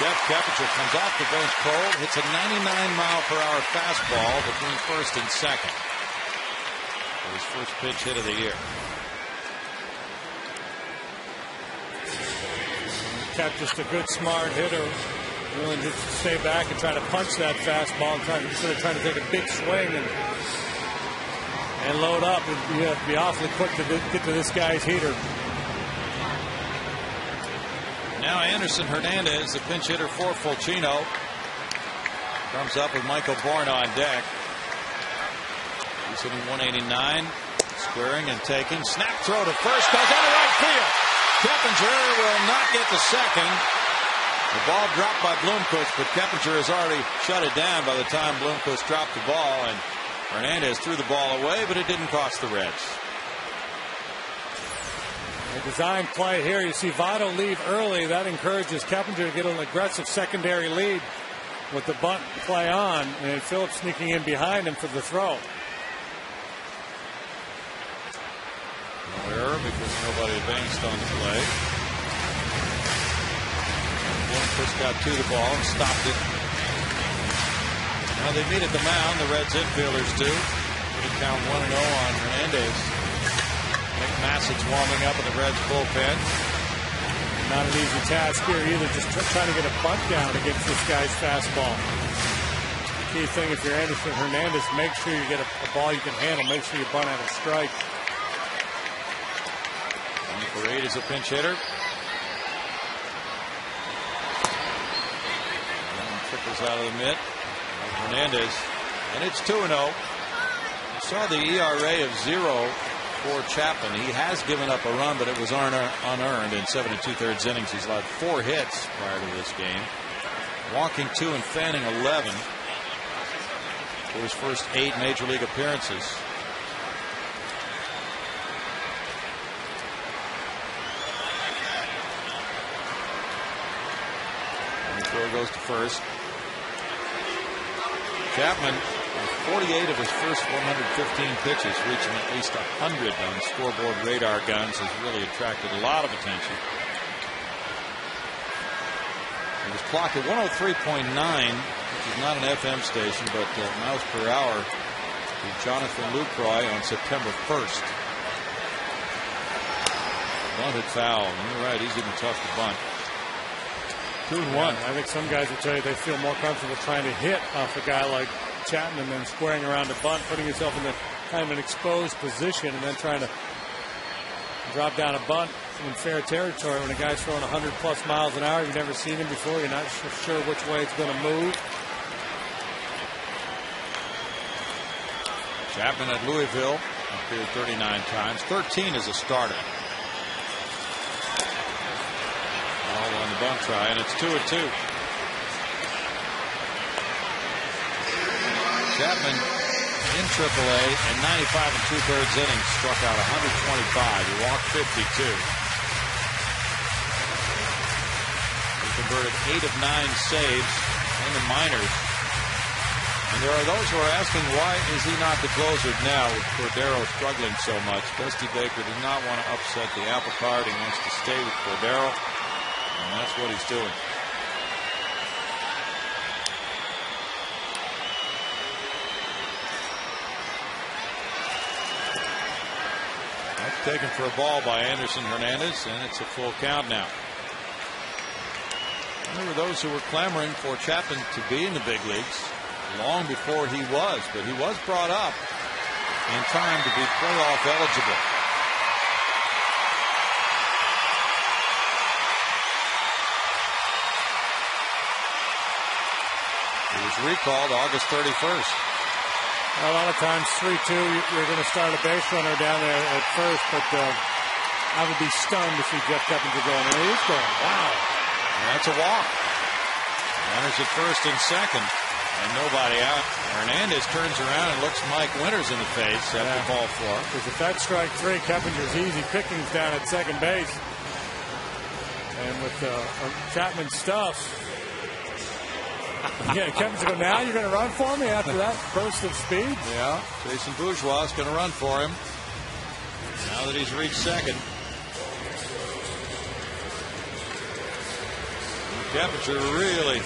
[SPEAKER 1] Jeff Keppinger comes off the bench cold, hits a 99-mile-per-hour fastball between first and second. For his first pitch hit of the year.
[SPEAKER 5] Kept just a good, smart hitter. Willing to stay back and try to punch that fastball instead of trying to take a big swing and load up. You have to be awfully quick to get to this guy's heater.
[SPEAKER 1] Now Anderson Hernandez, the pinch hitter for Fulchino, comes up with Michael Bourne on deck. He's hitting 189, squaring and taking. Snap throw to first, goes into right field. Keppinger will not get the second. The ball dropped by Bloomquist, but Keppinger has already shut it down by the time Bloomquist dropped the ball, and Hernandez threw the ball away, but it didn't cost the Reds.
[SPEAKER 5] A design play here. You see Votto leave early. That encourages Keppinger to get an aggressive secondary lead with the bunt play on, and Phillips sneaking in behind him for the throw.
[SPEAKER 1] No error because nobody advanced on the play. Bloomquist got to the ball and stopped it. Now they meet at the mound, the Reds infielders do. They count 1-0 on Hernandez. Nick Massett's warming up in the Reds bullpen.
[SPEAKER 5] Not an easy task here either, just trying to get a bunt down against this guy's fastball. The key thing if you're Anderson Hernandez, make sure you get a ball you can handle, make sure you bunt out a strike.
[SPEAKER 1] 1 for 8 is a pinch hitter. Trickles out of the mitt. Hernandez, and it's 2-0. You saw the ERA of 0 for Chapman. He has given up a run, but it was unearned in 7 2/3 innings. He's allowed 4 hits prior to this game. Walking 2 and fanning 11 for his first 8 major league appearances. And the throw goes to first. Chapman, 48 of his first 115 pitches, reaching at least 100 on scoreboard radar guns, has really attracted a lot of attention. He was clocked at 103.9, which is not an FM station, but miles per hour, to Jonathan Lucroy on September 1st. Bunted foul. And you're right, he's even tough to bunt. 2-1.
[SPEAKER 5] I think some guys will tell you they feel more comfortable trying to hit off a guy like Chapman than squaring around a bunt, putting yourself in the kind of an exposed position and then trying to drop down a bunt in fair territory when a guy's throwing 100+ miles an hour. You've never seen him before. You're not sure which way it's going to move.
[SPEAKER 1] Chapman at Louisville appeared 39 times, 13 as a starter. All on the bunt try, and it's 2-2. Chapman in AAA in 95 2/3 innings, struck out 125. He walked 52. He can converted 8 of 9 saves in the minors. And there are those who are asking, why is he not the closer now with Cordero struggling so much? Dusty Baker does not want to upset the apple cart. He wants to stay with Cordero, and that's what he's doing. That's taken for a ball by Anderson Hernandez, and it's a full count now. And there were those who were clamoring for Chapman to be in the big leagues long before he was, but he was brought up in time to be playoff eligible. He was recalled August 31st.
[SPEAKER 5] A lot of times 3-2, you're going to start a base runner down there at first, but I would be stunned to see Jeff Keppinger going. And he is going. Wow.
[SPEAKER 1] And that's a walk. Runners at first and second, and nobody out. Hernandez turns around and looks Mike Winters in the face after ball 4.
[SPEAKER 5] Because if that's strike 3, Keppinger's easy pickings down at second base. And with Chapman's stuff, yeah, Keppinger go, now you're going to run for me after that burst of speed?
[SPEAKER 1] Yeah, Jason Bourgeois is going to run for him now that he's reached second. Keppinger really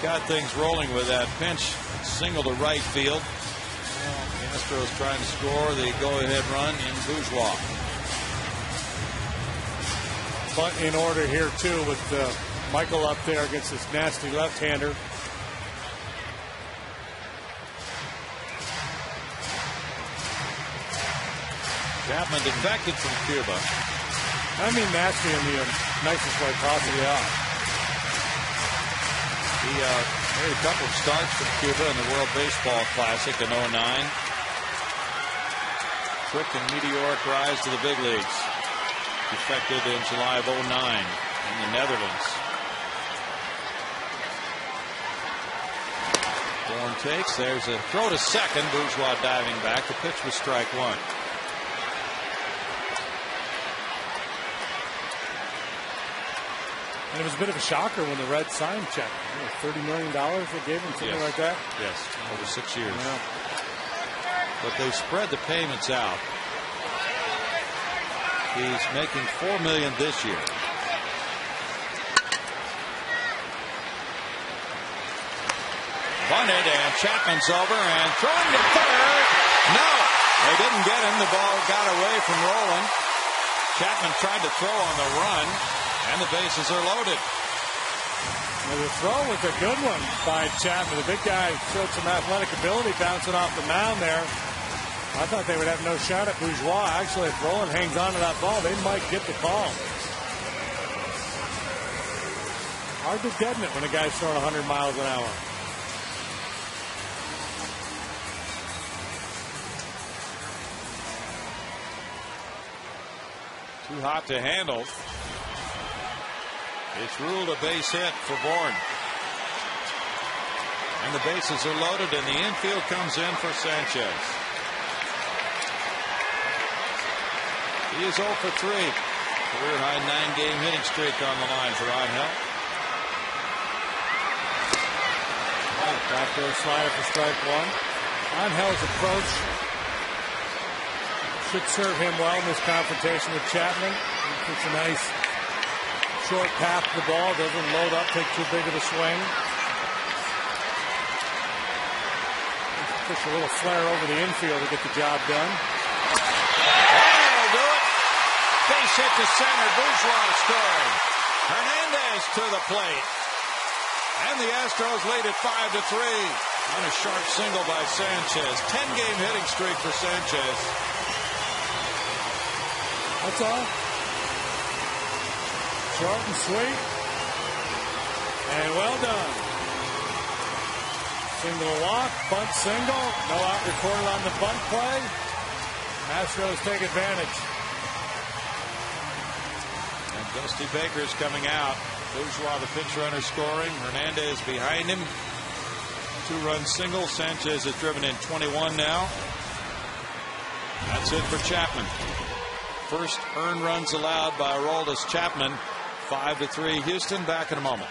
[SPEAKER 1] got things rolling with that pinch single to right field. The Astros trying to score the go-ahead run in Bourgeois.
[SPEAKER 5] But in order here, too, with Michael up there against this nasty left-hander.
[SPEAKER 1] Chapman defected from Cuba.
[SPEAKER 5] I mean nasty in the nicest way possible.
[SPEAKER 1] Yeah. He made a couple of starts for Cuba in the World Baseball Classic in '09. Quick and meteoric rise to the big leagues. Defected in July of '09 in the Netherlands. Bourne takes. There's a throw to second. Bourgeois diving back. The pitch was strike 1.
[SPEAKER 5] And it was a bit of a shocker when the Reds signed Chapman. $30 million they gave him, something like that?
[SPEAKER 1] Yes, over 6 years.
[SPEAKER 5] Yeah.
[SPEAKER 1] But they spread the payments out. He's making $4 million this year. Bunted, and Chapman's over and throwing to third. No, they didn't get him. The ball got away from Roland. Chapman tried to throw on the run, and the bases are loaded.
[SPEAKER 5] Well, the throw was a good one by Chapman. The big guy showed some athletic ability bouncing off the mound there. I thought they would have no shot at Bourgeois. Actually, if Roland hangs on to that ball, they might get the call. Hard to deaden it when a guy's throwing 100 miles an hour.
[SPEAKER 1] Too hot to handle. It's ruled a base hit for Bourne. And the bases are loaded, and the infield comes in for Sanchez. He is 0 for 3. Career high 9-game hitting streak on the line for Angel.
[SPEAKER 5] Backdoor slider for strike 1. Angel's approach should serve him well in this confrontation with Chapman. It's a nice short path to the ball. Doesn't load up, take too big of a swing. Push a little flare over the infield to get the job done.
[SPEAKER 1] That'll do it. Base hit to center. Bourgeois scoring. Hernandez to the plate. And the Astros lead at 5-3 on a sharp single by Sanchez. 10-game hitting streak for Sanchez.
[SPEAKER 5] That's all. Short and sweet. And well done. Single walk, bunt single. No out recorded on the bunt play. Astros take advantage.
[SPEAKER 1] And Dusty Baker's coming out. Bourgeois, the pinch runner, scoring. Hernandez behind him. 2-run single. Sanchez has driven in 21 now. That's it for Chapman. First earned runs allowed by Aroldis Chapman 5-3 Houston. Back in a moment.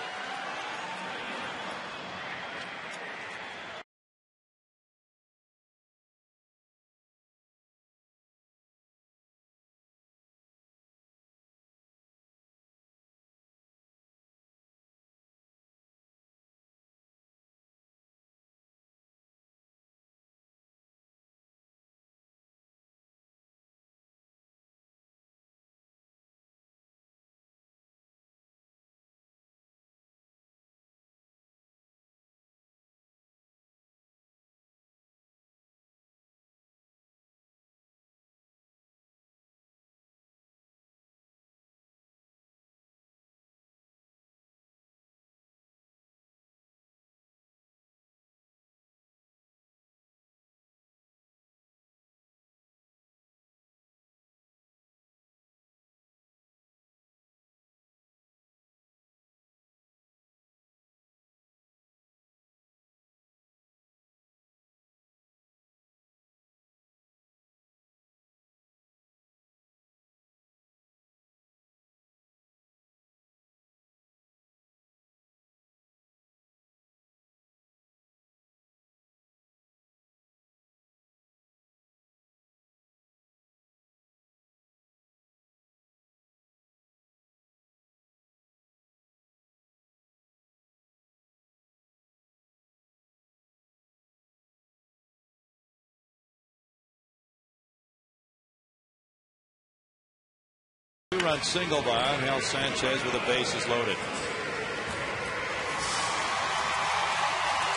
[SPEAKER 1] Two-run single by Angel Sanchez with the bases loaded.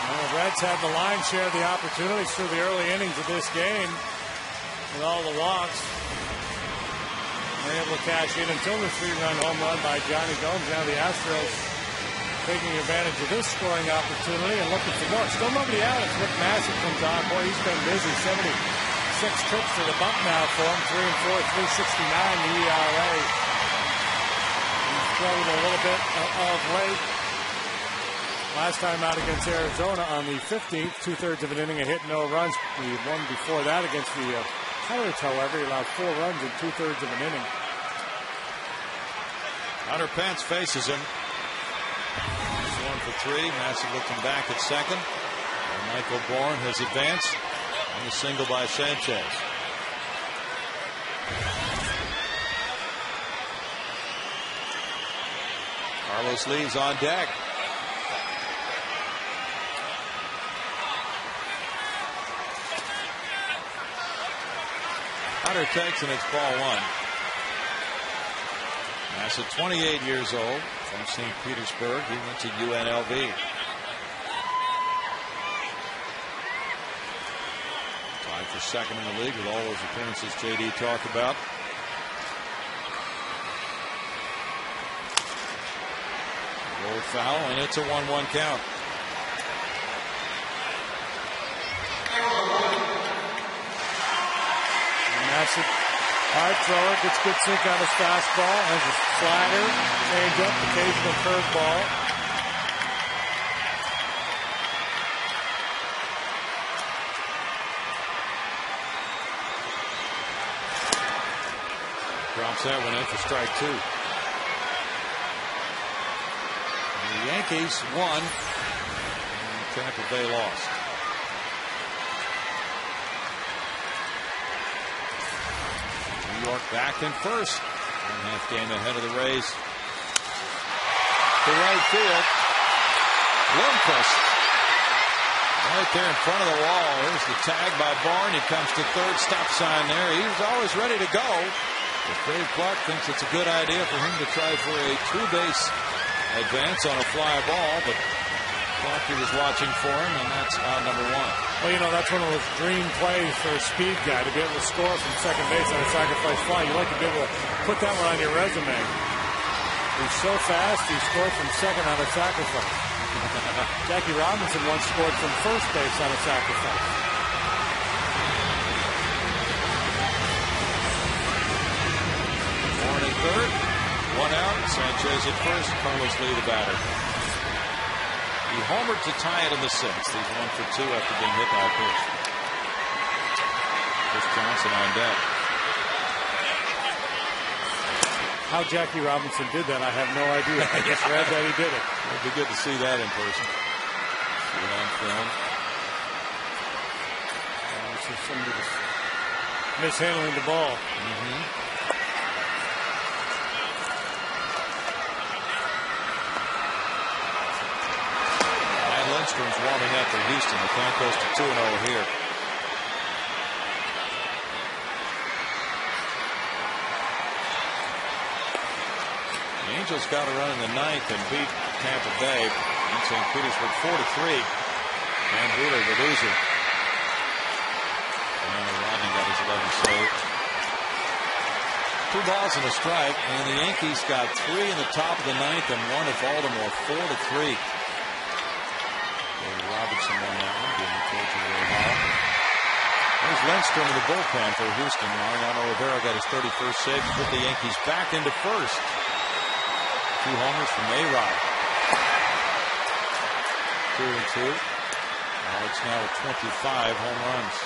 [SPEAKER 5] Well, the Reds had the lion's share of the opportunities through the early innings of this game with all the walks. They're able to cash in until the 3-run home run by Johnny Gomes. Now the Astros taking advantage of this scoring opportunity and looking for more. Still nobody out as Rick Massey comes on. Boy, he's been busy. 76 trips to the bump now for him. 3-4, 3.69 the ERA. He's struggled a little bit of late. Last time out against Arizona on the 15th, 2/3 of an inning, a hit, no runs. The one before that against the Pirates, however, he allowed 4 runs in 2/3 of an inning.
[SPEAKER 1] Hunter Pence faces him. He's 1 for 3. Massey looking back at second. And Michael Bourne has advanced. And a single by Sanchez. Carlos Lee's on deck. Hunter takes and it's ball 1. Massey, 28 years old, from St. Petersburg. He went to UNLV. Tied for second in the league with all those appearances JD talked about. Roll foul, and it's a 1-1 count.
[SPEAKER 5] Massey, hard thrower, gets good sink on his fastball, has a slider, changeup, occasional curveball.
[SPEAKER 1] Drops that one in for strike 2. And the Yankees won, and Tampa Bay lost. New York back in first. 1.5 game ahead of the Rays. To right field. Lundqvist. Right there in front of the wall. Here's the tag by Bourne. He comes to third. Stop sign there. He was always ready to go. But Dave Clark thinks it's a good idea for him to try for a 2-base advance on a fly ball. But Clark was watching for him, and that's out number 1.
[SPEAKER 5] Well, you know, that's one of those dream plays for a speed guy, to be able to score from second base on a sacrifice fly. You like to be able to put that one on your resume. He's so fast, he scored from second on a sacrifice. Jackie Robinson once scored from first base on a sacrifice.
[SPEAKER 1] Bourne at third, 1 out. Sanchez at first. Carlos Lee the batter. He homered to tie it in the 6th. He's 1 for 2 after being hit by a pitch. Chris Johnson on deck.
[SPEAKER 5] How Jackie Robinson did that, I have no idea. I just read that he did it.
[SPEAKER 1] It'd be good to see that in person. See it on film.
[SPEAKER 5] This is somebody just mishandling the ball.
[SPEAKER 1] Lindstrom's warming up for Houston. The count goes to 2-0 here. The Angels got a run in the ninth and beat Tampa Bay in St. Petersburg 4-3. And Wheeler, the loser. And Rodney got his 11th save. 2 balls and a strike, and the Yankees got 3 in the top of the ninth and 1 at Baltimore, 4-3. Robinson won that one, giving towards the way now. There's Lindstrom in the bullpen for Houston. Mariano Rivera got his 31st save to put the Yankees back into first. 2 homers from A-Rod. 2-2. Alex now with 25 home runs.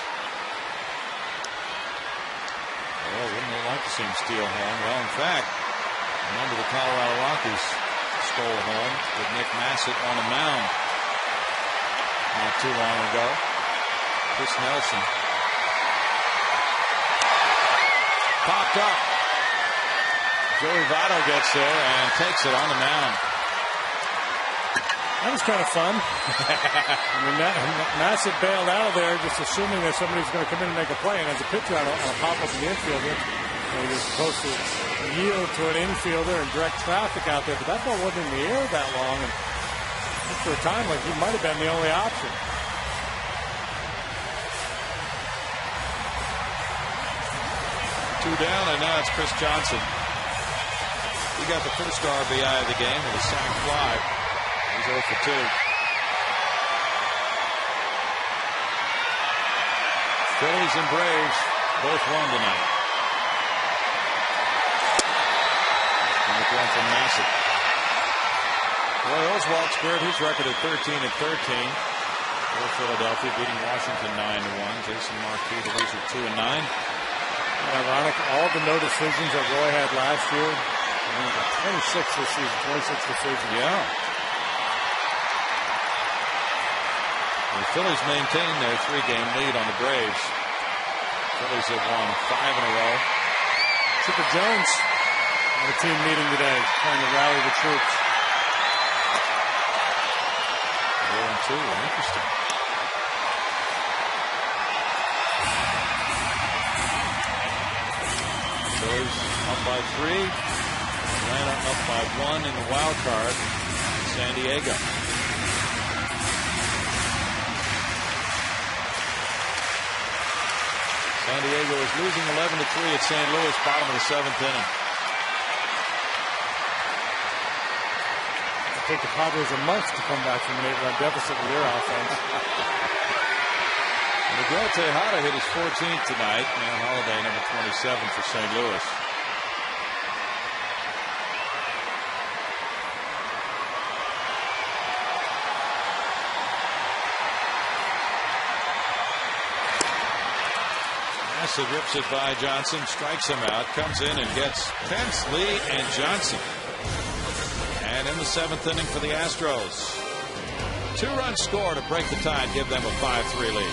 [SPEAKER 1] Oh, wouldn't they like to see him steal home? Well, in fact, a member of the Colorado Rockies stole home with Nick Massett on the mound not too long ago. Chris Nelson popped up. Joey Votto gets there and takes it on the mound.
[SPEAKER 5] That was kind of fun. I mean, Massett bailed out of there just assuming that somebody's going to come in and make a play. And as a pitcher on a pop-up in the infield, you're supposed to yield to an infielder and direct traffic out there. But that ball wasn't in the air that long. And for a time, like he might have been the only option.
[SPEAKER 1] Two down, and now it's Chris Johnson. He got the first RBI of the game with a sac fly. He's 0 for 2. Phillies and Braves both won tonight. And one from Massett. Roy Oswalt squared his record at 13-13 for Philadelphia, beating Washington 9-1. Jason Marquis, the loser, 2-9.
[SPEAKER 5] Ironic, all the no decisions that Roy had last year. 26 this season, 26 decisions.
[SPEAKER 1] Yeah. The Phillies maintain their 3-game lead on the Braves. Phillies have won 5 in a row.
[SPEAKER 5] Chipper Jones at a team meeting today, trying to rally the troops.
[SPEAKER 1] 0-2, interesting. Phillies up by 3. Atlanta up by 1 in the wild card. San Diego. San Diego is losing 11-3 at St. Louis, bottom of the 7th inning.
[SPEAKER 5] It'll take the Padres a month to come back from an 8-run deficit with their offense.
[SPEAKER 1] Miguel Tejada hit his 14th tonight. Now Holiday, number 27 for St. Louis. Massett rips it by Johnson, strikes him out, comes in and gets Pence, Lee, and Johnson. And in the 7th inning for the Astros. 2-run score to break the tie and give them a 5-3 lead.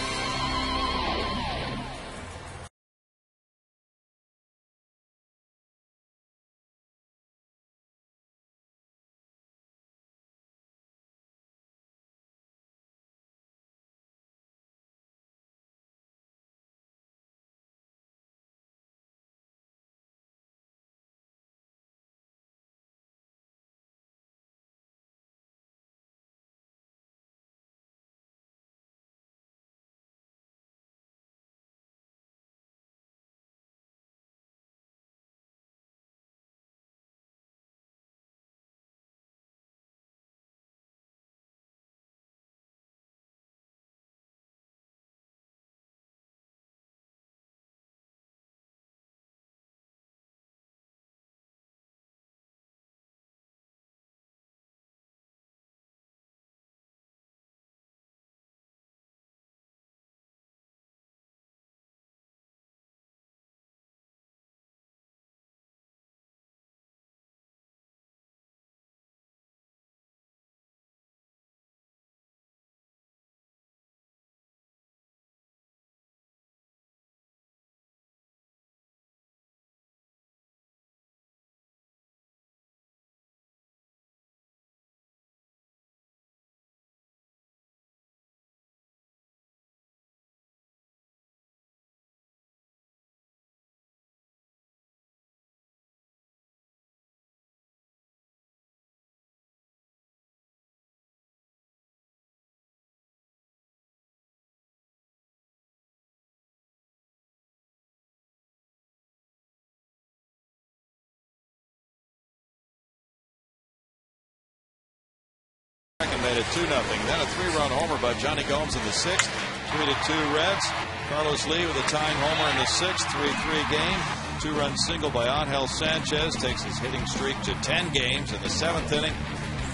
[SPEAKER 1] Second made it 2-0. Then a 3-run homer by Johnny Gomes in the 6th. 3-2 Reds. Carlos Lee with a tying homer in the 6th. 3-3 game. 2-run single by Angel Sanchez takes his hitting streak to 10 games in the 7th inning.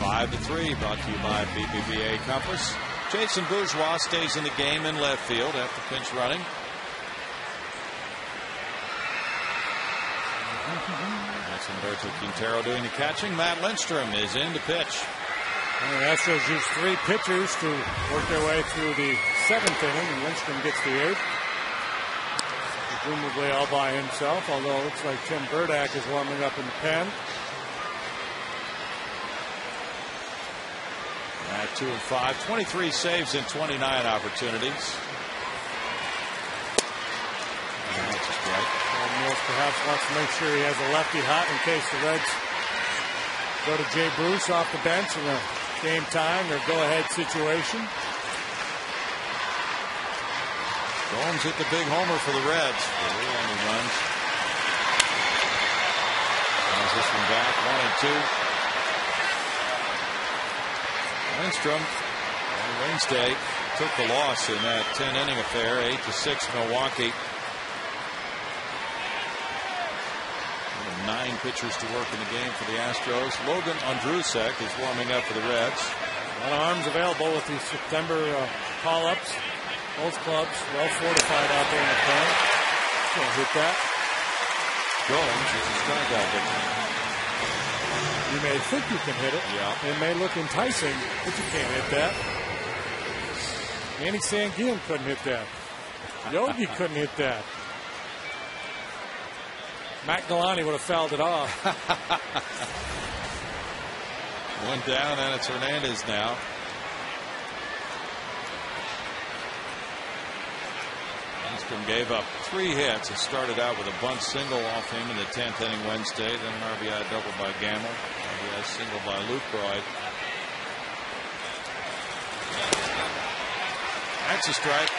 [SPEAKER 1] 5-3. Brought to you by BBVA Compass. Jason Bourgeois stays in the game in left field after pinch running. That's Humberto Quintero doing the catching. Matt Lindstrom is in to pitch.
[SPEAKER 5] And the Astros used 3 pitchers to work their way through the 7th inning, and Lindstrom gets the 8th. Presumably all by himself, although it looks like Tim Burdack is warming up in the pen.
[SPEAKER 1] At 2 and 5, 23 saves in 29 opportunities. And that's a strike.
[SPEAKER 5] Mills perhaps wants to make sure he has a lefty hot in case the Reds go to Jay Bruce off the bench in a game time or go-ahead situation.
[SPEAKER 1] Gomes hit the big homer for the Reds. The only runs. Has this one back, 1 and 2. Lindstrom on Wednesday took the loss in that 10-inning affair, 8-6 Milwaukee. 9 pitchers to work in the game for the Astros. Logan Andrusek is warming up for the Reds.
[SPEAKER 5] A lot of arms available with these September call-ups. Both clubs well fortified out there in the pen. Can't hit that.
[SPEAKER 1] Gomes is a strikeout victim.
[SPEAKER 5] You may think you can hit it.
[SPEAKER 1] Yeah.
[SPEAKER 5] It may look enticing, but you can't hit that. Manny Sanguillen couldn't hit that. Yogi couldn't hit that. Matt Galani would have fouled it off.
[SPEAKER 1] One down, and it's Hernandez now. Lindstrom gave up 3 hits. It started out with a bunt single off him in the 10th inning Wednesday, then an RBI double by Gamble, RBI single by Lucroy. That's a strike.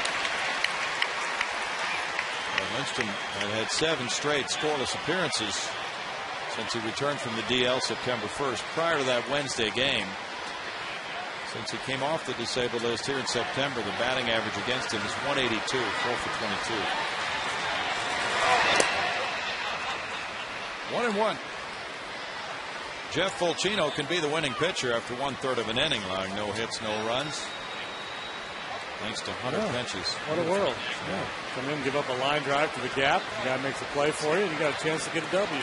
[SPEAKER 1] Lindstrom had 7 straight scoreless appearances since he returned from the DL September 1st. Prior to that Wednesday game, since he came off the disabled list here in September, the batting average against him is 182, 4 for 22. 1-1. Jeff Fulcino can be the winning pitcher after 1/3 of an inning, allowing no hits, no runs. Thanks to 100 pitches.
[SPEAKER 5] What a world. Yeah. Come in, give up a line drive to the gap. The guy makes a play for you, and you got a chance to get a W.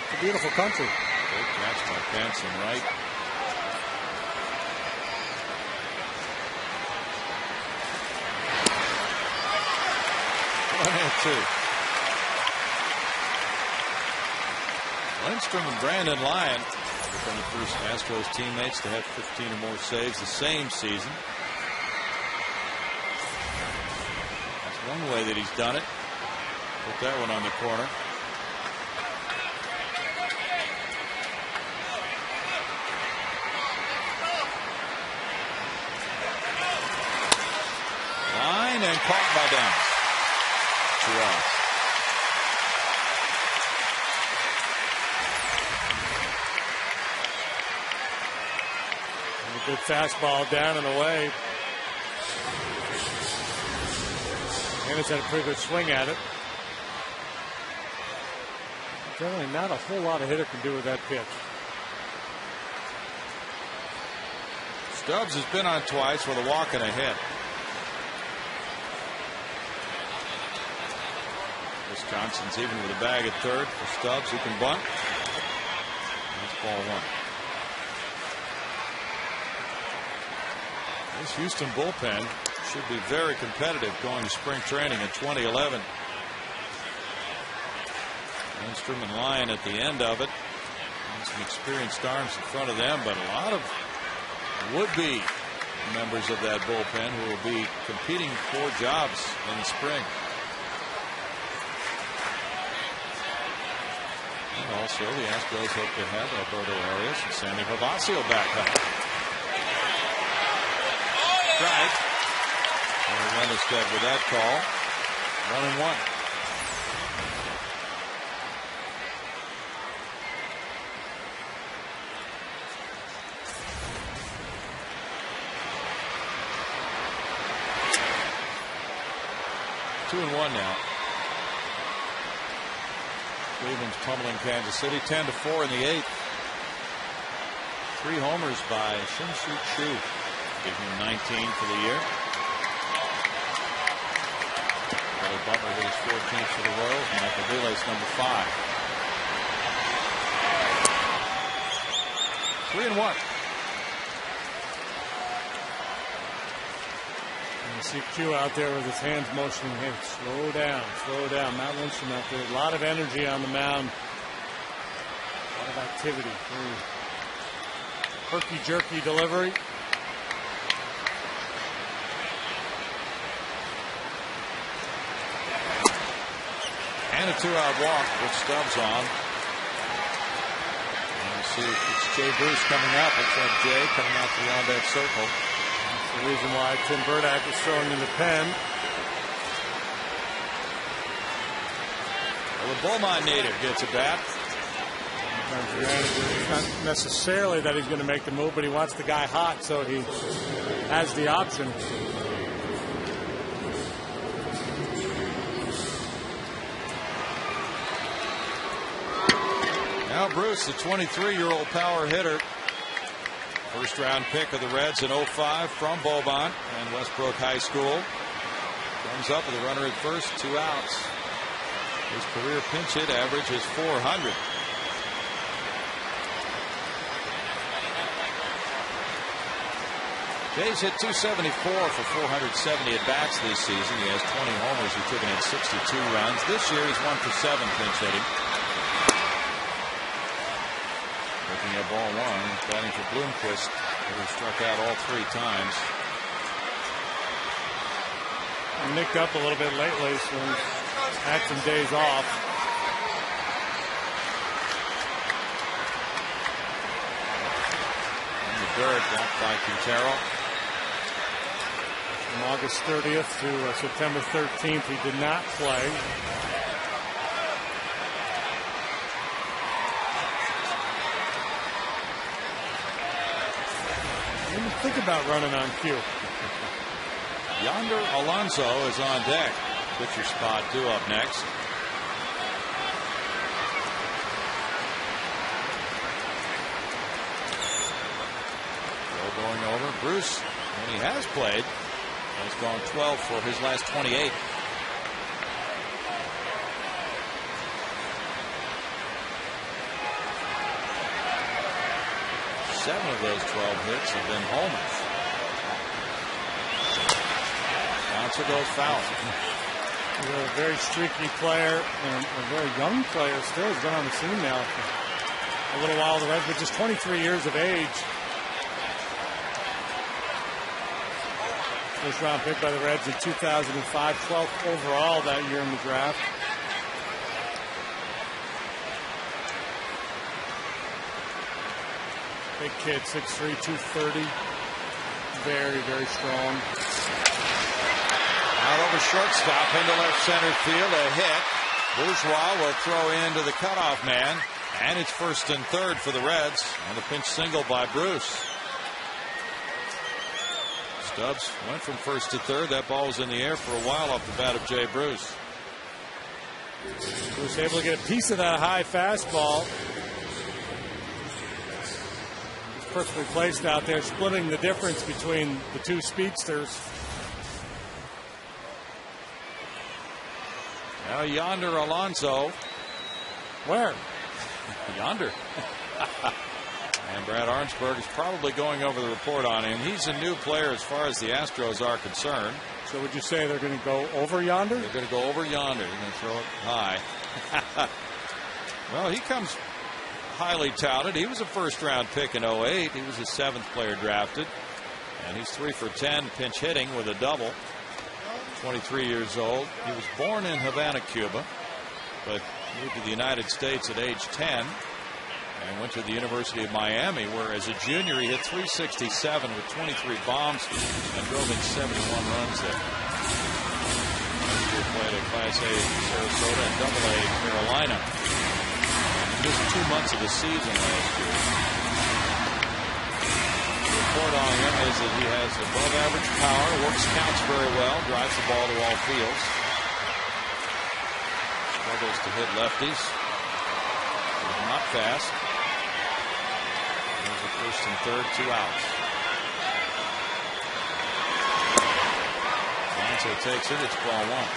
[SPEAKER 5] It's a beautiful country.
[SPEAKER 1] Great catch by Benson, right? One and 2. Lindstrom and Brandon Lyon become the first Astros teammates to have 15 or more saves the same season. That's one way that he's done it. Put that one on the corner. Line and caught by Downs. 2 outs.
[SPEAKER 5] Good fastball down and away. And it's had a pretty good swing at it. Generally not a whole lot a hitter can do with that pitch.
[SPEAKER 1] Stubbs has been on twice with a walk and a hit. Wisconsin's even with a bag at third for Stubbs, who can bunt. That's ball 1. This Houston bullpen should be very competitive going to spring training in 2011. Lindstrom and Lyon at the end of it. And some experienced arms in front of them, but a lot of would-be members of that bullpen who will be competing for jobs in the spring. And also the Astros hope to have Alberto Arias and Sammy Pavasio back up. Right. And instead with that call. 1-1. 2-1 now. Cleveland's pummeling Kansas City 10-4 in the 8th. 3 homers by Shin-Soo Choo. Gives him 19 for the year. Billy Butler hit his 14th for the Royals. Michael Bublé's number 5. 3-1.
[SPEAKER 5] You see Q out there with his hands motioning, hey, slow down, slow down. Matt Lindstrom out there, a lot of energy on the mound, a lot of activity. Herky-jerky delivery.
[SPEAKER 1] And a 2-out walk with Stubbs on. And we'll see if it's Jay Bruce coming up. Looks like Jay coming out beyond that circle.
[SPEAKER 5] That's the reason why Tim Burdack is throwing in the pen.
[SPEAKER 1] Well, the Beaumont native gets a bat.
[SPEAKER 5] It's not necessarily that he's going to make the move, but he wants the guy hot, so he has the option.
[SPEAKER 1] Now Bruce, the 23-year-old power hitter. First round pick of the Reds in 05 from Beaumont and Westbrook High School. Comes up with a runner at first, 2 outs. His career pinch hit average is 400. Jay's hit .274 for 470 at bats this season. He has 20 homers. He's taken in 62 runs. This year he's 1 for 7 pinch hitting. Looking at ball 1, batting for Bloomquist, who struck out all 3 times.
[SPEAKER 5] Nicked up a little bit lately, so he's had some days off.
[SPEAKER 1] And the third blocked by Quintero.
[SPEAKER 5] From August 30th to September 13th, he did not play. I didn't think about running on cue.
[SPEAKER 1] Yonder Alonso is on deck. Pitcher spot 2 up next. Throw going over. Bruce, when he has played, has gone 12 for his last 28. Seven of those 12 hits have been homers. Bouncer goes foul.
[SPEAKER 5] He's a very streaky player and a very young player still. He's been on the scene now for a little while. The Reds, but just 23 years of age. First round pick by the Reds in 2005, 12th overall that year in the draft. Big kid, 6'3", 230. Very, very strong.
[SPEAKER 1] Out over shortstop into left center field. A hit. Bourgeois will throw into the cutoff man. And it's 1st and 3rd for the Reds. And a pinch single by Bruce. Stubbs went from 1st to 3rd. That ball was in the air for a while off the bat of Jay Bruce.
[SPEAKER 5] Bruce able to get a piece of that high fastball. Perfectly placed out there, splitting the difference between the 2 speedsters.
[SPEAKER 1] Now Yonder Alonso.
[SPEAKER 5] Where?
[SPEAKER 1] Yonder. And Brad Arnsberg is probably going over the report on him. He's a new player as far as the Astros are concerned.
[SPEAKER 5] So would you say they're going to go over Yonder?
[SPEAKER 1] They're going to go over Yonder. They're going to throw it high. Well, he comes highly touted. He was a first-round pick in 08. He was the 7th player drafted. And he's 3 for 10 pinch hitting with a double. 23 years old. He was born in Havana, Cuba, but moved to the United States at age 10 and went to the University of Miami, where as a junior he hit .367 with 23 bombs and drove in 71 runs there. He played at Class A Sarasota and Double A Carolina. Just 2 months of the season last year. The report on him is that he has above average power, works counts very well, drives the ball to all fields. Struggles to hit lefties. Not fast. There's a first and third, 2 outs. Alonso takes it. It's ball 1.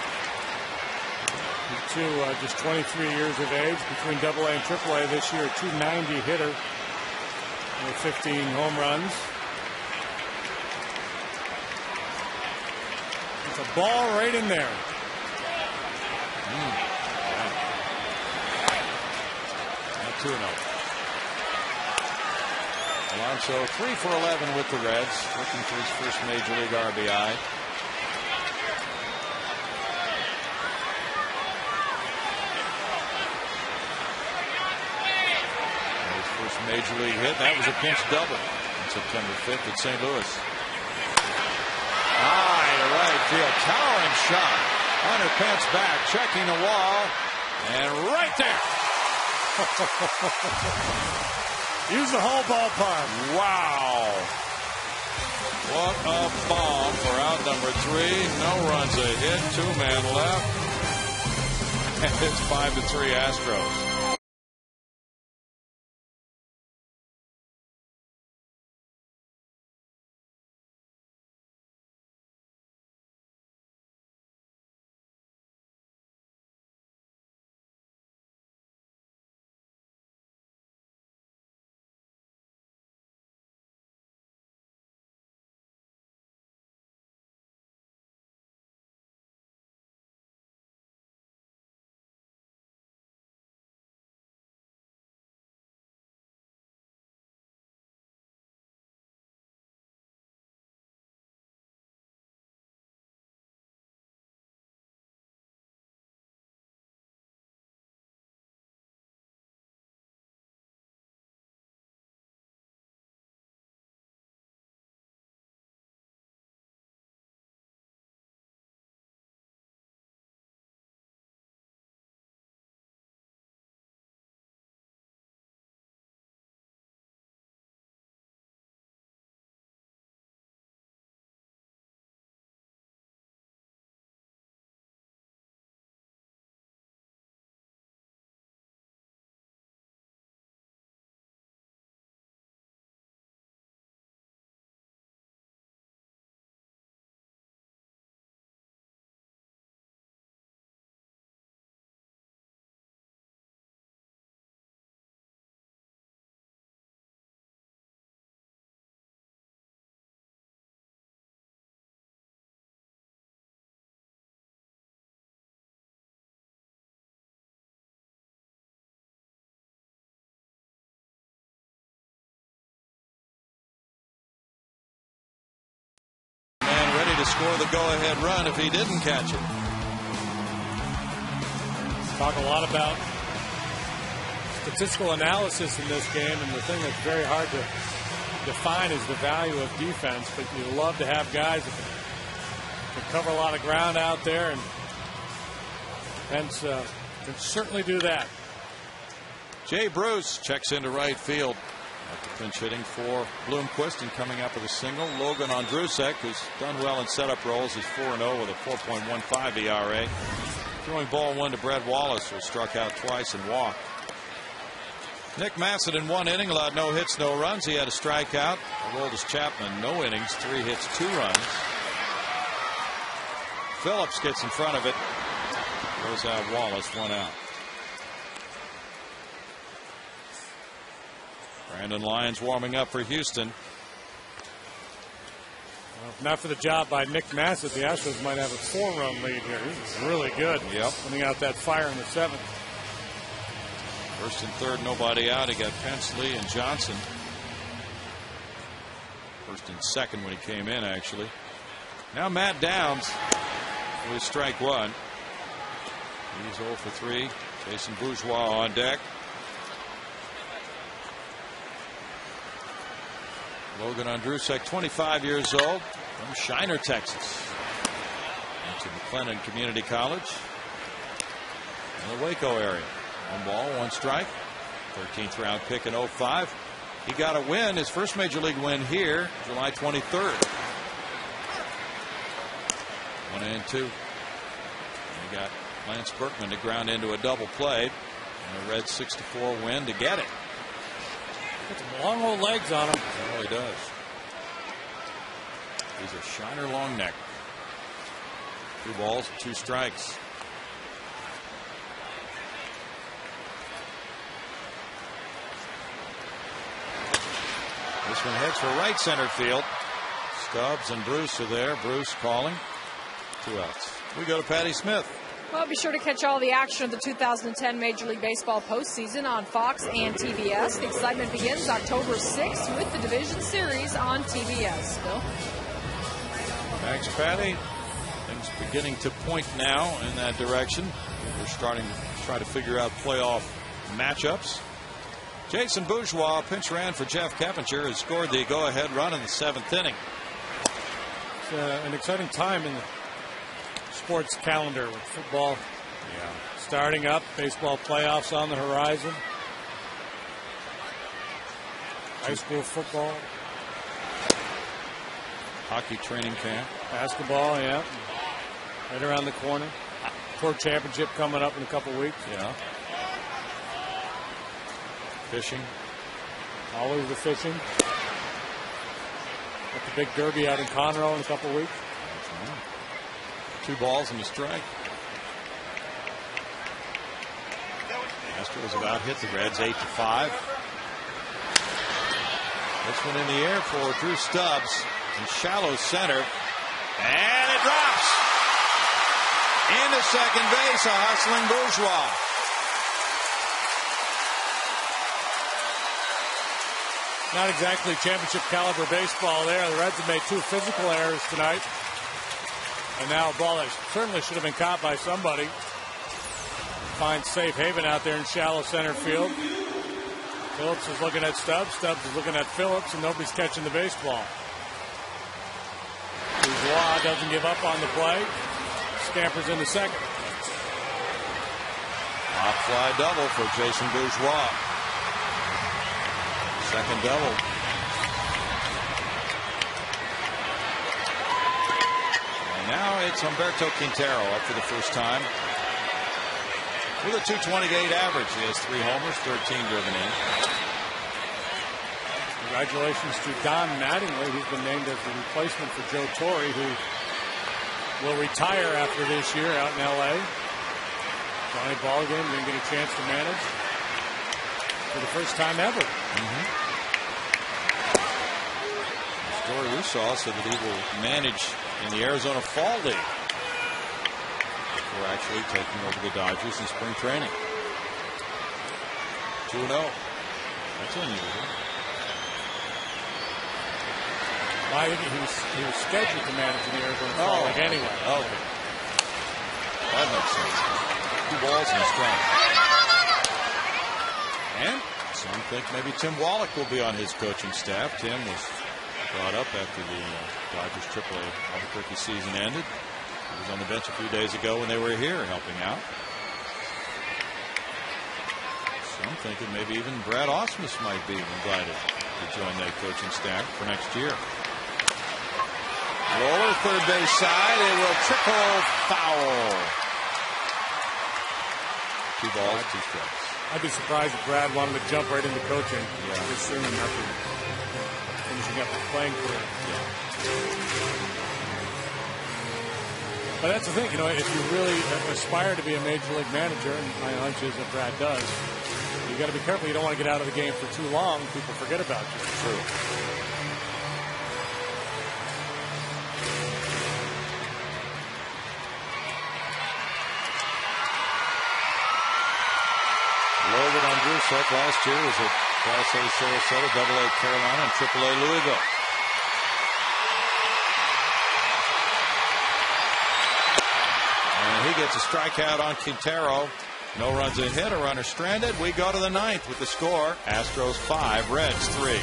[SPEAKER 5] These two just 23 years of age between AA and AAA this year. 290 hitter with 15 home runs. It's a ball right in there.
[SPEAKER 1] 2-0. Alonso 3 for 11 with the Reds, looking for his first major league RBI. His first major league hit. That was a pinch double on September 5th at St. Louis. High to right field, towering shot. Hunter pants back, checking the wall, and right there.
[SPEAKER 5] Use the whole ballpark.
[SPEAKER 1] Wow. What a bomb for out number 3. No runs a hit. 2-man left. And it's 5-3 Astros. To score the go-ahead run if he didn't catch it.
[SPEAKER 5] Talk a lot about statistical analysis in this game, and the thing that's very hard to define is the value of defense, but you love to have guys that can cover a lot of ground out there, and Pence can certainly do that.
[SPEAKER 1] Jay Bruce checks into right field. After pinch hitting for Bloomquist and coming up with a single. Logan Ondrusek, who's done well in setup roles, is 4-0 with a 4.15 ERA. Throwing ball 1 to Brett Wallace, who struck out twice and walked. Nick Massett in 1 inning allowed no hits, no runs. He had a strikeout. Aroldis Chapman, no innings, 3 hits, 2 runs. Phillips gets in front of it. Goes out Wallace, 1 out. Brandon Lyons warming up for Houston.
[SPEAKER 5] Well, if not for the job by Nick Massett, the Astros might have a 4-run lead here. He's really good.
[SPEAKER 1] Yep.
[SPEAKER 5] Putting out that fire in the 7th.
[SPEAKER 1] First and third, nobody out. He got Pence, Lee, and Johnson. First and second when he came in, actually. Now Matt Downs with strike 1. He's 0 for 3. Jason Bourgeois on deck. Logan Ondrusek, 25 years old, from Shiner, Texas. Went to McLennan Community College in the Waco area. 1 ball, 1 strike. 13th round pick in 05. He got a win, his first major league win here, July 23rd. 1-2. And he got Lance Berkman to ground into a double play. And the Reds 6-4 win to get it.
[SPEAKER 5] Got some long old legs on him.
[SPEAKER 1] He really does. He's a Shiner long neck. 2 balls, 2 strikes. This one heads for right center field. Stubbs and Bruce are there. Bruce calling. 2 outs. We go to Patty Smith.
[SPEAKER 3] Well, be sure to catch all the action of the 2010 Major League Baseball postseason on Fox and TBS. The excitement begins October 6th with the Division Series on TBS. Bill?
[SPEAKER 1] Thanks, Patty. Things beginning to point now in that direction. We're starting to try to figure out playoff matchups. Jason Bourgeois, pinch ran for Jeff Keppinger, has scored the go-ahead run in the 7th inning.
[SPEAKER 5] It's an exciting time in the sports calendar with football starting up, baseball playoffs on the horizon, high school football,
[SPEAKER 1] hockey training camp,
[SPEAKER 5] basketball, right around the corner. Tour championship coming up in a couple weeks.
[SPEAKER 1] Fishing.
[SPEAKER 5] Always the fishing. Got the big derby out in Conroe in a couple weeks.
[SPEAKER 1] 2 balls and a strike. Astros about hit the Reds 8-5. This one in the air for Drew Stubbs in shallow center. And it drops. Into second base, a hustling Bourgeois.
[SPEAKER 5] Not exactly championship caliber baseball there. The Reds have made 2 physical errors tonight. And now a ball that certainly should have been caught by somebody. Finds safe haven out there in shallow center field. Phillips is looking at Stubbs. Stubbs is looking at Phillips, and nobody's catching the baseball. Bourgeois doesn't give up on the play. Scampers into second.
[SPEAKER 1] Pop fly double for Jason Bourgeois. Second double. And now it's Humberto Quintero up for the first time. With a .228 average. He has 3 homers, 13 driven in.
[SPEAKER 5] Congratulations to Don Mattingly. He's been named as the replacement for Joe Torre, who will retire after this year out in L.A. Johnny Ballgame didn't get a chance to manage for the first time ever.
[SPEAKER 1] The story we saw said that he will manage in the Arizona Fall League before actually taking over the Dodgers in spring training. 2-0. That's unusual.
[SPEAKER 5] I think he was scheduled to manage in the Arizona Fall League anyway.
[SPEAKER 1] Okay. That makes sense. 2 balls and a strike. And some think maybe Tim Wallach will be on his coaching staff. Tim was brought up after the Dodgers AAA Albuquerque season ended. He was on the bench a few days ago when they were here helping out. Some thinking maybe even Brad Ausmus might be invited to join that coaching staff for next year. Roller, third base side. It will trickle foul. 2 balls, 2 strikes.
[SPEAKER 5] I'd be surprised if Brad wanted to jump right into coaching this soon after finishing up his playing career. But that's the thing, if you really aspire to be a major league manager, and my hunch is that Brad does, you got to be careful. You don't want to get out of the game for too long. People forget about you.
[SPEAKER 1] True. Logan on Bruce Hook last year was at Class A Sarasota, AA Carolina, and AAA Louisville. And he gets a strikeout on Quintero. No runs a hit, a runner stranded. We go to the 9th with the score. Astros 5, Reds 3.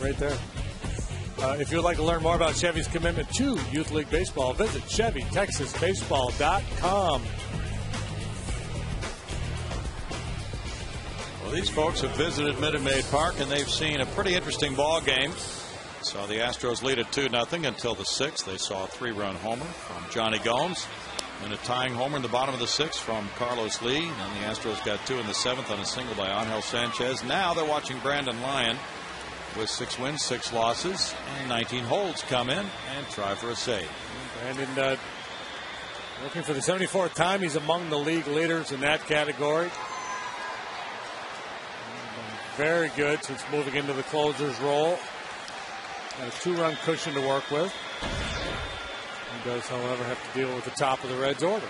[SPEAKER 5] right there. If you would like to learn more about Chevy's commitment to Youth League Baseball, visit ChevyTexasBaseball.com.
[SPEAKER 1] Well, these folks have visited Minute Maid Park, and they've seen a pretty interesting ball game. Saw the Astros lead at 2-0 until the 6th. They saw a 3-run homer from Johnny Gomes and a tying homer in the bottom of the 6th from Carlos Lee. And the Astros got 2 in the 7th on a single by Angel Sanchez. Now they're watching Brandon Lyon with 6 wins, 6 losses, and 19 holds come in and try for a save.
[SPEAKER 5] Brandon looking for the 74th time. He's among the league leaders in that category. Very good since moving into the closer's role. Got a 2-run cushion to work with. He does, however, have to deal with the top of the Reds' order.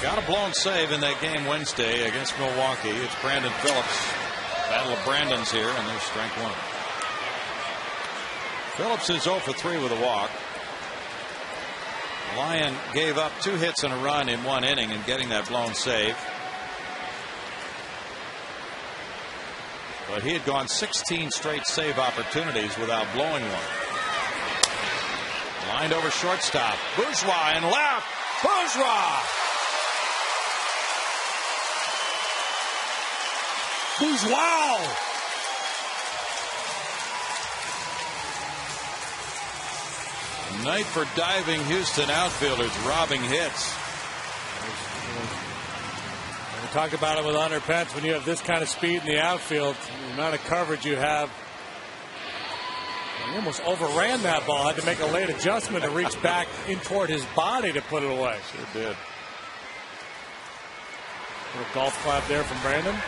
[SPEAKER 1] Got a blown save in that game Wednesday against Milwaukee. It's Brandon Phillips. Battle of Brandon's here, and there's strike 1. Phillips is 0 for 3 with a walk. Lyon gave up 2 hits and a run in 1 inning and getting that blown save. But he had gone 16 straight save opportunities without blowing one. Lined over shortstop. Bourgeois in left. Bourgeois!
[SPEAKER 5] Wow!
[SPEAKER 1] Night for diving Houston outfielders robbing hits.
[SPEAKER 5] We talked about it with Hunter Pence. When you have this kind of speed in the outfield, the amount of coverage you have, he almost overran that ball. Had to make a late adjustment to reach back in toward his body to put it away.
[SPEAKER 1] Sure did.
[SPEAKER 5] Little golf clap there from Brandon.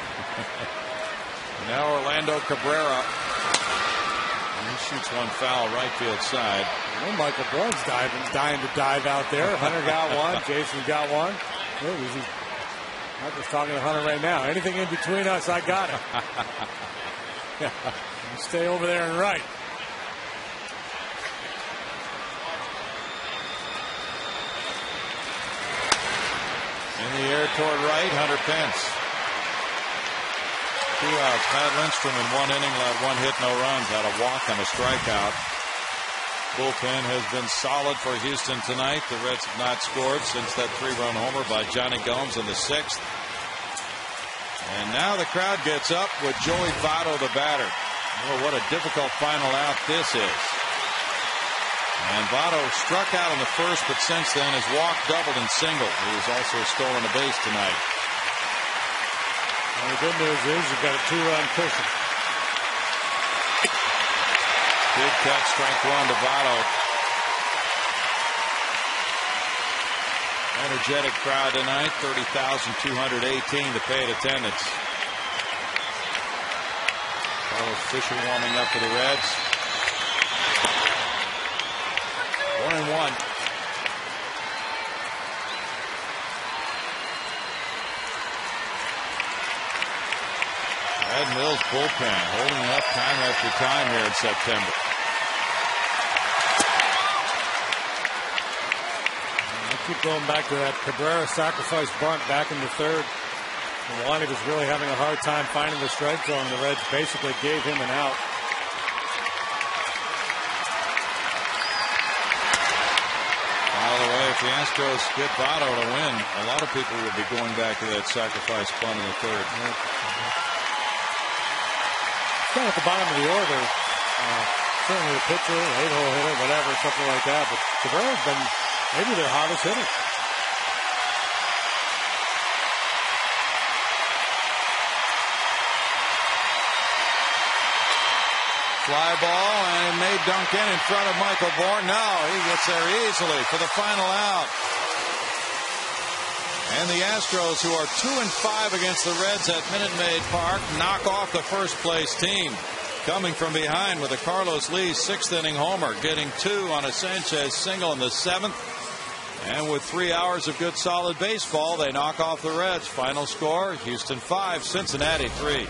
[SPEAKER 1] Now Orlando Cabrera. And he shoots one foul right field side.
[SPEAKER 5] Well, Michael Bourne's dying to dive out there. Hunter got one. Jason got one. I'm just talking to Hunter right now. Anything in between us, I got it. Yeah. Stay over there and right.
[SPEAKER 1] In the air toward right, Hunter Pence. 2 outs. Pat Lindstrom in 1 inning allowed 1 hit, no runs, had a walk and a strikeout. Bullpen has been solid for Houston tonight. The Reds have not scored since that 3-run homer by Johnny Gomes in the 6th. And now the crowd gets up with Joey Votto, the batter. Oh, what a difficult final out this is. And Votto struck out in the 1st, but since then has walked, doubled, and singled. He has also stolen a base tonight.
[SPEAKER 5] And the good news is you've got a 2-run cushion.
[SPEAKER 1] Big cut, strike 1 to Votto. Energetic crowd tonight, 30,218 to pay attendance. Carlos Fisher warming up for the Reds. 1-1. Brad Mills bullpen holding up time after time here in September.
[SPEAKER 5] Keep going back to that Cabrera sacrifice bunt back in the 3rd. Milwaukee was really having a hard time finding the strike zone. The Reds basically gave him an out.
[SPEAKER 1] By the way, if the Astros get Votto to win, a lot of people will be going back to that sacrifice bunt in the 3rd.
[SPEAKER 5] Down at the bottom of the order, certainly a pitcher, an 8-hole hitter, whatever, something like that. But Cabrera's been maybe their hottest hitter.
[SPEAKER 1] Fly ball, and it may dunk in front of Michael Bourne. No, he gets there easily for the final out. And the Astros, who are 2-5 against the Reds at Minute Maid Park, knock off the first-place team. Coming from behind with a Carlos Lee 6th-inning homer, getting 2 on a Sanchez single in the 7th. And with 3 hours of good solid baseball, they knock off the Reds. Final score, Houston 5, Cincinnati 3.